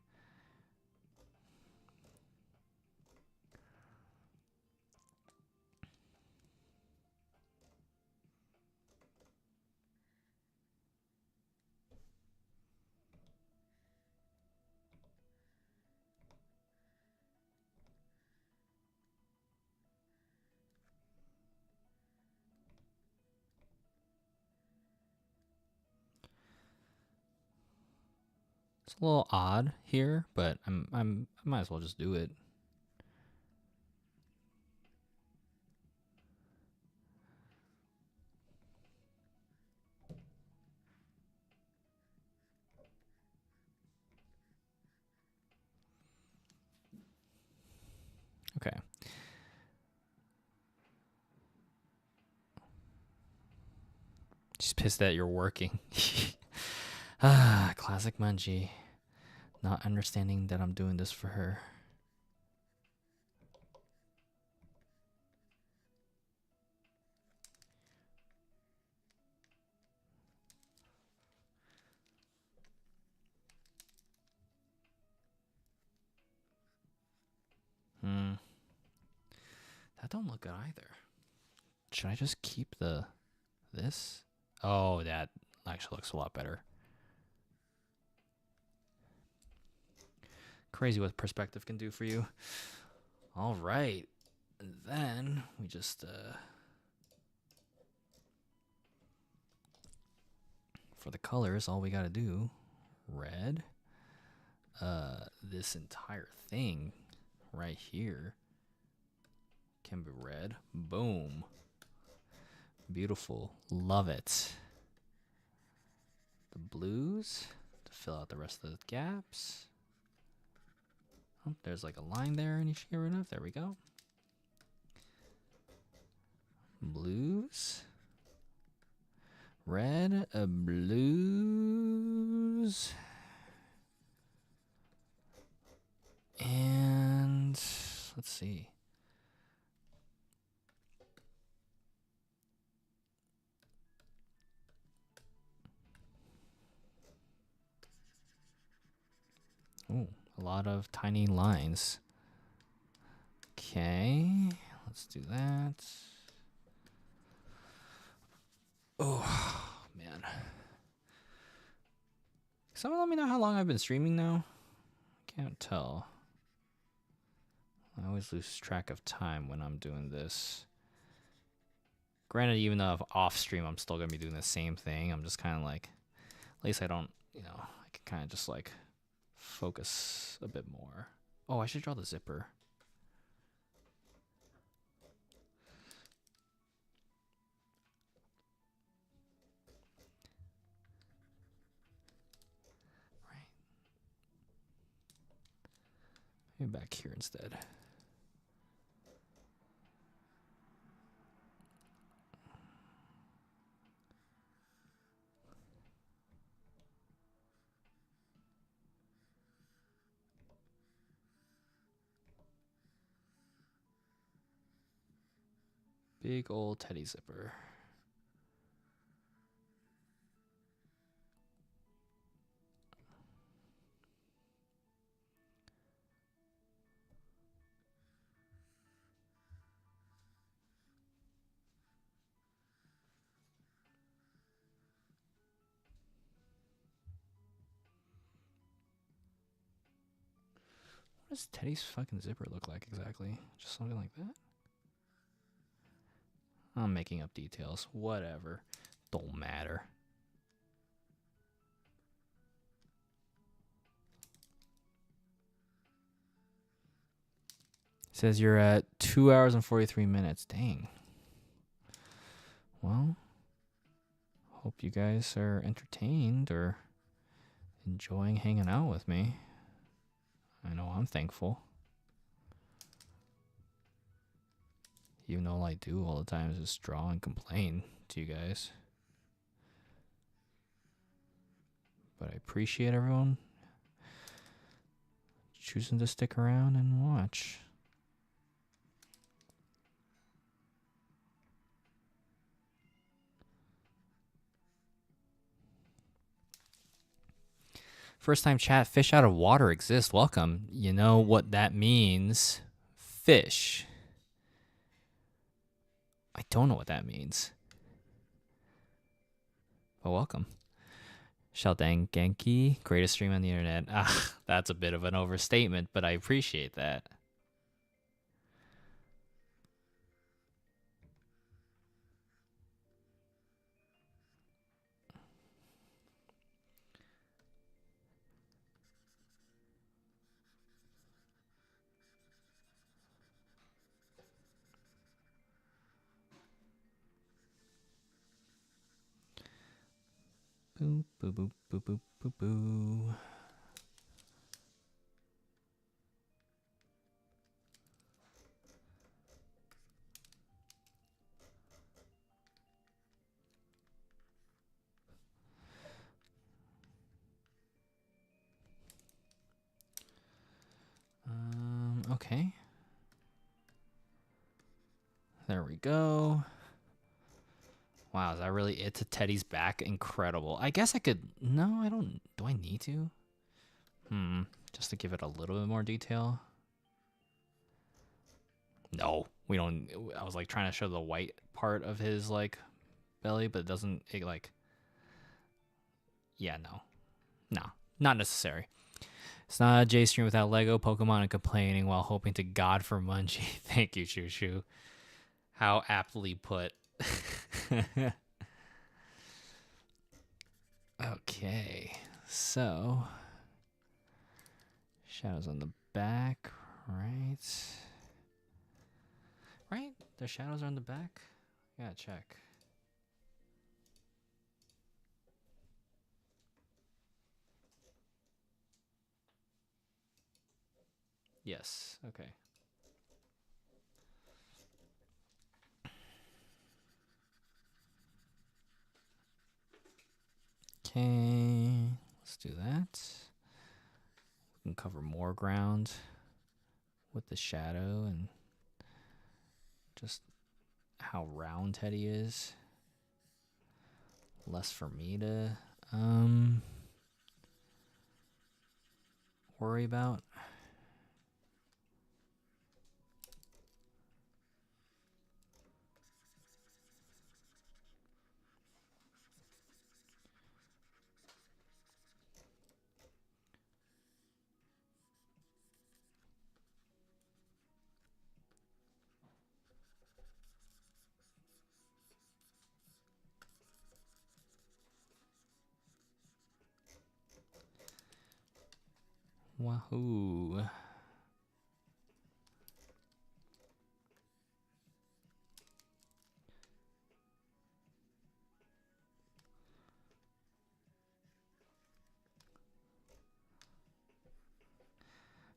It's a little odd here, but I might as well just do it. Okay. She's pissed that you're working. Classic Mungie. Not understanding that I'm doing this for her. That don't look good either. Should I just keep this? Oh, that actually looks a lot better. Crazy what perspective can do for you. All right. And then we just for the colors, all we got to do red. This entire thing right here can be red. Boom. Beautiful. Love it. The blues to fill out the rest of the gaps. Oh, there's like a line there I need to get rid of. There we go. Blues. Red, blues. And let's see. Oh, a lot of tiny lines. Okay, let's do that. Oh, man. Someone let me know how long I've been streaming now. Can't tell. I always lose track of time when I'm doing this. Granted, even though off stream, I'm still going to be doing the same thing. I'm just kind of like, at least I don't, I can kind of just like focus a bit more. Oh, I should draw the zipper. Right. Maybe back here instead. Big old teddy zipper. What does Teddy's fucking zipper look like exactly? Just something like that? I'm making up details. Whatever. Don't matter. It says you're at 2 hours and 43 minutes. Dang. Well, hope you guys are entertained or enjoying hanging out with me. I know I'm thankful. Even though all I do all the time is just draw and complain to you guys. But I appreciate everyone choosing to stick around and watch. First time chat, fish out of water exist. Welcome. You know what that means? Fish. I don't know what that means. But welcome. Sheldang Genki, greatest stream on the internet. Ah, that's a bit of an overstatement, but I appreciate that. Boop, boop, boop, boop, boop, boop, boop. Okay. There we go. Wow, is that really it to Teddy's back? Incredible. I guess I could... No, I don't... Do I need to? Just to give it a little bit more detail. No, we don't... I was like trying to show the white part of his like belly, but it doesn't... It like... Yeah, no. No, not necessary. It's not a J stream without Lego, Pokemon, and complaining while hoping to God for Munchie. Thank you, Choo Choo. How aptly put. Okay, so shadows on the back, right? Right? The shadows are on the back? Yeah, check. Yes, okay. Okay, let's do that. We can cover more ground with the shadow and just how round Teddy is. Less for me to worry about. Wahoo.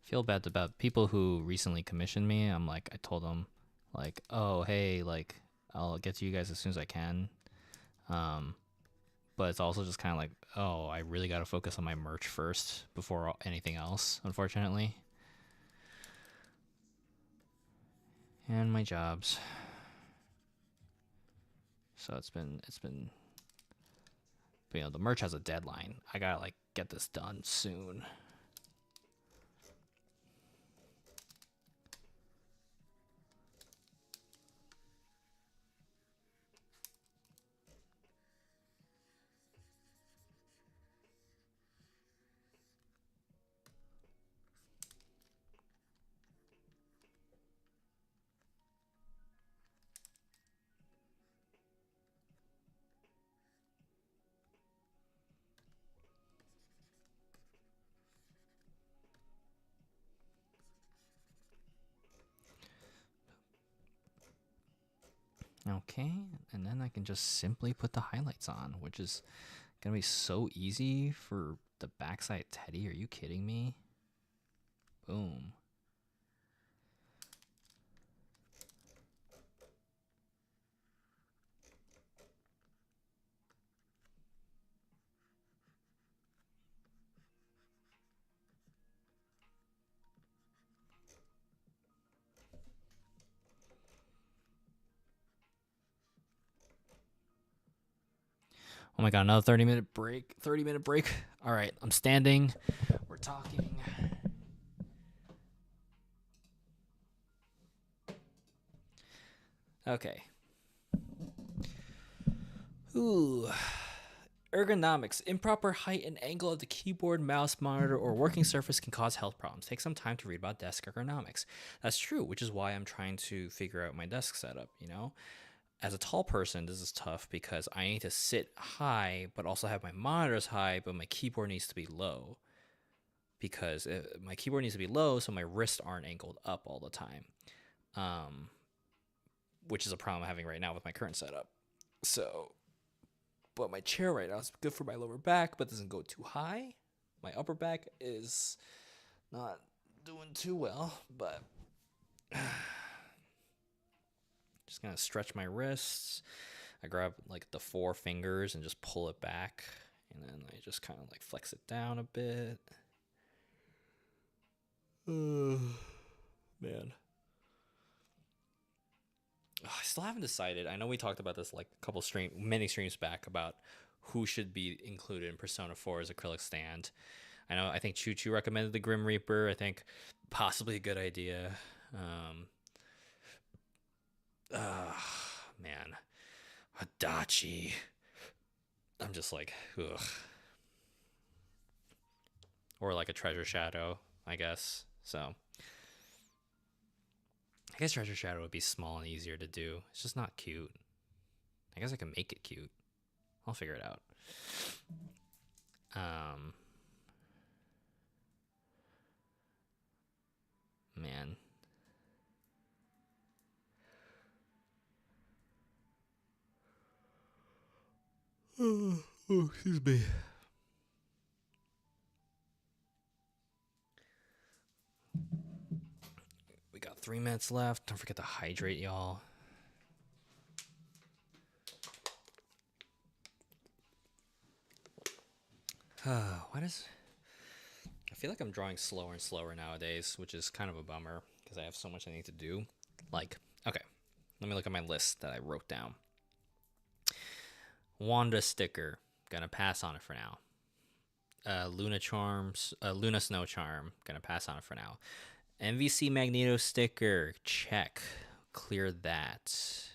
Feel bad about people who recently commissioned me. I told them, like, oh, hey, like, I'll get to you guys as soon as I can. But it's also just kind of like, oh, I really got to focus on my merch first before anything else, unfortunately. And my jobs. So it's been, but, you know, the merch has a deadline. I gotta like get this done soon. Okay, and then I can just simply put the highlights on, which is gonna be so easy for the backside teddy. Are you kidding me? Boom. Oh my god, another 30-minute break. 30-minute break. All right, I'm standing. We're talking. Okay. Ooh. Ergonomics. Improper height and angle of the keyboard, mouse, monitor, or working surface can cause health problems. Take some time to read about desk ergonomics. That's true, which is why I'm trying to figure out my desk setup, you know? As a tall person, this is tough because I need to sit high, but also have my monitors high, but my keyboard needs to be low. Because my keyboard needs to be low, so my wrists aren't angled up all the time, which is a problem I'm having right now with my current setup. So, but my chair right now is good for my lower back, but doesn't go too high. My upper back is not doing too well, but just gonna stretch my wrists. I grab like the 4 fingers and just pull it back, and then I just kind of like flex it down a bit. Man. I still haven't decided. I know we talked about this like a couple many streams back about who should be included in Persona 4's acrylic stand. I think Choo Choo recommended the Grim Reaper. I think possibly a good idea. Man. Hadachi. I'm just like, ugh. Or like a Treasure Shadow, I guess. So I guess Treasure Shadow would be small and easier to do. It's just not cute. I guess I can make it cute. I'll figure it out. Man. Oh, excuse me. We got 3 minutes left. Don't forget to hydrate, y'all. I feel like I'm drawing slower and slower nowadays, which is kind of a bummer because I have so much I need to do. Like, okay, let me look at my list that I wrote down. Wanda sticker. Gonna pass on it for now. Luna Charms, Luna Snow Charm. Gonna pass on it for now. MVC Magneto sticker, check. Clear that.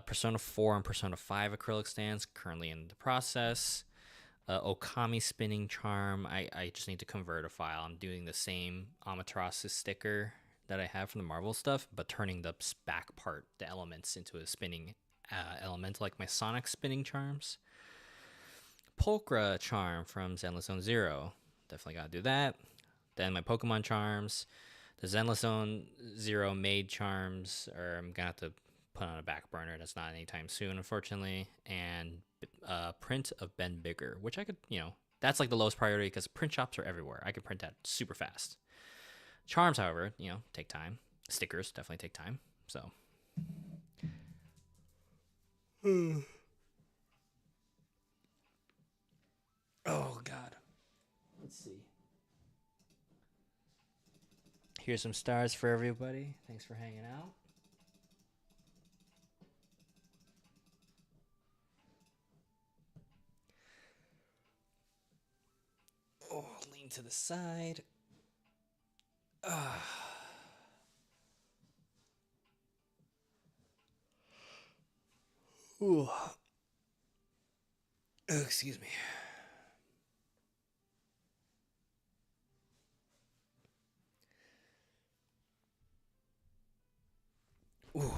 Persona 4 and Persona 5 acrylic stands, currently in the process. Okami spinning charm, I just need to convert a file. I'm doing the same Amaterasu sticker that I have from the Marvel stuff, but turning the back part, the elements, into a spinning element like my Sonic spinning charms. Pulcra charm from Zenless Zone Zero, definitely gotta do that. Then my Pokemon charms, the Zenless Zone Zero made charms, or I'm gonna have to put on a back burner. That's not anytime soon, unfortunately. And print of Ben Bigger, which I could, that's like the lowest priority because print shops are everywhere. I could print that super fast. Charms, however, take time. Stickers definitely take time. So. Oh, God. Let's see. Here's some stars for everybody. Thanks for hanging out. Oh, lean to the side. Ooh. Oh, excuse me. Ooh.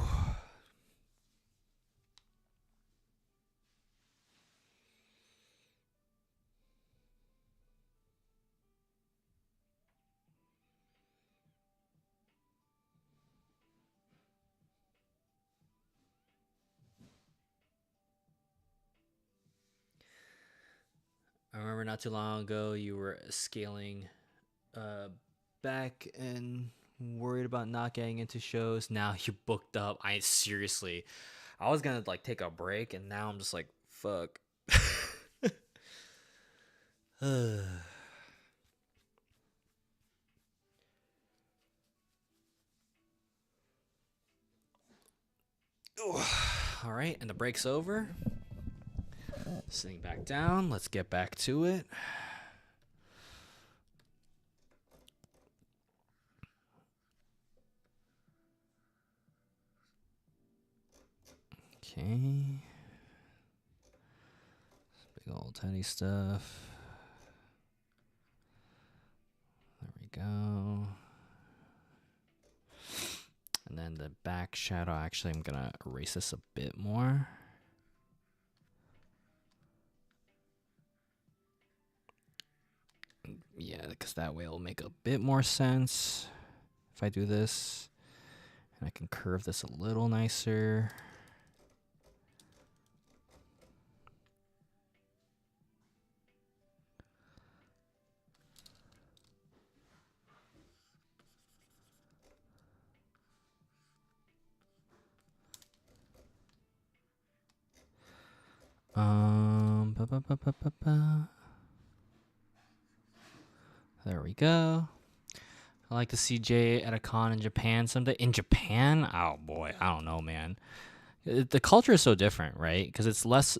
I remember not too long ago you were scaling back and worried about not getting into shows. Now you're booked up. I was gonna like take a break, and now I'm just like, fuck. All right, and the break's over. Sitting back down. Let's get back to it. Okay. Big old teddy stuff. There we go. And then the back shadow, actually, I'm going to erase this a bit more. Yeah, because that way it'll make a bit more sense if I do this. And I can curve this a little nicer. There we go. I like to see Jay at a con in Japan someday. In Japan? Oh boy, I don't know, man. The culture is so different, right? Because it's less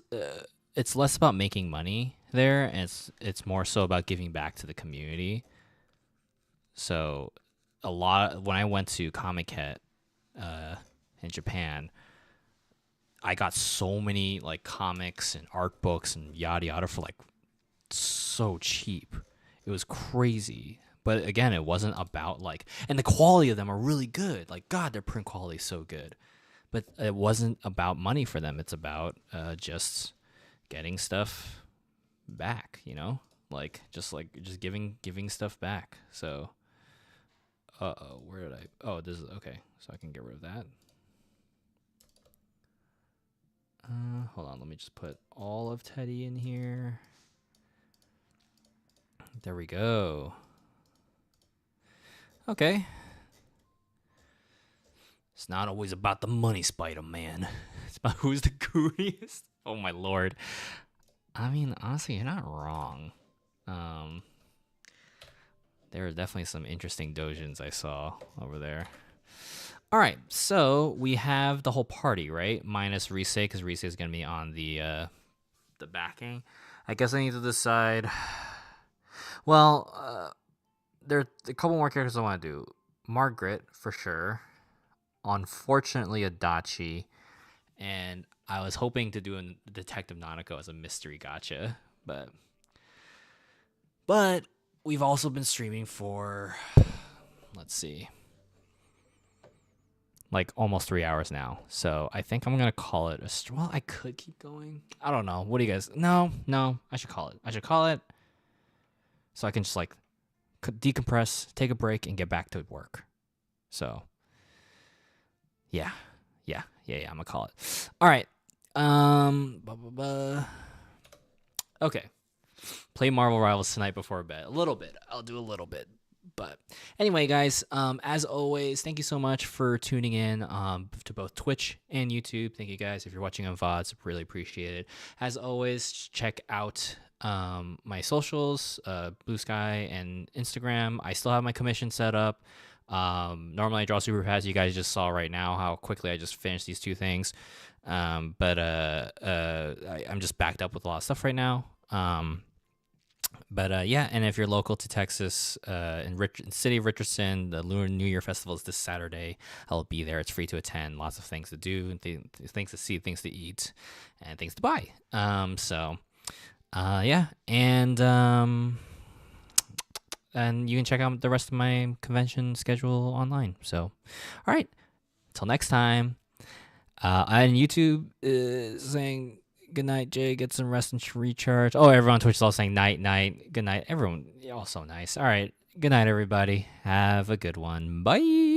about making money there, and it's more so about giving back to the community. So, when I went to Comic-Con in Japan, I got so many like comics and art books and yada yada for like so cheap. It was crazy. But again, it wasn't about like, and the quality of them are really good. Like, God, their print quality is so good. But it wasn't about money for them. It's about just getting stuff back, like just giving stuff back. So, where did I? Oh, this is okay. So I can get rid of that. Hold on. Let me just put all of Teddy in here. There we go. Okay. It's not always about the money, Spider-Man. It's about who's the gooniest. Oh, my Lord. I mean, honestly, you're not wrong. There are definitely some interesting dojins I saw over there. All right, so we have the whole party, right? Minus Rise, because Rise is going to be on the backing. I guess I need to decide. Well, there are a couple more characters I want to do. Margaret, for sure. Unfortunately, Adachi. And I was hoping to do a Detective Nanako as a mystery gotcha. But we've also been streaming for, let's see, like almost 3 hours now. So I think I'm going to call it well, I could keep going. I don't know. What do you guys? No, I should call it. So I can just like decompress, take a break, and get back to work. So yeah, I'm gonna call it. All right. Okay. Play Marvel Rivals tonight before bed. A little bit. I'll do a little bit. But anyway, guys, as always, thank you so much for tuning in to both Twitch and YouTube. Thank you, guys. If you're watching on VODs, really appreciate it. As always, check out my socials, Blue Sky and Instagram. I still have my commission set up. Normally I draw super fast. You guys just saw right now how quickly I just finished these two things. But I'm just backed up with a lot of stuff right now. But yeah, and if you're local to Texas, in city of Richardson, the Lunar New Year Festival is this Saturday. I'll be there. It's free to attend. Lots of things to do, things to see, things to eat, and things to buy. Yeah, and you can check out the rest of my convention schedule online. So, all right, until next time. And YouTube is saying good night, Jay. Get some rest and recharge. Oh, everyone on Twitch is all saying night. Good night. Everyone, you're all so nice. All right, good night, everybody. Have a good one. Bye.